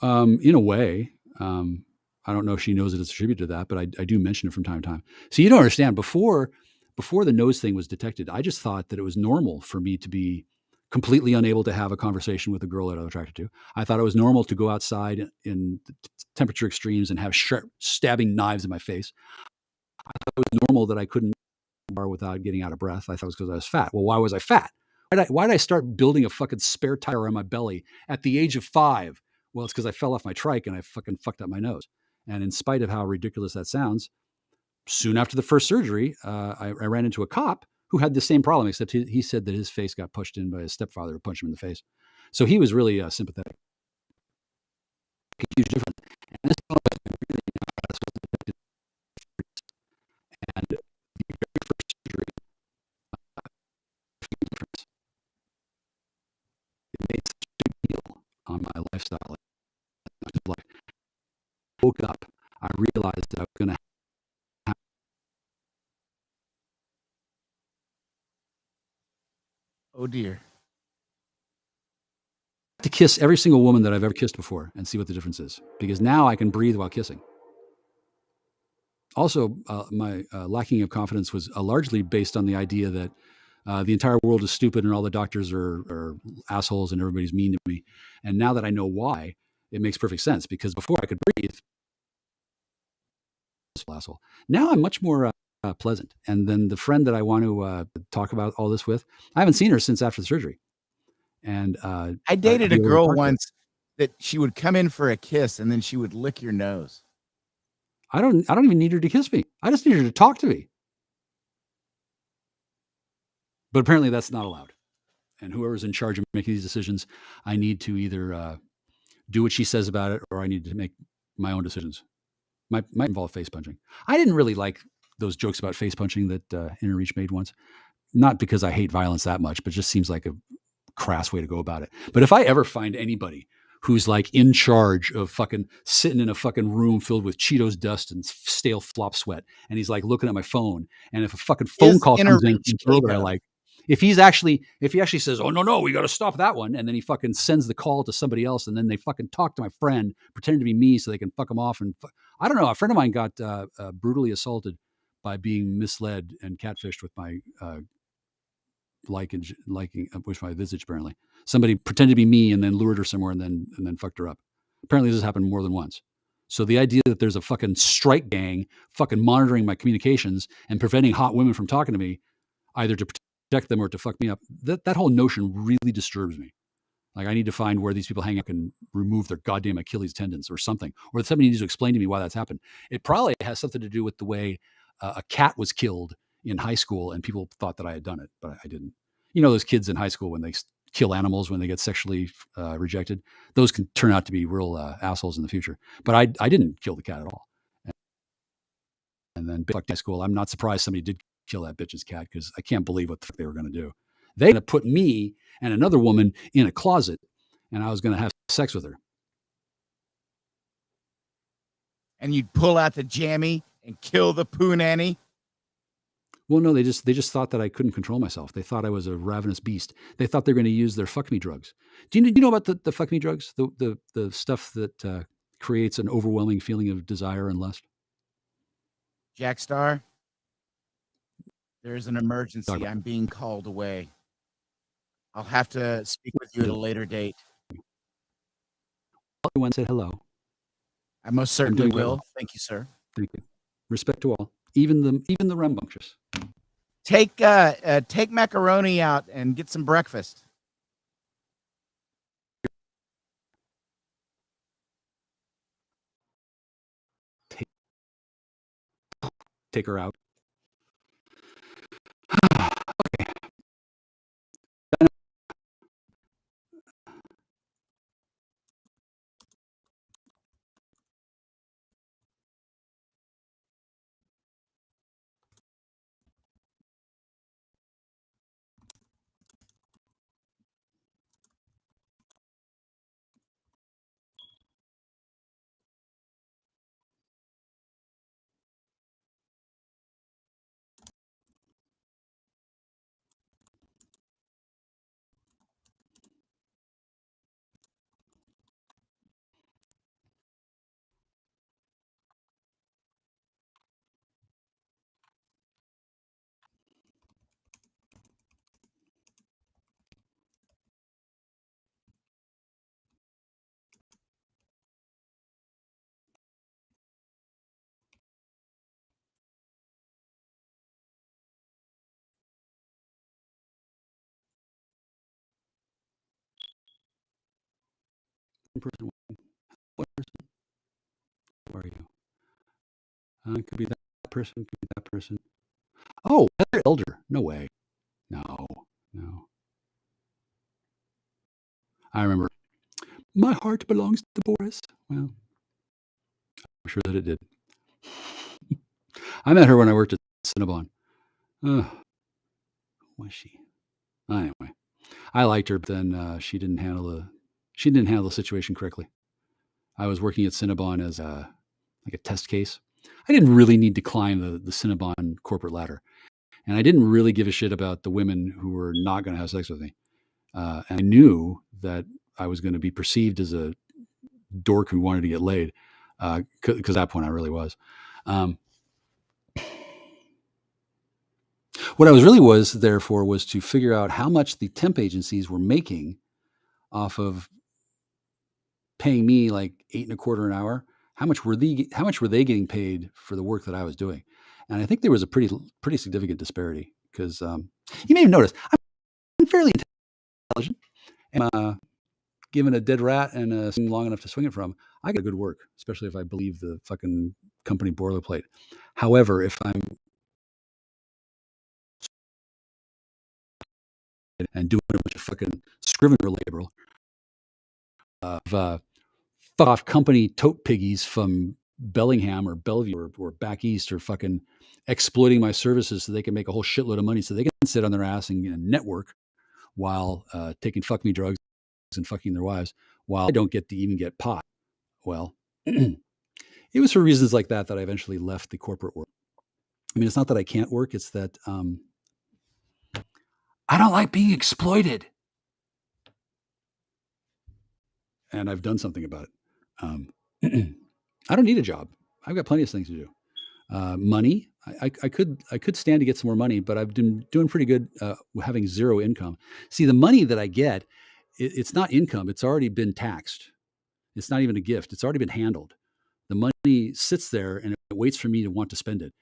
In a way. I don't know if she knows that it's attributed to that, but I do mention it from time to time. So you don't understand. Before the nose thing was detected, I just thought that it was normal for me to be completely unable to have a conversation with a girl that I'm attracted to. I thought it was normal to go outside in temperature extremes and have sharp stabbing knives in my face. It was normal that I couldn't bar without getting out of breath. I thought it was because I was fat. Well, why was I fat? Why did I start building a fucking spare tire on my belly at the age of 5? Well, it's because I fell off my trike and I fucking fucked up my nose. And in spite of how ridiculous that sounds, soon after the first surgery, I ran into a cop who had the same problem, except he said that his face got pushed in by his stepfather who punched him in the face. So he was really sympathetic. A huge difference. And this one was really this was detected. And the very first surgery, difference. It made such a big deal on my lifestyle. Like, I woke up, I realized that I was going to have Oh dear. to kiss every single woman that I've ever kissed before and see what the difference is. Because now I can breathe while kissing. Also, my lacking of confidence was largely based on the idea that the entire world is stupid and all the doctors are assholes and everybody's mean to me. And now that I know why, it makes perfect sense because before I could breathe, asshole. Now I'm much more pleasant. And then the friend that I want to talk about all this with, I haven't seen her since after the surgery. And I dated a be able to girl talk to her. once that she would come in for a kiss and then she would lick your nose. I don't even need her to kiss me. I just need her to talk to me. But apparently that's not allowed. And whoever's in charge of making these decisions, I need to either do what she says about it or I need to make my own decisions. Might involve face punching. I didn't really like those jokes about face punching that Interreach made once. Not because I hate violence that much, but just seems like a crass way to go about it. But if I ever find anybody who's like in charge of fucking sitting in a fucking room filled with Cheetos dust and stale flop sweat, and he's like looking at my phone, and if a fucking phone Is call comes in Interreach from a girl that I K-Dub? like, if he actually says, "Oh no, we got to stop that one," and then he fucking sends the call to somebody else, and then they fucking talk to my friend, pretending to be me so they can fuck him off, and I don't know. A friend of mine got brutally assaulted by being misled and catfished with my liking with my visage. Apparently, somebody pretended to be me and then lured her somewhere and then fucked her up. Apparently, this has happened more than once. So the idea that there's a fucking strike gang fucking monitoring my communications and preventing hot women from talking to me, either to protect them or to fuck me up, that whole notion really disturbs me. Like I need to find where these people hang out and remove their goddamn Achilles tendons or something, or somebody needs to explain to me why that's happened. It probably has something to do with the way a cat was killed in high school, and people thought that I had done it, but I didn't. You know, those kids in high school when they kill animals when they get sexually rejected, those can turn out to be real assholes in the future. But I didn't kill the cat at all. And then fuck high school. I'm not surprised somebody did kill that bitch's cat because I can't believe what the fuck they were going to do. They were going to put me and another woman in a closet, and I was going to have sex with her. And you'd pull out the jammy and kill the poo nanny? Well, no, they just thought that I couldn't control myself. They thought I was a ravenous beast. They thought they were going to use their fuck me drugs. Do you know about the fuck me drugs? The stuff that creates an overwhelming feeling of desire and lust. Jack Star, there's an emergency. I'm being called away. I'll have to speak with you at a later date. Everyone said hello. I most certainly will. Thank you, sir. Thank you. Respect to all, even the rambunctious. Take Macaroni out and get some breakfast. Take her out. person. What person? Who are you? It could be that person. Could be that person. Oh, they're elder. No way. No, no. I remember. My heart belongs to Boris. Well, I'm sure that it did. I met her when I worked at Cinnabon. Who was she? Anyway, I liked her, but then she didn't handle the situation correctly. I was working at Cinnabon as like a test case. I didn't really need to climb the Cinnabon corporate ladder, and I didn't really give a shit about the women who were not going to have sex with me. And I knew that I was going to be perceived as a dork who wanted to get laid, because at that point I really was. What I was really was there for was to figure out how much the temp agencies were making off of paying me like $8.25 an hour. How much were they getting paid for the work that I was doing? And I think there was a pretty significant disparity because you may have noticed I'm fairly intelligent. And given a dead rat and a swing long enough to swing it from, I get good work, especially if I believe the fucking company boilerplate. However, if I'm and doing a bunch of fucking Scrivener labor of fuck off company tote piggies from Bellingham or Bellevue or back east, or fucking exploiting my services so they can make a whole shitload of money so they can sit on their ass and network while taking fuck me drugs and fucking their wives while I don't get to even get pot. Well, it was for reasons like that I eventually left the corporate world. I mean, it's not that I can't work, it's that I don't like being exploited. And I've done something about it. I don't need a job. I've got plenty of things to do. Money, I could stand to get some more money, but I've been doing pretty good having zero income. See, the money that I get, it's not income. It's already been taxed. It's not even a gift. It's already been handled. The money sits there and it waits for me to want to spend it.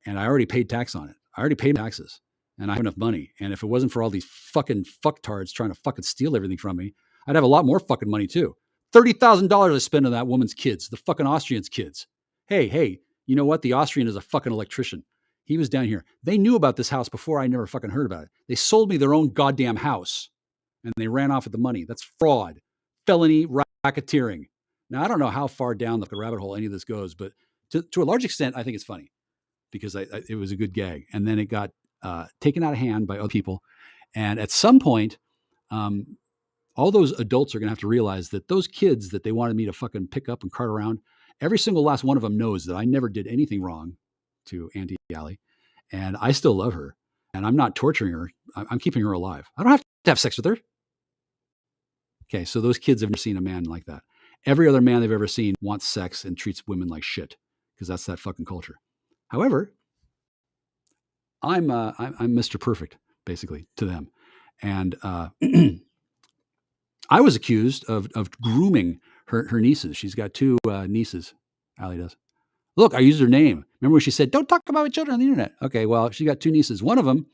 And I already paid tax on it. I already paid taxes and I have enough money. And if it wasn't for all these fucking fucktards trying to fucking steal everything from me, I'd have a lot more fucking money too. $30,000 I spent on that woman's kids, the fucking Austrian's kids. Hey, you know what? The Austrian is a fucking electrician. He was down here. They knew about this house before I never fucking heard about it. They sold me their own goddamn house and they ran off with the money. That's fraud, felony, racketeering. Now, I don't know how far down the rabbit hole any of this goes, but to a large extent, I think it's funny because it was a good gag. And then it got taken out of hand by other people. And at some point, all those adults are going to have to realize that those kids that they wanted me to fucking pick up and cart around, every single last one of them knows that I never did anything wrong to Auntie Allie. And I still love her. And I'm not torturing her. I'm keeping her alive. I don't have to have sex with her. Okay, so those kids have never seen a man like that. Every other man they've ever seen wants sex and treats women like shit because that's that fucking culture. However, I'm Mr. Perfect, basically, to them. And I was accused of grooming her nieces. She's got two nieces, Allie does. Look, I used her name. Remember when she said, don't talk about my children on the internet? Okay, well, she got two nieces. One of them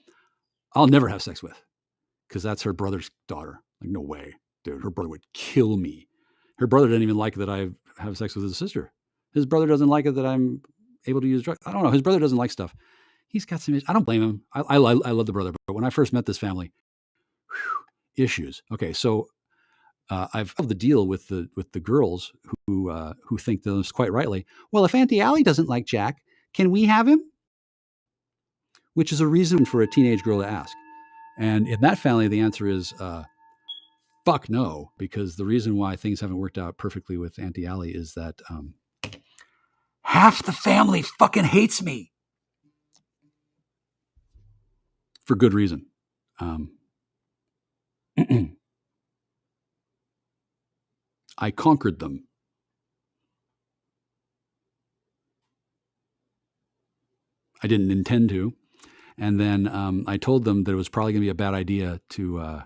I'll never have sex with because that's her brother's daughter. Like, no way, dude. Her brother would kill me. Her brother doesn't even like that I have sex with his sister. His brother doesn't like it that I'm able to use drugs. I don't know. His brother doesn't like stuff. He's got some issues. I don't blame him. I love the brother. But when I first met this family, issues. Okay, so I've had the deal with the girls who think this quite rightly. Well, if Auntie Allie doesn't like Jack, can we have him? Which is a reason for a teenage girl to ask. And in that family, the answer is fuck no, because the reason why things haven't worked out perfectly with Auntie Allie is that half the family fucking hates me for good reason. I conquered them. I didn't intend to. And then I told them that it was probably going to be a bad idea to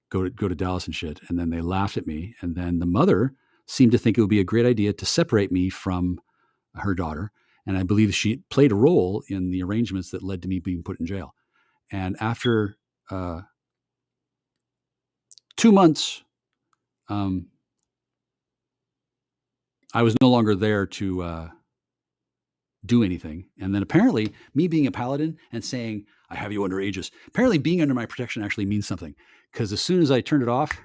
go to Dallas and shit. And then they laughed at me. And then the mother seemed to think it would be a great idea to separate me from her daughter. And I believe she played a role in the arrangements that led to me being put in jail. And after 2 months, I was no longer there to do anything. And then apparently, me being a paladin and saying, I have you under aegis, apparently being under my protection actually means something. Because as soon as I turned it off,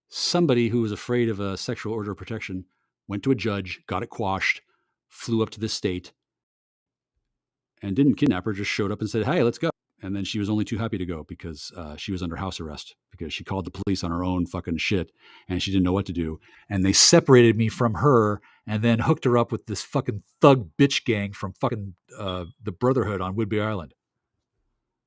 somebody who was afraid of a sexual order of protection went to a judge, got it quashed, flew up to this state, and didn't kidnap her, just showed up and said, hey, let's go. And then she was only too happy to go because she was under house arrest because she called the police on her own fucking shit and she didn't know what to do. And they separated me from her and then hooked her up with this fucking thug bitch gang from fucking the Brotherhood on Whidbey Island.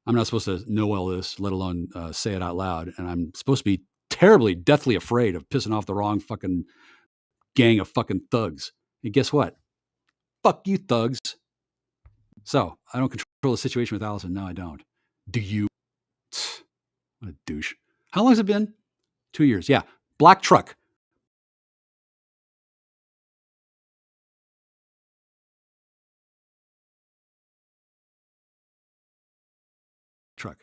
I'm not supposed to know all this, let alone say it out loud. And I'm supposed to be terribly, deathly afraid of pissing off the wrong fucking gang of fucking thugs. And guess what? Fuck you, thugs. So I don't control the situation with Allison. No, I don't. Do you? What a douche. How long has it been? 2 years. Yeah. Black truck. Truck.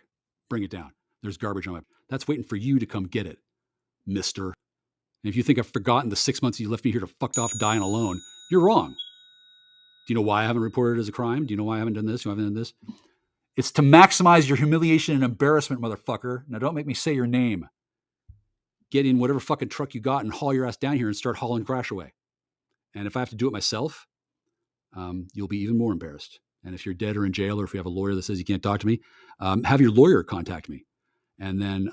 Bring it down. There's garbage on my. That's waiting for you to come get it, mister. And if you think I've forgotten the 6 months you left me here to fucked off dying alone, you're wrong. Do you know why I haven't reported it as a crime? Do you know why I haven't done this? You haven't done this? It's to maximize your humiliation and embarrassment, motherfucker. Now don't make me say your name. Get in whatever fucking truck you got and haul your ass down here and start hauling crash away. And if I have to do it myself, you'll be even more embarrassed. And if you're dead or in jail, or if you have a lawyer that says you can't talk to me, have your lawyer contact me. And then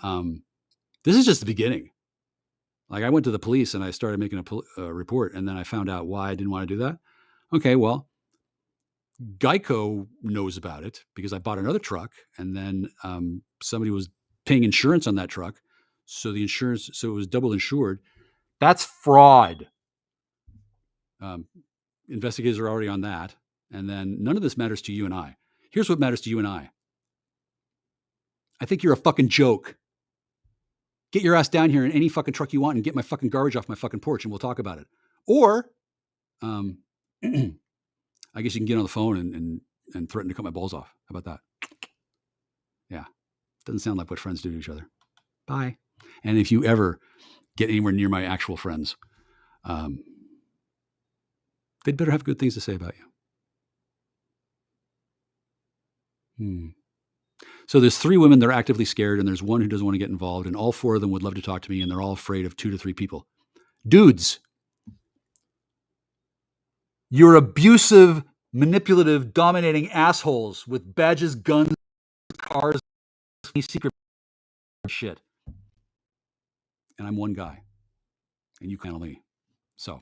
this is just the beginning. Like I went to the police and I started making a report, and then I found out why I didn't want to do that. Okay, well, Geico knows about it because I bought another truck, and then somebody was paying insurance on that truck. So the insurance, so it was double insured. That's fraud. Investigators are already on that. And then none of this matters to you and I. Here's what matters to you and I. I think you're a fucking joke. Get your ass down here in any fucking truck you want and get my fucking garbage off my fucking porch and we'll talk about it. Or, I guess you can get on the phone and threaten to cut my balls off. How about that? Yeah. Doesn't sound like what friends do to each other. Bye. And if you ever get anywhere near my actual friends, they'd better have good things to say about you. So there's 3 women that are actively scared, and there's one who doesn't want to get involved, and all 4 of them would love to talk to me, and they're all afraid of 2 to 3 people. Dudes, you're abusive, manipulative, dominating assholes with badges, guns, cars, secret shit. And I'm one guy, and you can't only. So